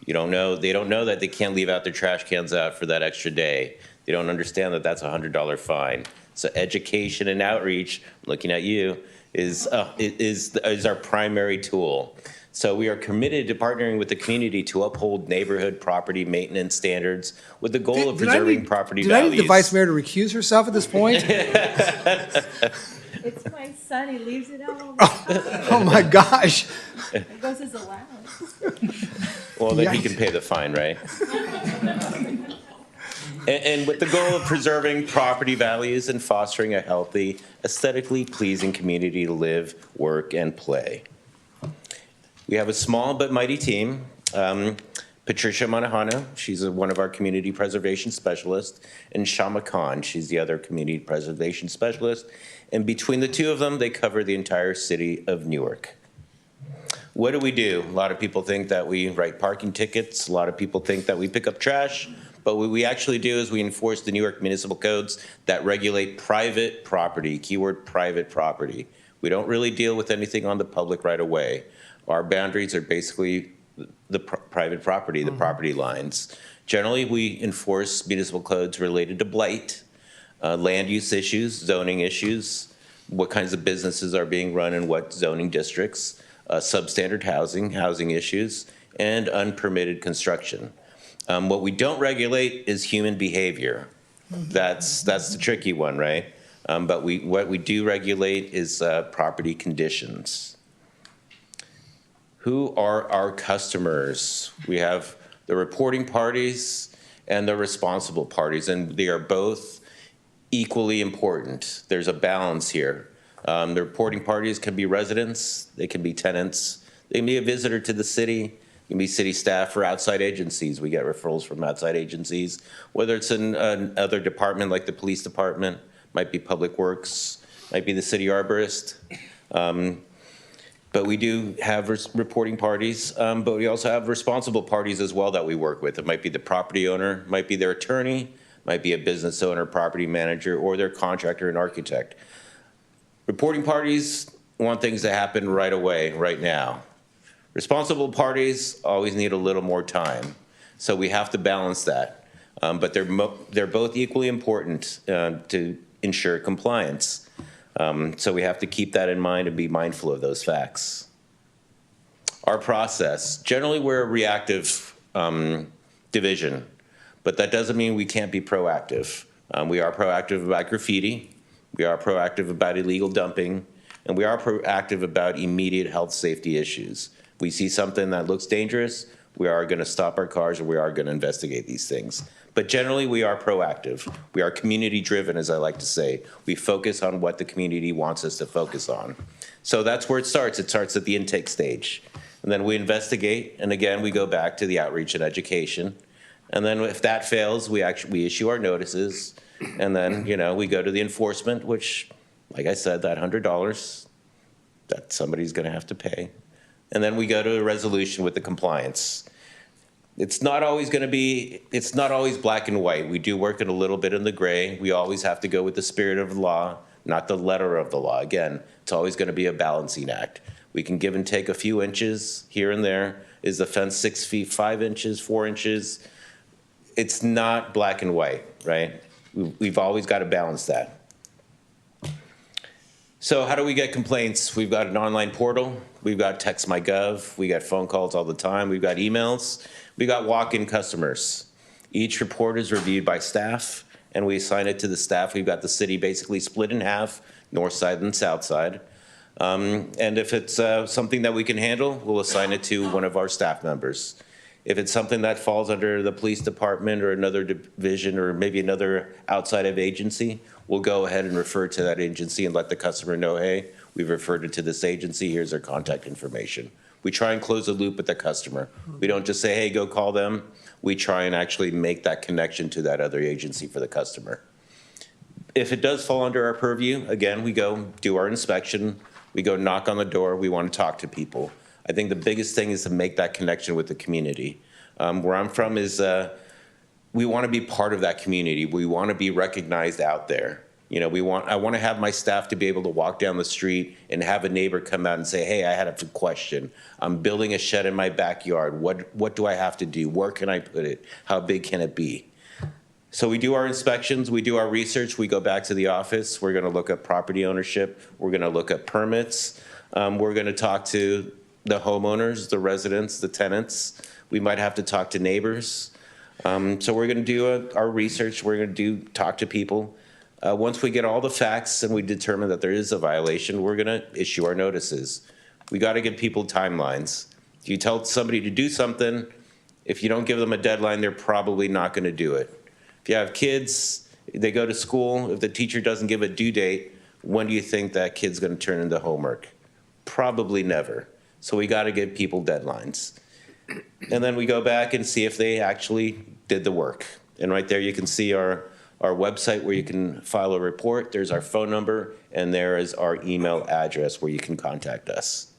They don't know that they can't leave out their trash cans out for that extra day. They don't understand that that's a $100 fine. So education and outreach, looking at you, is our primary tool. So we are committed to partnering with the community to uphold neighborhood property maintenance standards with the goal of preserving property values. Did I need the vice mayor to recuse herself at this point? It's my son, he leaves it out all the time. Oh my gosh. It goes as allowance. Well, then he can pay the fine, right? And with the goal of preserving property values and fostering a healthy, aesthetically pleasing community to live, work, and play. We have a small but mighty team. Patricia Manahana, she's one of our community preservation specialists, and Shama Khan, she's the other community preservation specialist. And between the two of them, they cover the entire city of Newark. What do? A lot of people think that we write parking tickets. A lot of people think that we pick up trash. But what we actually do is we enforce the Newark municipal codes that regulate private property, keyword private property. We don't really deal with anything on the public right away. Our boundaries are basically the private property, the property lines. Generally, we enforce municipal codes related to blight, land use issues, zoning issues, what kinds of businesses are being run in what zoning districts, substandard housing issues, and unpermitted construction. What we don't regulate is human behavior. That's the tricky one, right? But what we do regulate is property conditions. Who are our customers? We have the reporting parties and the responsible parties, and they are both equally important. There's a balance here. The reporting parties can be residents, they can be tenants, they can be a visitor to the city, it can be city staff or outside agencies. We get referrals from outside agencies, whether it's in another department like the police department, might be public works, might be the city arborist. But we do have reporting parties, but we also have responsible parties as well that we work with. It might be the property owner, might be their attorney, might be a business owner, property manager, or their contractor and architect. Reporting parties want things to happen right away, right now. Responsible parties always need a little more time. So we have to balance that. But they're both equally important to ensure compliance. So we have to keep that in mind and be mindful of those facts. Our process, generally we're a reactive division, but that doesn't mean we can't be proactive. We are proactive about graffiti, we are proactive about illegal dumping, and we are proactive about immediate health safety issues. If we see something that looks dangerous, we are going to stop our cars and we are going to investigate these things. But generally, we are proactive. We are community-driven, as I like to say. We focus on what the community wants us to focus on. So that's where it starts. It starts at the intake stage. And then we investigate, and again, we go back to the outreach and education. And then if that fails, we issue our notices, and then, we go to the enforcement, which, like I said, that $100, that somebody's going to have to pay. And then we go to a resolution with the compliance. It's not always black and white. We do work in a little bit in the gray. We always have to go with the spirit of the law, not the letter of the law. Again, it's always going to be a balancing act. We can give and take a few inches here and there. Is the fence 6 feet, 5 inches, 4 inches? It's not black and white, right? We've always got to balance that. So how do we get complaints? We've got an online portal. We've got Text My Gov. We got phone calls all the time. We've got emails. We got walk-in customers. Each report is reviewed by staff, and we assign it to the staff. We've got the city basically split in half, north side and south side. And if it's something that we can handle, we'll assign it to one of our staff members. If it's something that falls under the police department or another division or maybe another outside of agency, we'll go ahead and refer to that agency and let the customer know, hey, we've referred it to this agency, here's their contact information. We try and close the loop with the customer. We don't just say, hey, go call them. We try and actually make that connection to that other agency for the customer. If it does fall under our purview, again, we go do our inspection, we go knock on the door, we want to talk to people. I think the biggest thing is to make that connection with the community. Where I'm from is we want to be part of that community. We want to be recognized out there. You know, I want to have my staff to be able to walk down the street and have a neighbor come out and say, hey, I had a question. I'm building a shed in my backyard. What do I have to do? Where can I put it? How big can it be? So we do our inspections, we do our research, we go back to the office. We're going to look up property ownership. We're going to look up permits. We're going to talk to the homeowners, the residents, the tenants. We might have to talk to neighbors. So we're going to do our research. We're going to talk to people. Once we get all the facts and we determine that there is a violation, we're going to issue our notices. We got to give people timelines. If you tell somebody to do something, if you don't give them a deadline, they're probably not going to do it. If you have kids, they go to school, if the teacher doesn't give a due date, when do you think that kid's going to turn into homework? Probably never. So we got to give people deadlines. And then we go back and see if they actually did the work. And right there you can see our website where you can file a report. There's our phone number, and there is our email address where you can contact us.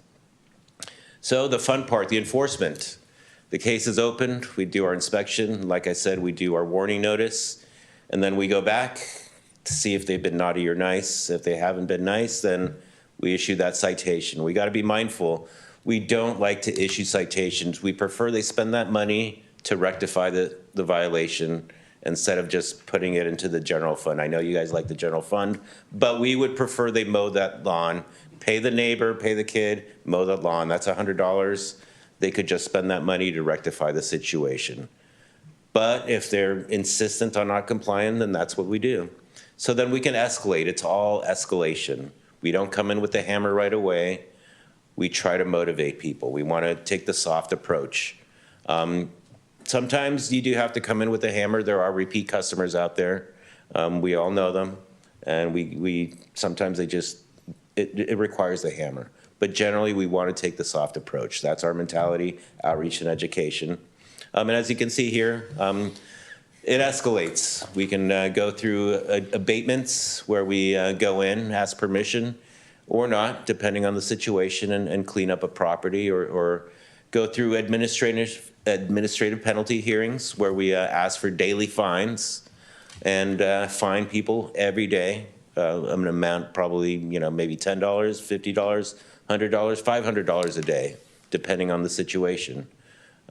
So the fun part, the enforcement. The case is opened, we do our inspection. Like I said, we do our warning notice, and then we go back to see if they've been naughty or nice. If they haven't been nice, then we issue that citation. We got to be mindful. We don't like to issue citations. We prefer they spend that money to rectify the violation instead of just putting it into the general fund. I know you guys like the general fund, but we would prefer they mow that lawn, pay the neighbor, pay the kid, mow the lawn. That's $100. They could just spend that money to rectify the situation. But if they're insistent on not complying, then that's what we do. So then we can escalate. It's all escalation. We don't come in with the hammer right away. We try to motivate people. We want to take the soft approach. Sometimes you do have to come in with a hammer. There are repeat customers out there. We all know them. And we sometimes it requires the hammer. But generally, we want to take the soft approach. That's our mentality, outreach and education. And as you can see here, it escalates. We can go through abatements where we go in, ask permission, or not, depending on the situation, and clean up a property, or go through administrative penalty hearings where we ask for daily fines and fine people every day, an amount probably, maybe $10, $50, $100, $500 a day, depending on the situation.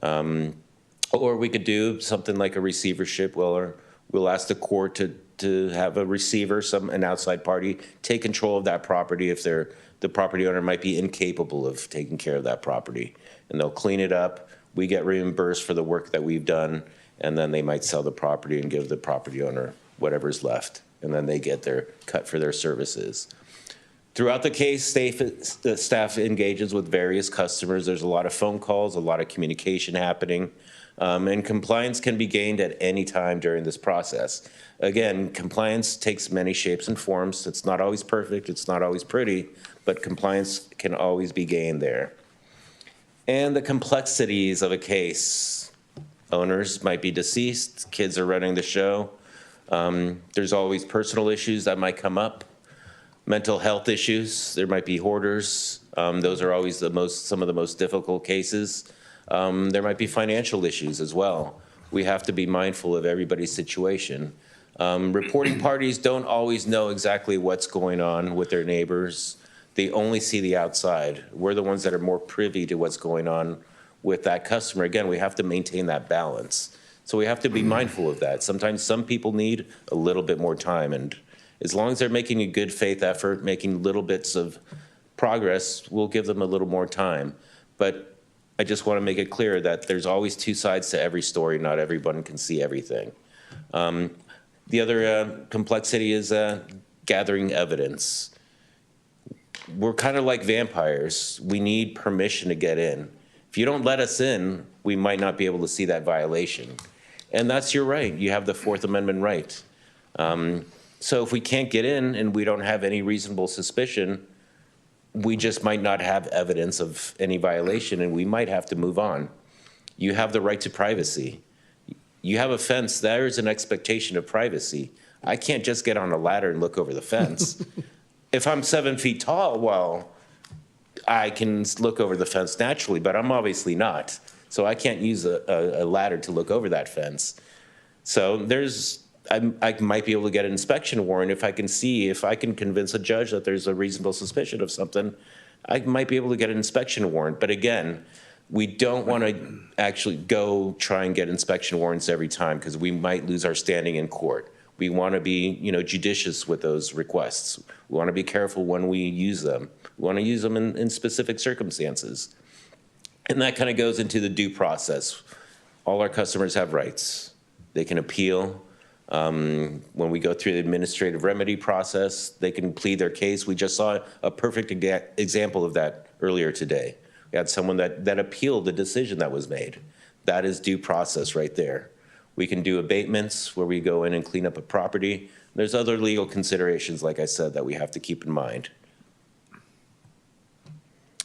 Or we could do something like a receivership. Well, we'll ask the court to have a receiver, an outside party, take control of that property if the property owner might be incapable of taking care of that property. And they'll clean it up. We get reimbursed for the work that we've done, and then they might sell the property and give the property owner whatever's left. And then they get their cut for their services. Throughout the case, the staff engages with various customers. There's a lot of phone calls, a lot of communication happening, and compliance can be gained at any time during this process. Again, compliance takes many shapes and forms. It's not always perfect, it's not always pretty, but compliance can always be gained there. And the complexities of a case. Owners might be deceased, kids are running the show. There's always personal issues that might come up. Mental health issues, there might be hoarders. Those are always some of the most difficult cases. There might be financial issues as well. We have to be mindful of everybody's situation. Reporting parties don't always know exactly what's going on with their neighbors. They only see the outside. We're the ones that are more privy to what's going on with that customer. Again, we have to maintain that balance. So we have to be mindful of that. Sometimes some people need a little bit more time, and As long as they're making a good faith effort, making little bits of progress, we'll give them a little more time. But I just want to make it clear that there's always two sides to every story. Not everyone can see everything. The other complexity is gathering evidence. We're kind of like vampires. We need permission to get in. If you don't let us in, we might not be able to see that violation. And that's your right. You have the Fourth Amendment right. So if we can't get in and we don't have any reasonable suspicion, we just might not have evidence of any violation, and we might have to move on. You have the right to privacy. You have a fence, there is an expectation of privacy. I can't just get on a ladder and look over the fence. If I'm 7 feet tall, well, I can look over the fence naturally, but I'm obviously not. So I can't use a ladder to look over that fence. So I might be able to get an inspection warrant if I can convince a judge that there's a reasonable suspicion of something. I might be able to get an inspection warrant. But again, we don't want to actually go try and get inspection warrants every time because we might lose our standing in court. We want to be, judicious with those requests. We want to be careful when we use them. We want to use them in specific circumstances. And that kind of goes into the due process. All our customers have rights. They can appeal. When we go through the administrative remedy process, they can plead their case. We just saw a perfect example of that earlier today. We had someone that appealed the decision that was made. That is due process right there. We can do abatements where we go in and clean up a property. There's other legal considerations, like I said, that we have to keep in mind.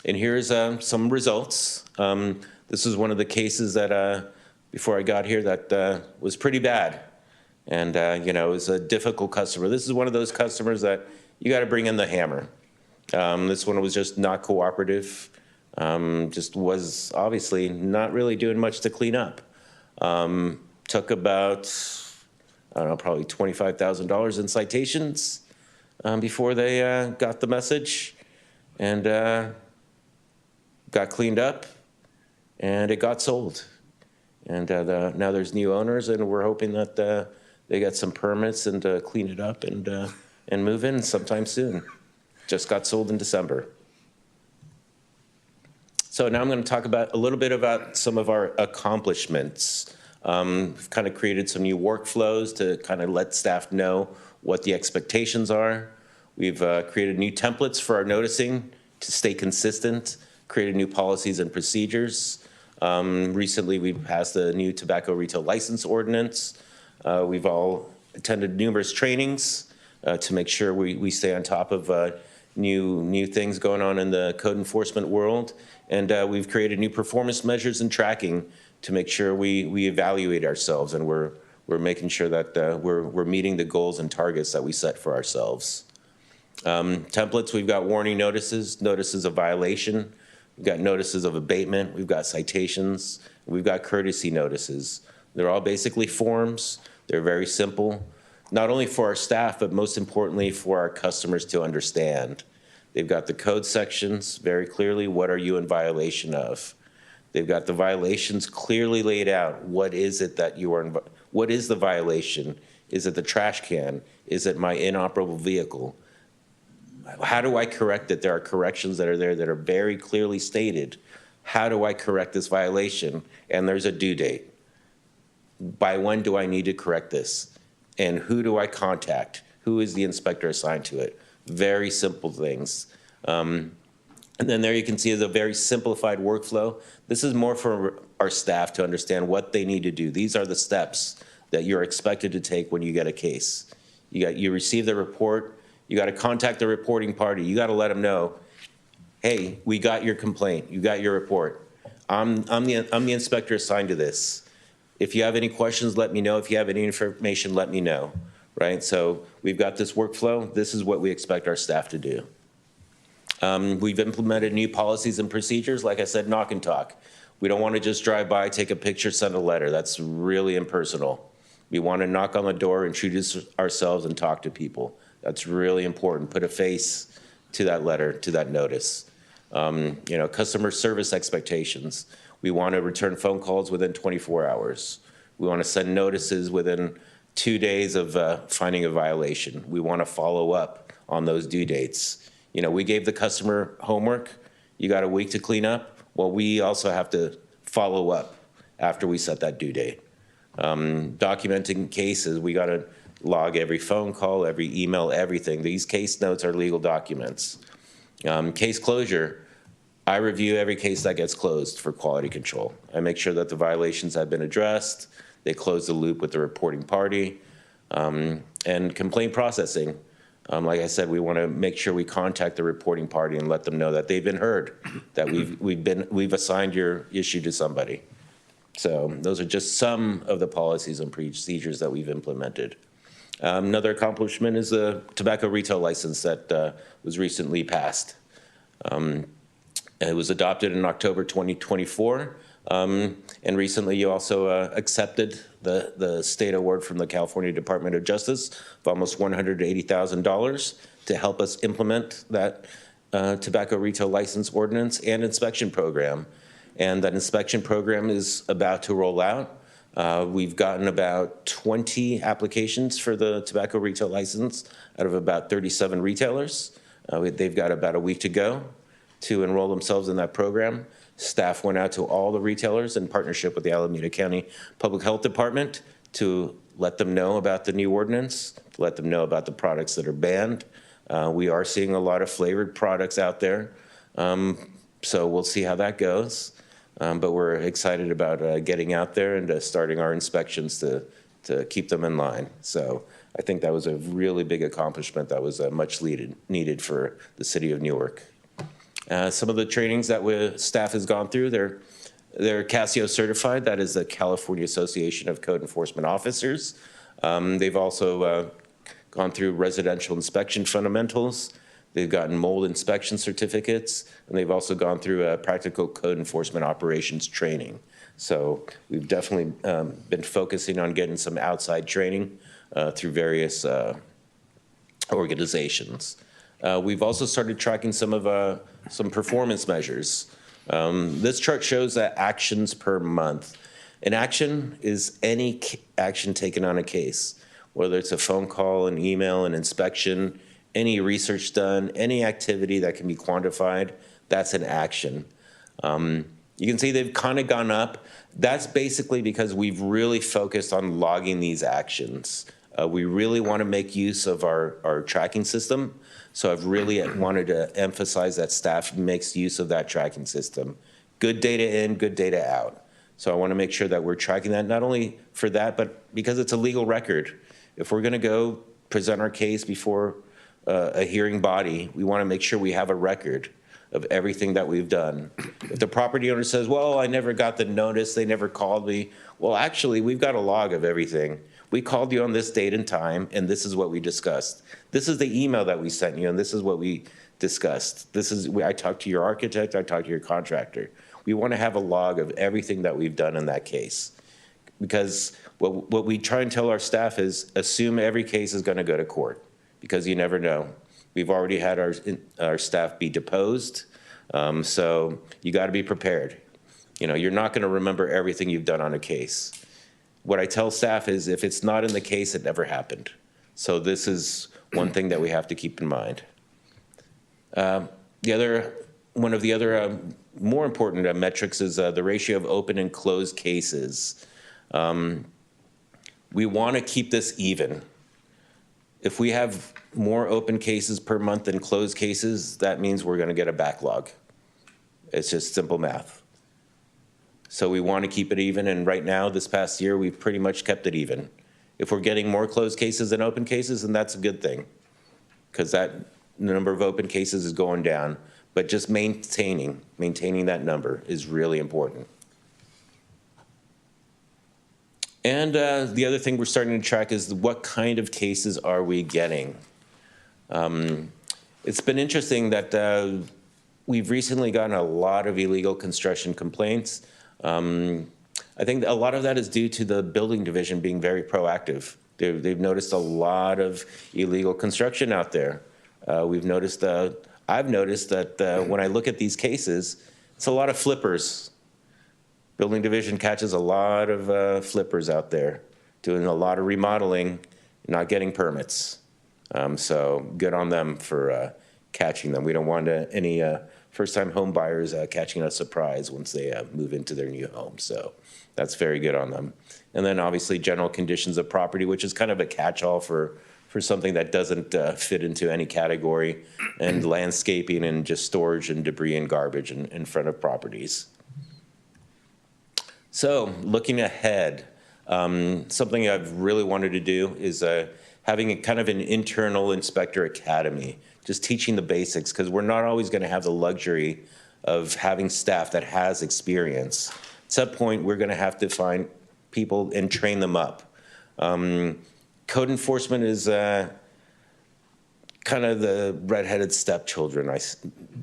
And here's some results. This is one of the cases that, before I got here, that was pretty bad. And, it was a difficult customer. This is one of those customers that you got to bring in the hammer. This one was just not cooperative. Just was obviously not really doing much to clean up. Took about, I don't know, probably $25,000 in citations before they got the message and got cleaned up, and it got sold. And now there's new owners, and we're hoping that they get some permits and clean it up and move in sometime soon. Just got sold in December. So now I'm going to talk a little bit about some of our accomplishments. We've kind of created some new workflows to kind of let staff know what the expectations are. We've created new templates for our noticing to stay consistent, created new policies and procedures. Recently, we passed the new tobacco retail license ordinance. We've all attended numerous trainings to make sure we stay on top of new things going on in the code enforcement world. And we've created new performance measures and tracking to make sure we evaluate ourselves and we're making sure that we're meeting the goals and targets that we set for ourselves. Templates, we've got warning notices, notices of violation, we've got notices of abatement, we've got citations, we've got courtesy notices. They're all basically forms. They're very simple, not only for our staff, but most importantly for our customers to understand. They've got the code sections very clearly. What are you in violation of? They've got the violations clearly laid out. What is it that you are, what is the violation? Is it the trash can? Is it my inoperable vehicle? How do I correct it? There are corrections that are there that are very clearly stated. How do I correct this violation? And there's a due date. By when do I need to correct this? And who do I contact? Who is the inspector assigned to it? Very simple things. And then there you can see is a very simplified workflow. This is more for our staff to understand what they need to do. These are the steps that you're expected to take when you get a case. You receive the report. You got to contact the reporting party. You got to let them know, hey, we got your complaint. You got your report. I'm the inspector assigned to this. If you have any questions, let me know. If you have any information, let me know. Right? So we've got this workflow. This is what we expect our staff to do. We've implemented new policies and procedures. Like I said, knock and talk. We don't want to just drive by, take a picture, send a letter. That's really impersonal. We want to knock on the door, introduce ourselves, and talk to people. That's really important. Put a face to that letter, to that notice. Customer service expectations. We want to return phone calls within 24 hours. We want to send notices within 2 days of finding a violation. We want to follow up on those due dates. You know, we gave the customer homework. You got a week to clean up. Well, we also have to follow up after we set that due date. Documenting cases, we got to log every phone call, every email, everything. These case notes are legal documents. Case closure, I review every case that gets closed for quality control. I make sure that the violations have been addressed. They close the loop with the reporting party. And complaint processing. Like I said, we want to make sure we contact the reporting party and let them know that they've been heard, that we've assigned your issue to somebody. So those are just some of the policies and procedures that we've implemented. Another accomplishment is the tobacco retail license that was recently passed. It was adopted in October 2024. And recently you also accepted the state award from the California Department of Justice of almost $180,000 to help us implement that tobacco retail license ordinance and inspection program. And that inspection program is about to roll out. We've gotten about 20 applications for the tobacco retail license out of about 37 retailers. They've got about a week to go to enroll themselves in that program. Staff went out to all the retailers in partnership with the Alameda County Public Health Department to let them know about the new ordinance, to let them know about the products that are banned. We are seeing a lot of flavored products out there, so we'll see how that goes. But we're excited about getting out there and starting our inspections to keep them in line. So I think that was a really big accomplishment that was much needed for the city of Newark. Some of the trainings that staff has gone through, they're Casio certified. That is the California Association of Code Enforcement Officers. They've also gone through residential inspection fundamentals. They've gotten mold inspection certificates, and they've also gone through practical code enforcement operations training. So we've definitely been focusing on getting some outside training through various organizations. We've also started tracking some performance measures. This chart shows that actions per month. An action is any action taken on a case, whether it's a phone call, an email, an inspection, any research done, any activity that can be quantified, that's an action. You can see they've kind of gone up. That's basically because we've really focused on logging these actions. We really want to make use of our tracking system. So I've really wanted to emphasize that staff makes use of that tracking system. Good data in, good data out. So I want to make sure that we're tracking that, not only for that, but because it's a legal record. If we're going to go present our case before a hearing body, we want to make sure we have a record of everything that we've done. If the property owner says, well, I never got the notice, they never called me, well, actually, we've got a log of everything. We called you on this date and time, and this is what we discussed. This is the email that we sent you, and this is what we discussed. I talked to your architect, I talked to your contractor. We want to have a log of everything that we've done in that case. Because what we try and tell our staff is assume every case is going to go to court, because you never know. We've already had our staff be deposed, so you got to be prepared. You know, you're not going to remember everything you've done on a case. What I tell staff is if it's not in the case, it never happened. So this is one thing that we have to keep in mind. One of the other more important metrics is the ratio of open and closed cases. We want to keep this even. If we have more open cases per month than closed cases, that means we're going to get a backlog. It's just simple math. So we want to keep it even, and right now, this past year, we've pretty much kept it even. If we're getting more closed cases than open cases, then that's a good thing, because that number of open cases is going down. But just maintaining that number is really important. And the other thing we're starting to track is what kind of cases are we getting? It's been interesting that we've recently gotten a lot of illegal construction complaints. I think a lot of that is due to the building division being very proactive. They've noticed a lot of illegal construction out there. I've noticed that when I look at these cases, it's a lot of flippers. Building division catches a lot of flippers out there. doing a lot of remodeling, not getting permits. So good on them for catching them. We don't want any first-time home buyers catching a surprise once they move into their new home. So that's very good on them. And then obviously general conditions of property, which is kind of a catch-all for something that doesn't fit into any category, and landscaping and just storage and debris and garbage in front of properties. So looking ahead, something I've really wanted to do is having a kind of an internal inspector academy, just teaching the basics, because we're not always going to have the luxury of having staff that has experience. At some point, we're going to have to find people and train them up. Code enforcement is kind of the redheaded stepchildren.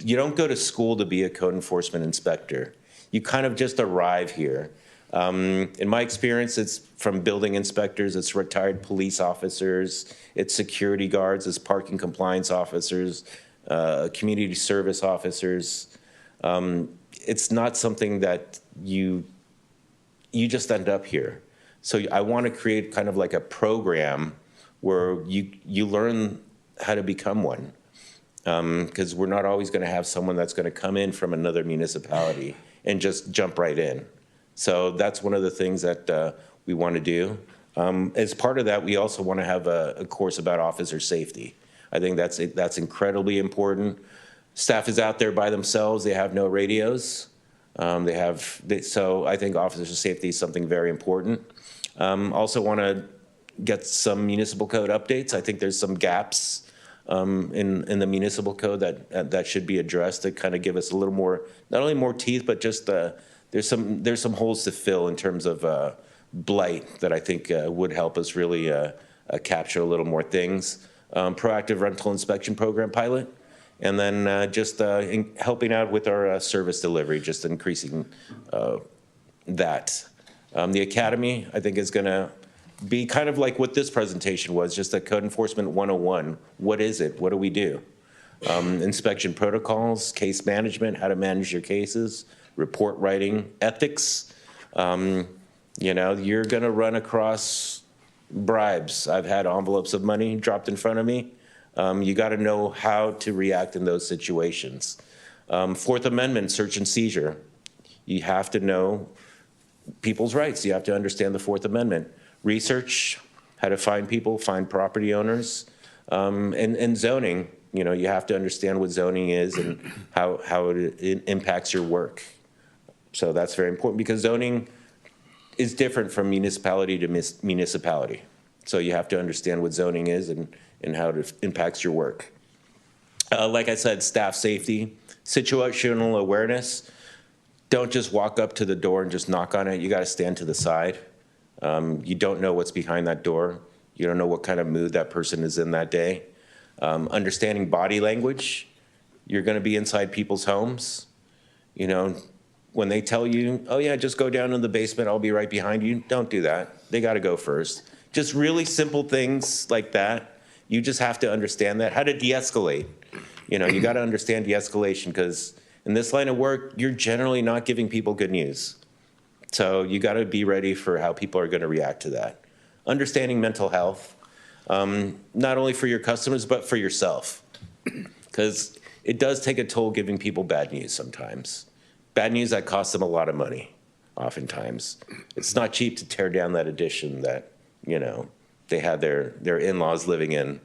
You don't go to school to be a code enforcement inspector. You kind of just arrive here. In my experience, it's from building inspectors, it's retired police officers, it's security guards, it's parking compliance officers, community service officers. It's not something that you just end up here. So I want to create kind of like a program where you learn how to become one. Because we're not always going to have someone that's going to come in from another municipality and just jump right in. So that's one of the things that we want to do. As part of that, we also want to have a course about officer safety. I think that's incredibly important. Staff is out there by themselves. They have no radios. So I think officer safety is something very important. Also want to get some municipal code updates. I think there's some gaps in the municipal code that should be addressed to kind of give us a little more, not only more teeth, but just there's some holes to fill in terms of blight that I think would help us really capture a little more things. Proactive rental inspection program pilot, and then just helping out with our service delivery, just increasing that. The academy, I think, is going to be kind of like what this presentation was, just a code enforcement 101. What is it? What do we do? Inspection protocols, case management, how to manage your cases, report writing, ethics. You know, you're going to run across bribes. I've had envelopes of money dropped in front of me. You got to know how to react in those situations. Fourth Amendment, search and seizure. You have to know people's rights. You have to understand the Fourth Amendment. Research, how to find people, find property owners, and zoning. You know, you have to understand what zoning is and how it impacts your work. So that's very important because zoning is different from municipality to municipality. So you have to understand what zoning is and how it impacts your work. Like I said, staff safety, situational awareness. Don't just walk up to the door and just knock on it. You got to stand to the side. You don't know what's behind that door. You don't know what kind of mood that person is in that day. Understanding body language. You're going to be inside people's homes. You know, when they tell you, oh yeah, just go down in the basement, I'll be right behind you. Don't do that. They got to go first. Just really simple things like that. You just have to understand that. How to de-escalate. You know, you got to understand de-escalation because in this line of work, you're generally not giving people good news. So you got to be ready for how people are going to react to that. Understanding mental health, not only for your customers, but for yourself. Because it does take a toll giving people bad news sometimes. Bad news that costs them a lot of money, oftentimes. It's not cheap to tear down that addition that, you know, they had their in-laws living in.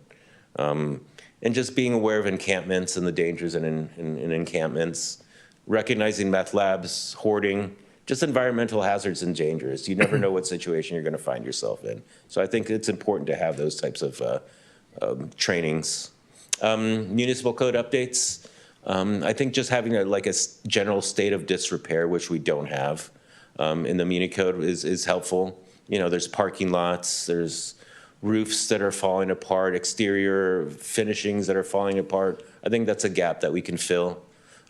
And just being aware of encampments and the dangers in encampments. Recognizing meth labs, hoarding, just environmental hazards and dangers. You never know what situation you're going to find yourself in. So I think it's important to have those types of trainings. Municipal code updates. I think just having a general state of disrepair, which we don't have in the Muni Code, is helpful. You know, there's parking lots, there's roofs that are falling apart, exterior finishings that are falling apart. I think that's a gap that we can fill.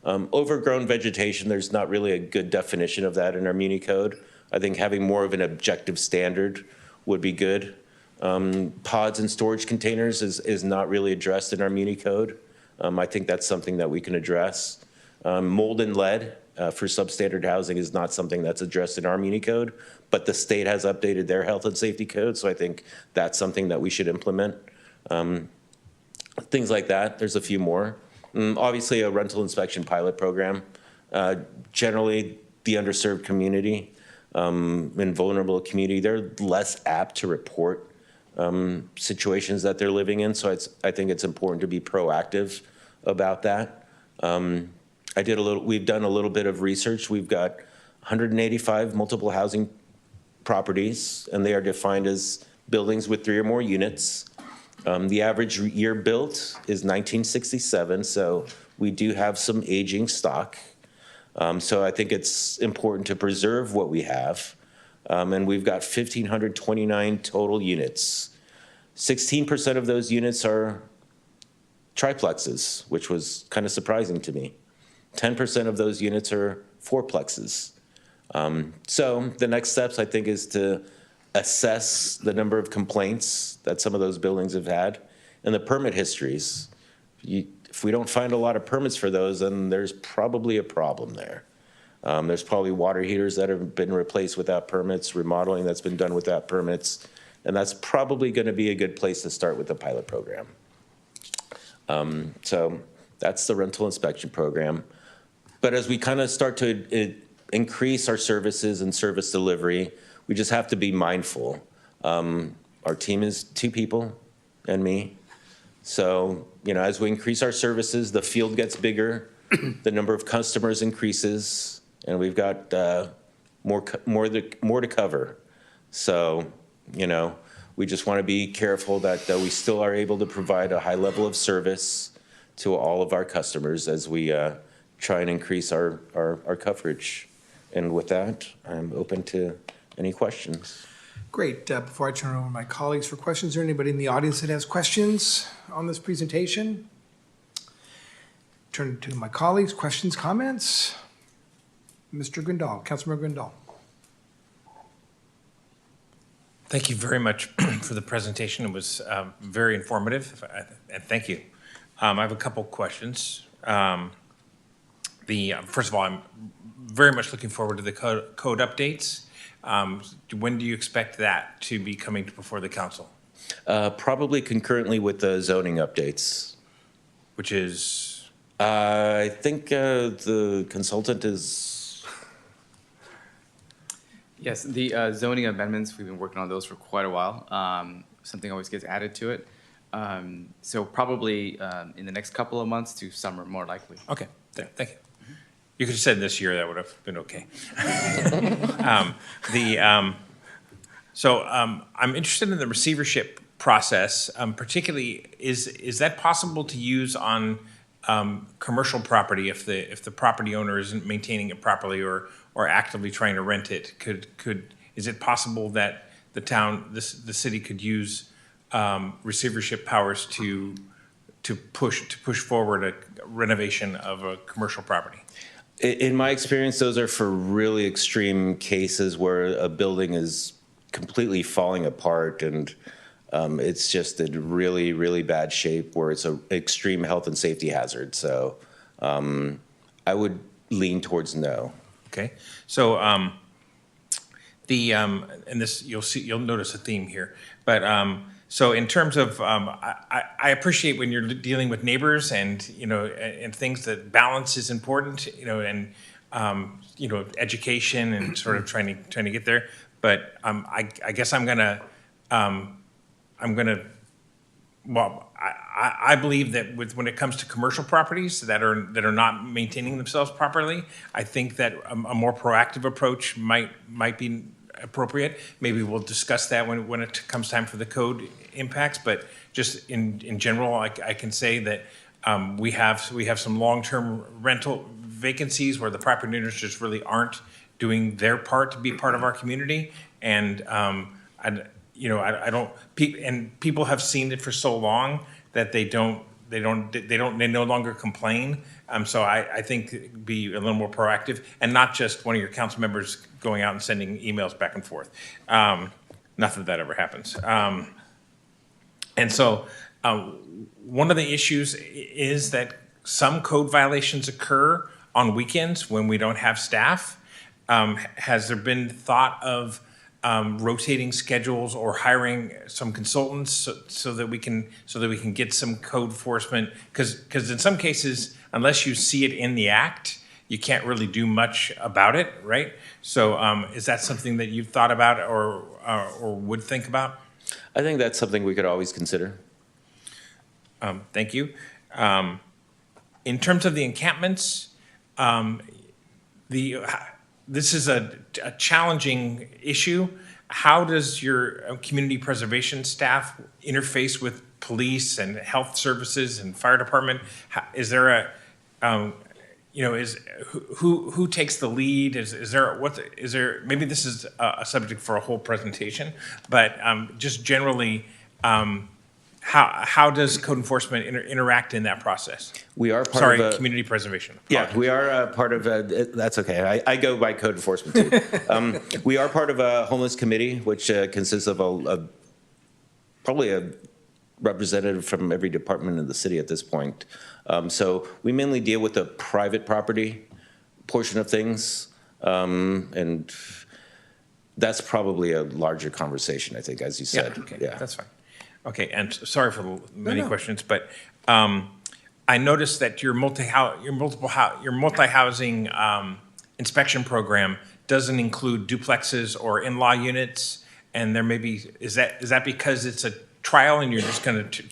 Overgrown vegetation, there's not really a good definition of that in our Muni Code. I think having more of an objective standard would be good. Pods and storage containers is not really addressed in our Muni Code. I think that's something that we can address. Mold and lead, for substandard housing is not something that's addressed in our muni code, but the state has updated their health and safety code, so I think that's something that we should implement. Things like that. There's a few more. Obviously, a rental inspection pilot program. Generally, the underserved community and vulnerable community, they're less apt to report situations that they're living in. So I think it's important to be proactive about that. We've done a little bit of research. We've got 185 multiple housing properties, and they are defined as buildings with 3 or more units. The average year built is 1967, so we do have some aging stock. So I think it's important to preserve what we have. And we've got 1,529 total units. 16% of those units are triplexes, which was kind of surprising to me. 10% of those units are fourplexes. So the next steps, I think, is to assess the number of complaints that some of those buildings have had and the permit histories. If we don't find a lot of permits for those, then there's probably a problem there. There's probably water heaters that have been replaced without permits, remodeling that's been done without permits, and that's probably going to be a good place to start with the pilot program. So that's the rental inspection program. But as we kind of start to increase our services and service delivery, we just have to be mindful. Our team is 2 people and me. So, as we increase our services, the field gets bigger, the number of customers increases, and we've got more to cover. So, we just want to be careful that we still are able to provide a high level of service to all of our customers as we try and increase our coverage. And with that, I'm open to any questions. Great. Before I turn it over to my colleagues for questions, is there anybody in the audience that has questions on this presentation? Turn to my colleagues. Questions, comments? Mr. Grindal, Councilmember Grindal. Thank you very much for the presentation. It was very informative, and thank you. I have a couple questions. First of all, I'm very much looking forward to the code updates. When do you expect that to be coming before the council? Probably concurrently with the zoning updates. Which is? I think the consultant is... Yes, the zoning amendments, we've been working on those for quite a while. Something always gets added to it. So probably in the next couple of months to summer, more likely. Okay, thank you. You could have said this year, that would have been okay. I'm interested in the receivership process, particularly, is that possible to use on commercial property if the property owner isn't maintaining it properly or actively trying to rent it? Is it possible that the city could use receivership powers to push forward a renovation of a commercial property? In my experience, those are for really extreme cases where a building is completely falling apart and it's just in really, really bad shape where it's an extreme health and safety hazard. So I would lean towards no. Okay. So and this you'll notice a theme here, but so in terms of I appreciate when you're dealing with neighbors and and things, that balance is important, and education and sort of trying to get there. But I guess I believe that when it comes to commercial properties that are not maintaining themselves properly, I think that a more proactive approach might be appropriate. Maybe we'll discuss that when it comes time for the code impacts. But just in general, I can say that we have some long-term rental vacancies where the property owners just really aren't doing their part to be part of our community, and people have seen it for so long that they no longer complain. So I think be a little more proactive, and not just one of your council members going out and sending emails back and forth. Not that ever happens. And so one of the issues is that some code violations occur on weekends when we don't have staff. Has there been thought of rotating schedules or hiring some consultants so that we can get some code enforcement? Because in some cases, unless you see it in the act, you can't really do much about it, right? So is that something that you've thought about or would think about? I think that's something we could always consider. Thank you. In terms of the encampments, this is a challenging issue. How does your community preservation staff interface with police and health services and fire department? Is there a, who takes the lead? Is there, maybe this is a subject for a whole presentation, but just generally, how does code enforcement interact in that process? We are part of a community preservation. Yeah, we are part of a, that's okay. I go by code enforcement too. We are part of a homeless committee, which consists of probably a representative from every department in the city at this point. So we mainly deal with the private property portion of things. And that's probably a larger conversation, I think, as you said. Yeah, okay, yeah. That's fine. Okay, and sorry for the many questions, but I noticed that your multi-housing inspection program doesn't include duplexes or in-law units, and there may be, is that because it's a trial and you're just going to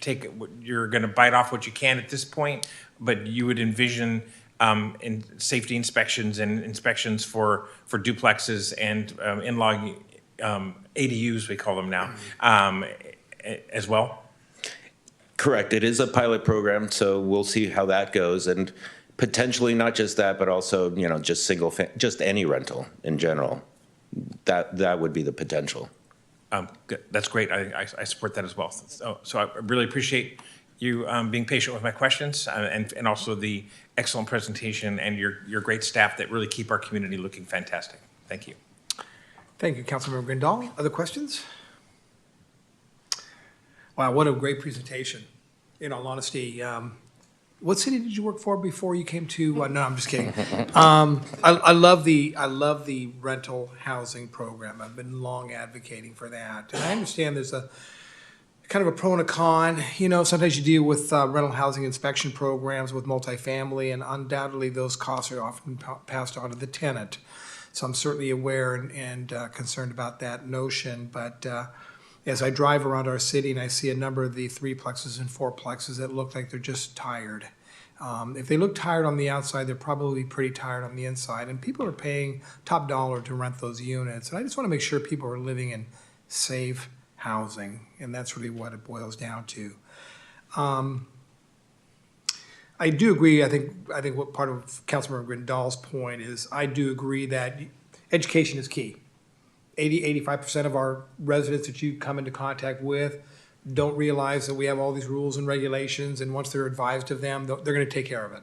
you're going to bite off what you can at this point, but you would envision in safety inspections and inspections for duplexes and in-law ADUs, we call them now, as well? Correct. It is a pilot program, so we'll see how that goes, and potentially not just that, but also just just any rental in general. That would be the potential. Good. That's great. I support that as well. So I really appreciate you being patient with my questions and also the excellent presentation and your great staff that really keep our community looking fantastic. Thank you. Thank you, Councilmember Grindal. Other questions? Wow, what a great presentation. In all honesty, what city did you work for before you came to? No, I'm just kidding. I love the rental housing program. I've been long advocating for that, and I understand there's a kind of a pro and a con. Sometimes you deal with rental housing inspection programs with multifamily, and undoubtedly those costs are often passed on to the tenant. So I'm certainly aware and concerned about that notion, but. As I drive around our city and I see a number of the 3-plexes and 4-plexes that look like they're just tired. If they look tired on the outside, they're probably pretty tired on the inside. And people are paying top dollar to rent those units. And I just want to make sure people are living in safe housing. And that's really what it boils down to. I do agree. I think what part of Councilmember Grindal's point is I do agree that education is key. 85% of our residents that you come into contact with don't realize that we have all these rules and regulations, and once they're advised of them, they're going to take care of it.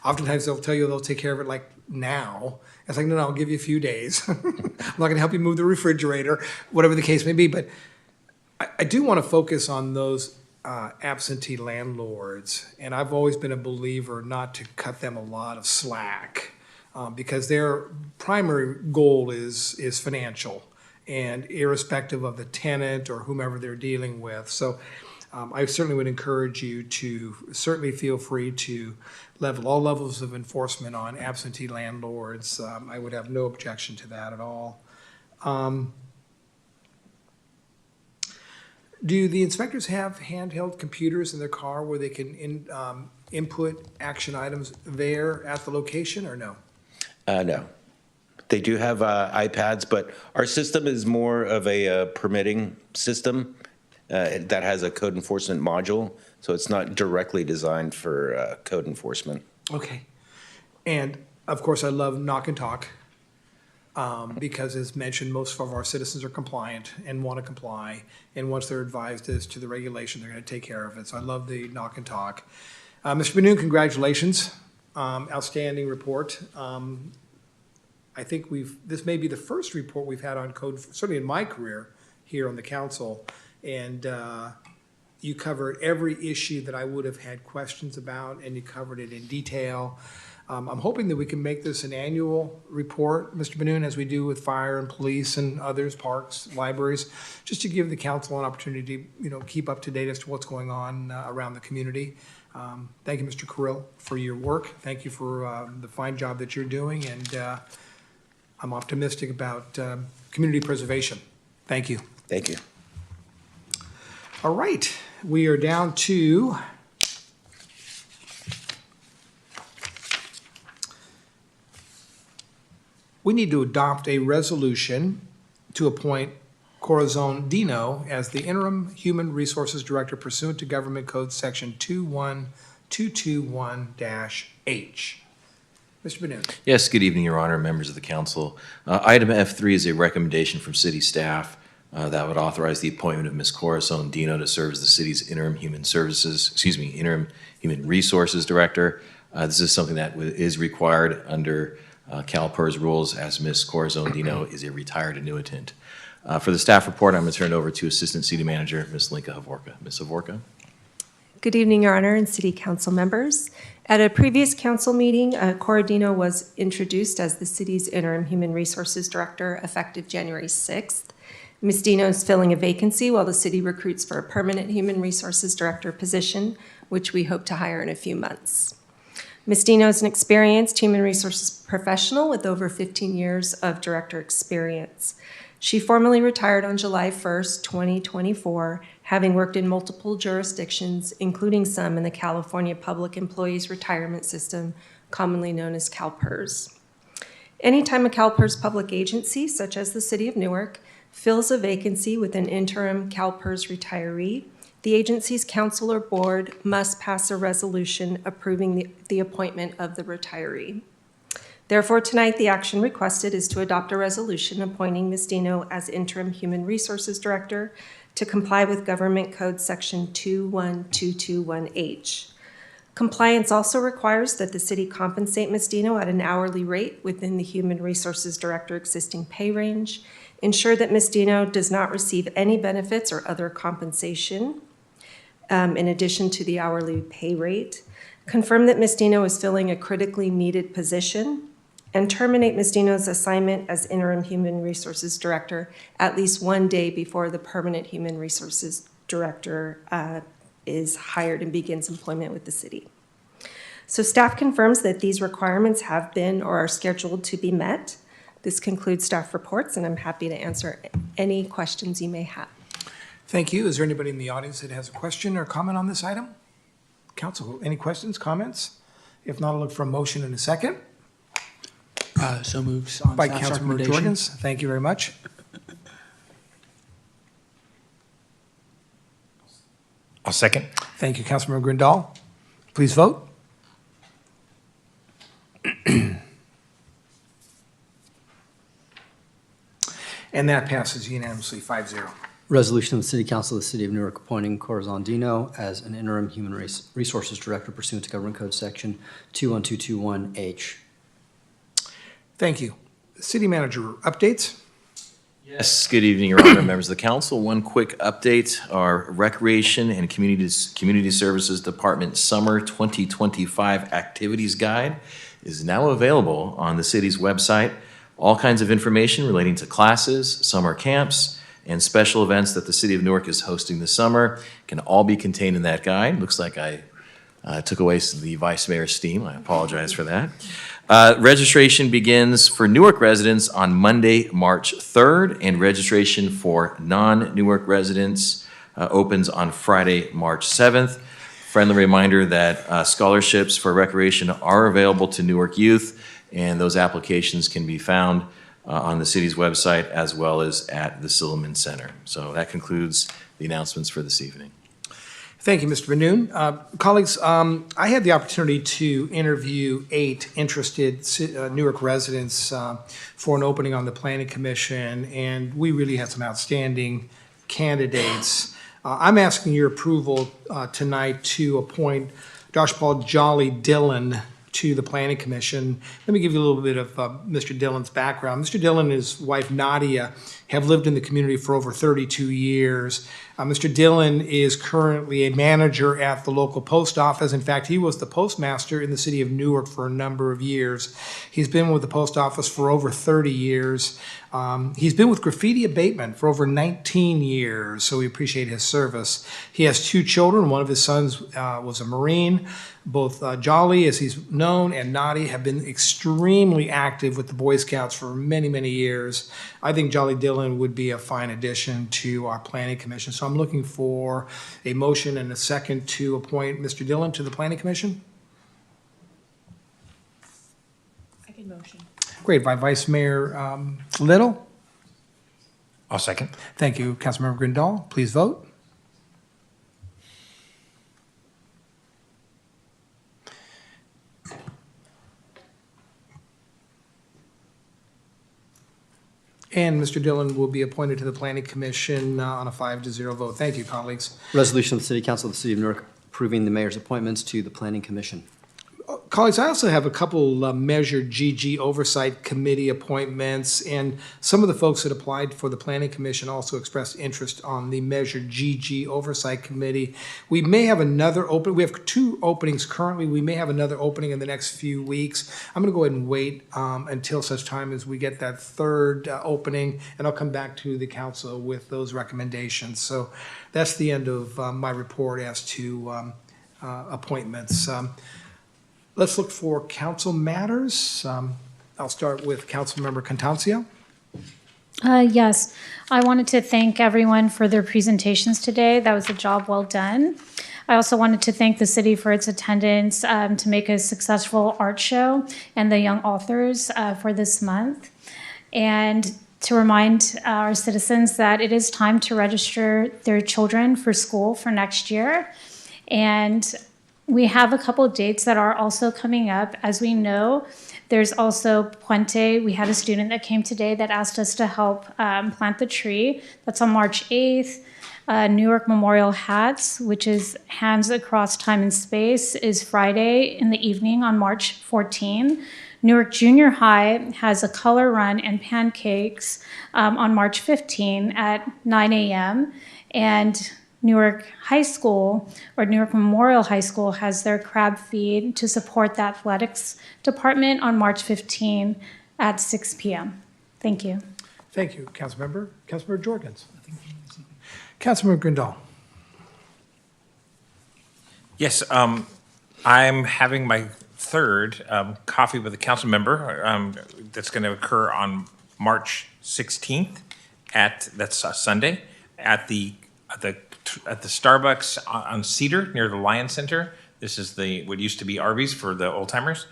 Oftentimes they'll tell you they'll take care of it like now. It's like, no, I'll give you a few days. I'm not going to help you move the refrigerator, whatever the case may be. But I do want to focus on those absentee landlords, and I've always been a believer not to cut them a lot of slack. Because their primary goal is financial, and irrespective of the tenant or whomever they're dealing with. So I certainly would encourage you to certainly feel free to level all levels of enforcement on absentee landlords. I would have no objection to that at all. Do the inspectors have handheld computers in their car where they can input action items there at the location, or no? No. They do have iPads, but our system is more of a permitting system that has a code enforcement module, so it's not directly designed for code enforcement. Okay. And, of course, I love knock and talk because, as mentioned, most of our citizens are compliant and want to comply, and once they're advised as to the regulation, they're going to take care of it. So I love the knock and talk. Mr. Benoon, congratulations. Outstanding report. I think this may be the first report we've had on code, certainly in my career here on the council, and you covered every issue that I would have had questions about, and you covered it in detail. I'm hoping that we can make this an annual report, Mr. Benoon, as we do with fire and police and others, parks, libraries, just to give the council an opportunity to, keep up to date as to what's going on around the community. Thank you, Mr. Carrill, for your work. Thank you for the fine job that you're doing, and I'm optimistic about community preservation. Thank you. Thank you. All right, we are down to we need to adopt a resolution to appoint Corazon Dino as the interim Human Resources Director pursuant to Government Code Section 21221-H. Mr. Benoon. Yes, good evening, Your Honor, members of the council. Item F3 is a recommendation from city staff that would authorize the appointment of Ms. Corazon Dino to serve as the city's interim Human Resources Director. This is something that is required under CalPERS rules, as Ms. Corazon Dino is a retired annuitant. For the staff report, I'm going to turn it over to Assistant City Manager, Ms. Linka Havorka. Ms. Havorka. Good evening, Your Honor, and City Council members. At a previous council meeting, Cora Dino was introduced as the city's interim Human Resources Director effective January 6th. Ms. Dino is filling a vacancy while the city recruits for a permanent Human Resources Director position, which we hope to hire in a few months. Ms. Dino is an experienced human resources professional with over 15 years of director experience. She formally retired on July 1st, 2024, having worked in multiple jurisdictions, including some in the California Public Employees Retirement System, commonly known as CalPERS. Anytime a CalPERS public agency, such as the City of Newark, fills a vacancy with an interim CalPERS retiree, the agency's council or board must pass a resolution approving the appointment of the retiree. Therefore, tonight, the action requested is to adopt a resolution appointing Ms. Dino as interim Human Resources Director to comply with Government Code Section 21221H. Compliance also requires that the city compensate Ms. Dino at an hourly rate within the Human Resources Director existing pay range, ensure that Ms. Dino does not receive any benefits or other compensation in addition to the hourly pay rate, confirm that Ms. Dino is filling a critically needed position, and terminate Ms. Dino's assignment as interim Human Resources Director at least one day before the permanent Human Resources Director is hired and begins employment with the city. So staff confirms that these requirements have been or are scheduled to be met. This concludes staff reports, and I'm happy to answer any questions you may have. Thank you. Is there anybody in the audience that has a question or comment on this item? Council, any questions, comments? If not, I'll look for a motion in a second. So moves on By staff's Councilmember recommendation. Jorgens. Thank you very much. I'll second. Thank you, Councilmember Grindal. Please vote. And that passes unanimously, 5-0. Resolution of the City Council of the City of Newark appointing Corazon Dino as an interim Human Resources Director pursuant to Government Code Section 21221H. Thank you. City Manager updates. Yes, good evening, Your Honor, members of the council. One quick update, our Recreation and Community Services Department Summer 2025 Activities Guide is now available on the city's website. All kinds of information relating to classes, summer camps, and special events that the City of Newark is hosting this summer can all be contained in that guide. Looks like I took away the Vice Mayor's steam. I apologize for that. Registration begins for Newark residents on Monday, March 3rd, and registration for non-Newark residents opens on Friday, March 7th. Friendly reminder that scholarships for recreation are available to Newark youth, and those applications can be found on the city's website as well as at the Silliman Center. So that concludes the announcements for this evening. Thank you, Mr. Benoon. Colleagues, I had the opportunity to interview 8 interested Newark residents for an opening on the Planning Commission, and we really had some outstanding candidates. I'm asking your approval tonight to appoint Josh Paul Jolly Dillon to the Planning Commission. Let me give you a little bit of Mr. Dillon's background. Mr. Dillon and his wife Nadia have lived in the community for over 32 years. Mr. Dillon is currently a manager at the local post office. In fact, he was the postmaster in the city of Newark for a number of years. He's been with the post office for over 30 years. He's been with graffiti abatement for over 19 years, so we appreciate his service. He has 2 children. One of his sons was a Marine. Both Jolly, as he's known, and Nadi have been extremely active with the Boy Scouts for many, many years. I think Jolly Dillon would be a fine addition to our Planning Commission. So I'm looking for a motion and a second to appoint Mr. Dillon to the Planning Commission. Second motion. Great, by Vice Mayor Little. I'll second. Thank you, Councilmember Grindal. Please vote. And Mr. Dillon will be appointed to the Planning Commission on a 5-0 vote. Thank you, colleagues. Resolution of the City Council of the City of Newark approving the mayor's appointments to the Planning Commission. Colleagues, I also have a couple Measure GG Oversight Committee appointments, and some of the folks that applied for the Planning Commission also expressed interest on the Measure GG Oversight Committee. We may have another open. We have 2 openings currently. We may have another opening in the next few weeks. I'm going to go ahead and wait until such time as we get that 3rd opening, and I'll come back to the council with those recommendations. So that's the end of my report as to appointments. Let's look for council matters. I'll start with Councilmember Contancio. Yes, I wanted to thank everyone for their presentations today. That was a job well done. I also wanted to thank the city for its attendance to make a successful art show and the young authors for this month. And to remind our citizens that it is time to register their children for school for next year. And we have a couple of dates that are also coming up. As we know, there's also Puente. We had a student that came today that asked us to help plant the tree. That's on March 8th. Newark Memorial Hats, which is Hands Across Time and Space, is Friday in the evening on March 14. Newark Junior High has a color run and pancakes on March 15 at 9 a.m. And Newark High School, or Newark Memorial High School, has their crab feed to support the athletics department on March 15 at 6 p.m. Thank you. Thank you, Councilmember. Councilmember Jorgens. Councilmember Grindal. Yes, I'm having my 3rd coffee with a council member that's going to occur on March 16th that's Sunday at the Starbucks on Cedar near the Lion Center. This is what used to be Arby's for the old timers,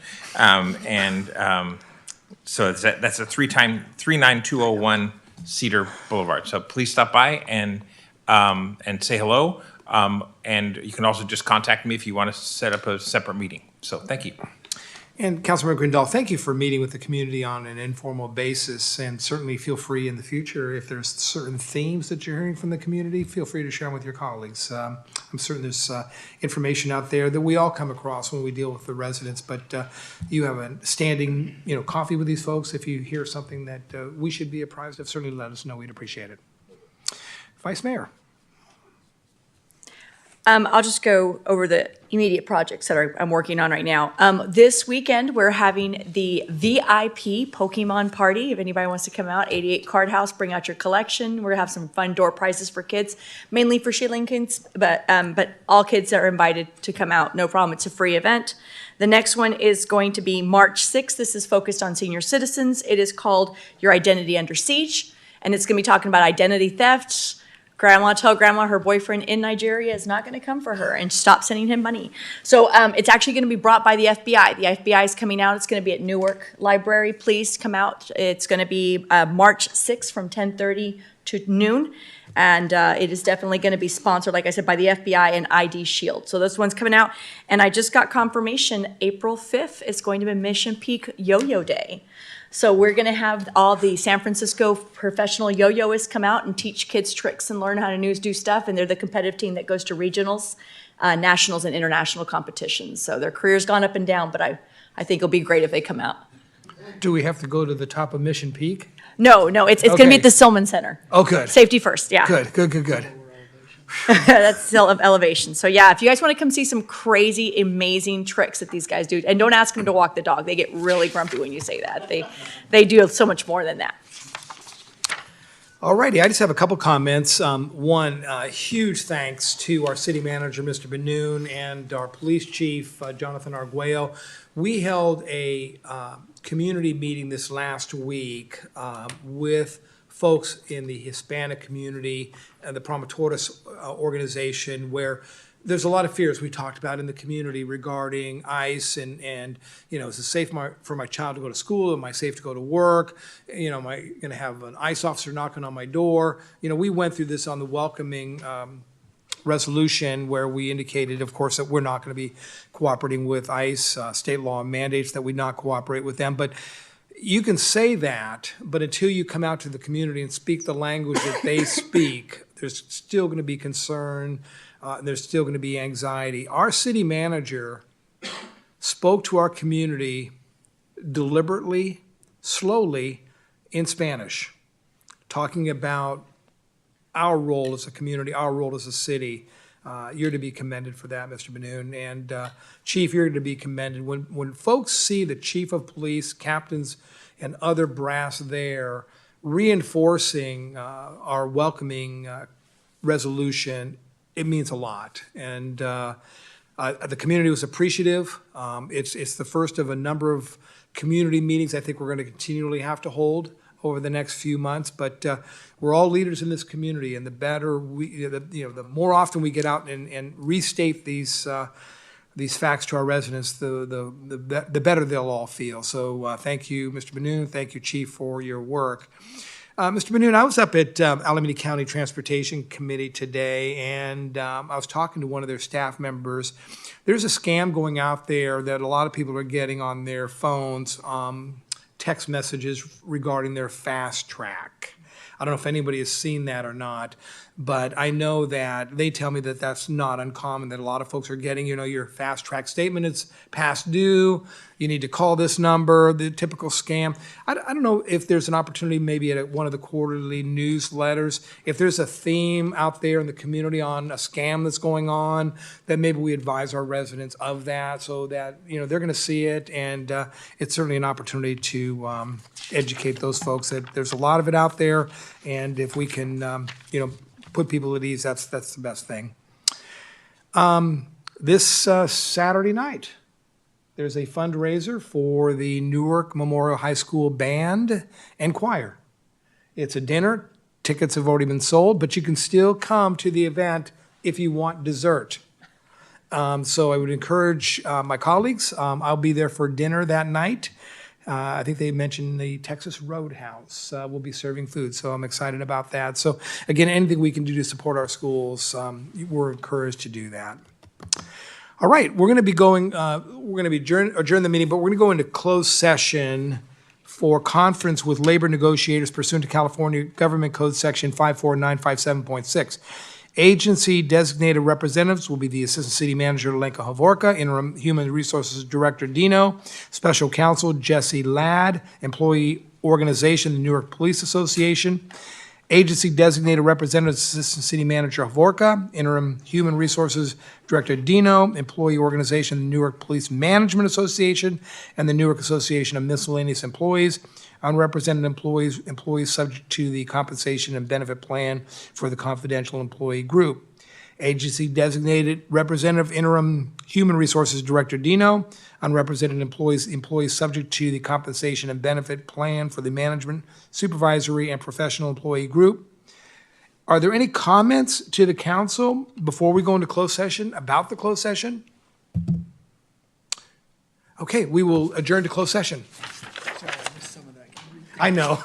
so that's a 39201 Cedar Boulevard. So please stop by and say hello. And you can also just contact me if you want to set up a separate meeting. So thank you. And Councilmember Grindal, thank you for meeting with the community on an informal basis, and certainly feel free in the future, if there's certain themes that you're hearing from the community, feel free to share them with your colleagues. I'm certain there's information out there that we all come across when we deal with the residents, but you have a standing, coffee with these folks. If you hear something that we should be apprised of, certainly let us know. We'd appreciate it. Vice Mayor. I'll just go over the immediate projects that I'm working on right now. This weekend, we're having the VIP Pokemon party. If anybody wants to come out, 88 Card House, bring out your collection. We're gonna have some fun door prizes for kids, mainly for shielding kids, but all kids are invited to come out. No problem, it's a free event. The next one is going to be March 6th. This is focused on senior citizens. It is called Your Identity Under Siege, and it's gonna be talking about identity theft. Grandma, tell grandma her boyfriend in Nigeria is not going to come for her and stop sending him money. So it's actually going to be brought by the FBI. The FBI is coming out. It's going to be at Newark Library. Please come out. It's going to be March 6th from 10:30 to noon. And it is definitely going to be sponsored, like I said, by the FBI and ID Shield. So those ones coming out. And I just got confirmation April 5th is going to be Mission Peak Yo-Yo Day. So we're going to have all the San Francisco professional yo-yoists come out and teach kids tricks and learn how to do stuff. And they're the competitive team that goes to regionals, nationals, and international competitions. So their career's gone up and down, but I think it'll be great if they come out. Do we have to go to the top of Mission Peak? No, it's going to be at the Silman Center. Oh, good. Safety first, yeah. Good. That's still of elevation. So yeah, if you guys want to come see some crazy, amazing tricks that these guys do, and don't ask them to walk the dog. They get really grumpy when you say that. They do so much more than that. All righty, I just have a couple comments. One, huge thanks to our city manager, Mr. Benoon, and our police chief, Jonathan Arguello. We held a community meeting this last week with folks in the Hispanic community and the Promotoras organization, where there's a lot of fears we talked about in the community regarding ICE and is it safe for my child to go to school? Am I safe to go to work? Am I going to have an ICE officer knocking on my door? We went through this on the welcoming resolution where we indicated, of course, that we're not going to be cooperating with ICE. State law mandates that we not cooperate with them. But you can say that, but until you come out to the community and speak the language that they speak, there's still going to be concern. There's still going to be anxiety. Our city manager spoke to our community deliberately, slowly, in Spanish, talking about our role as a community, our role as a city. You're to be commended for that, Mr. Benoon. And Chief, you're to be commended. When folks see the chief of police, captains, and other brass there reinforcing our welcoming resolution, it means a lot. And the community was appreciative. It's the first of a number of community meetings I think we're going to continually have to hold over the next few months. But we're all leaders in this community, and the more often we get out and restate these facts to our residents, the better they'll all feel. So thank you, Mr. Benoon. Thank you, Chief, for your work. Mr. Benoon, I was up at Alameda County Transportation Committee today, and I was talking to one of their staff members. There's a scam going out there that a lot of people are getting on their phones, text messages regarding their fast track. I don't know if anybody has seen that or not, but I know that they tell me that that's not uncommon, that a lot of folks are getting, your fast track statement is past due, you need to call this number, the typical scam. I don't know if there's an opportunity maybe at one of the quarterly newsletters, if there's a theme out there in the community on a scam that's going on, that maybe we advise our residents of that so that, they're going to see it, and it's certainly an opportunity to educate those folks that there's a lot of it out there, and if we can, put people at ease, that's the best thing. This Saturday night, there's a fundraiser for the Newark Memorial High School Band and Choir. It's a dinner. Tickets have already been sold, but you can still come to the event if you want dessert. So I would encourage my colleagues. I'll be there for dinner that night. I think they mentioned the Texas Roadhouse will be serving food, so I'm excited about that. So again, anything we can do to support our schools, we're encouraged to do that. All right, we're going to be adjourn the meeting, but we're going to go into closed session for conference with labor negotiators pursuant to California Government Code Section 54957.6. Agency designated representatives will be the Assistant City Manager Lenka Havorka, Interim Human Resources Director Dino, Special Counsel Jesse Ladd, Employee Organization, the Newark Police Association. Agency designated representatives, Assistant City Manager Havorka, Interim Human Resources Director Dino, Employee Organization, the Newark Police Management Association, and the Newark Association of Miscellaneous Employees. Unrepresented employees subject to the compensation and benefit plan for the confidential employee group. Agency designated representative interim human resources director Dino. Unrepresented employees subject to the compensation and benefit plan for the management, supervisory, and professional employee group. Are there any comments to the council before we go into closed session about the closed session? Okay, we will adjourn to closed session. I know.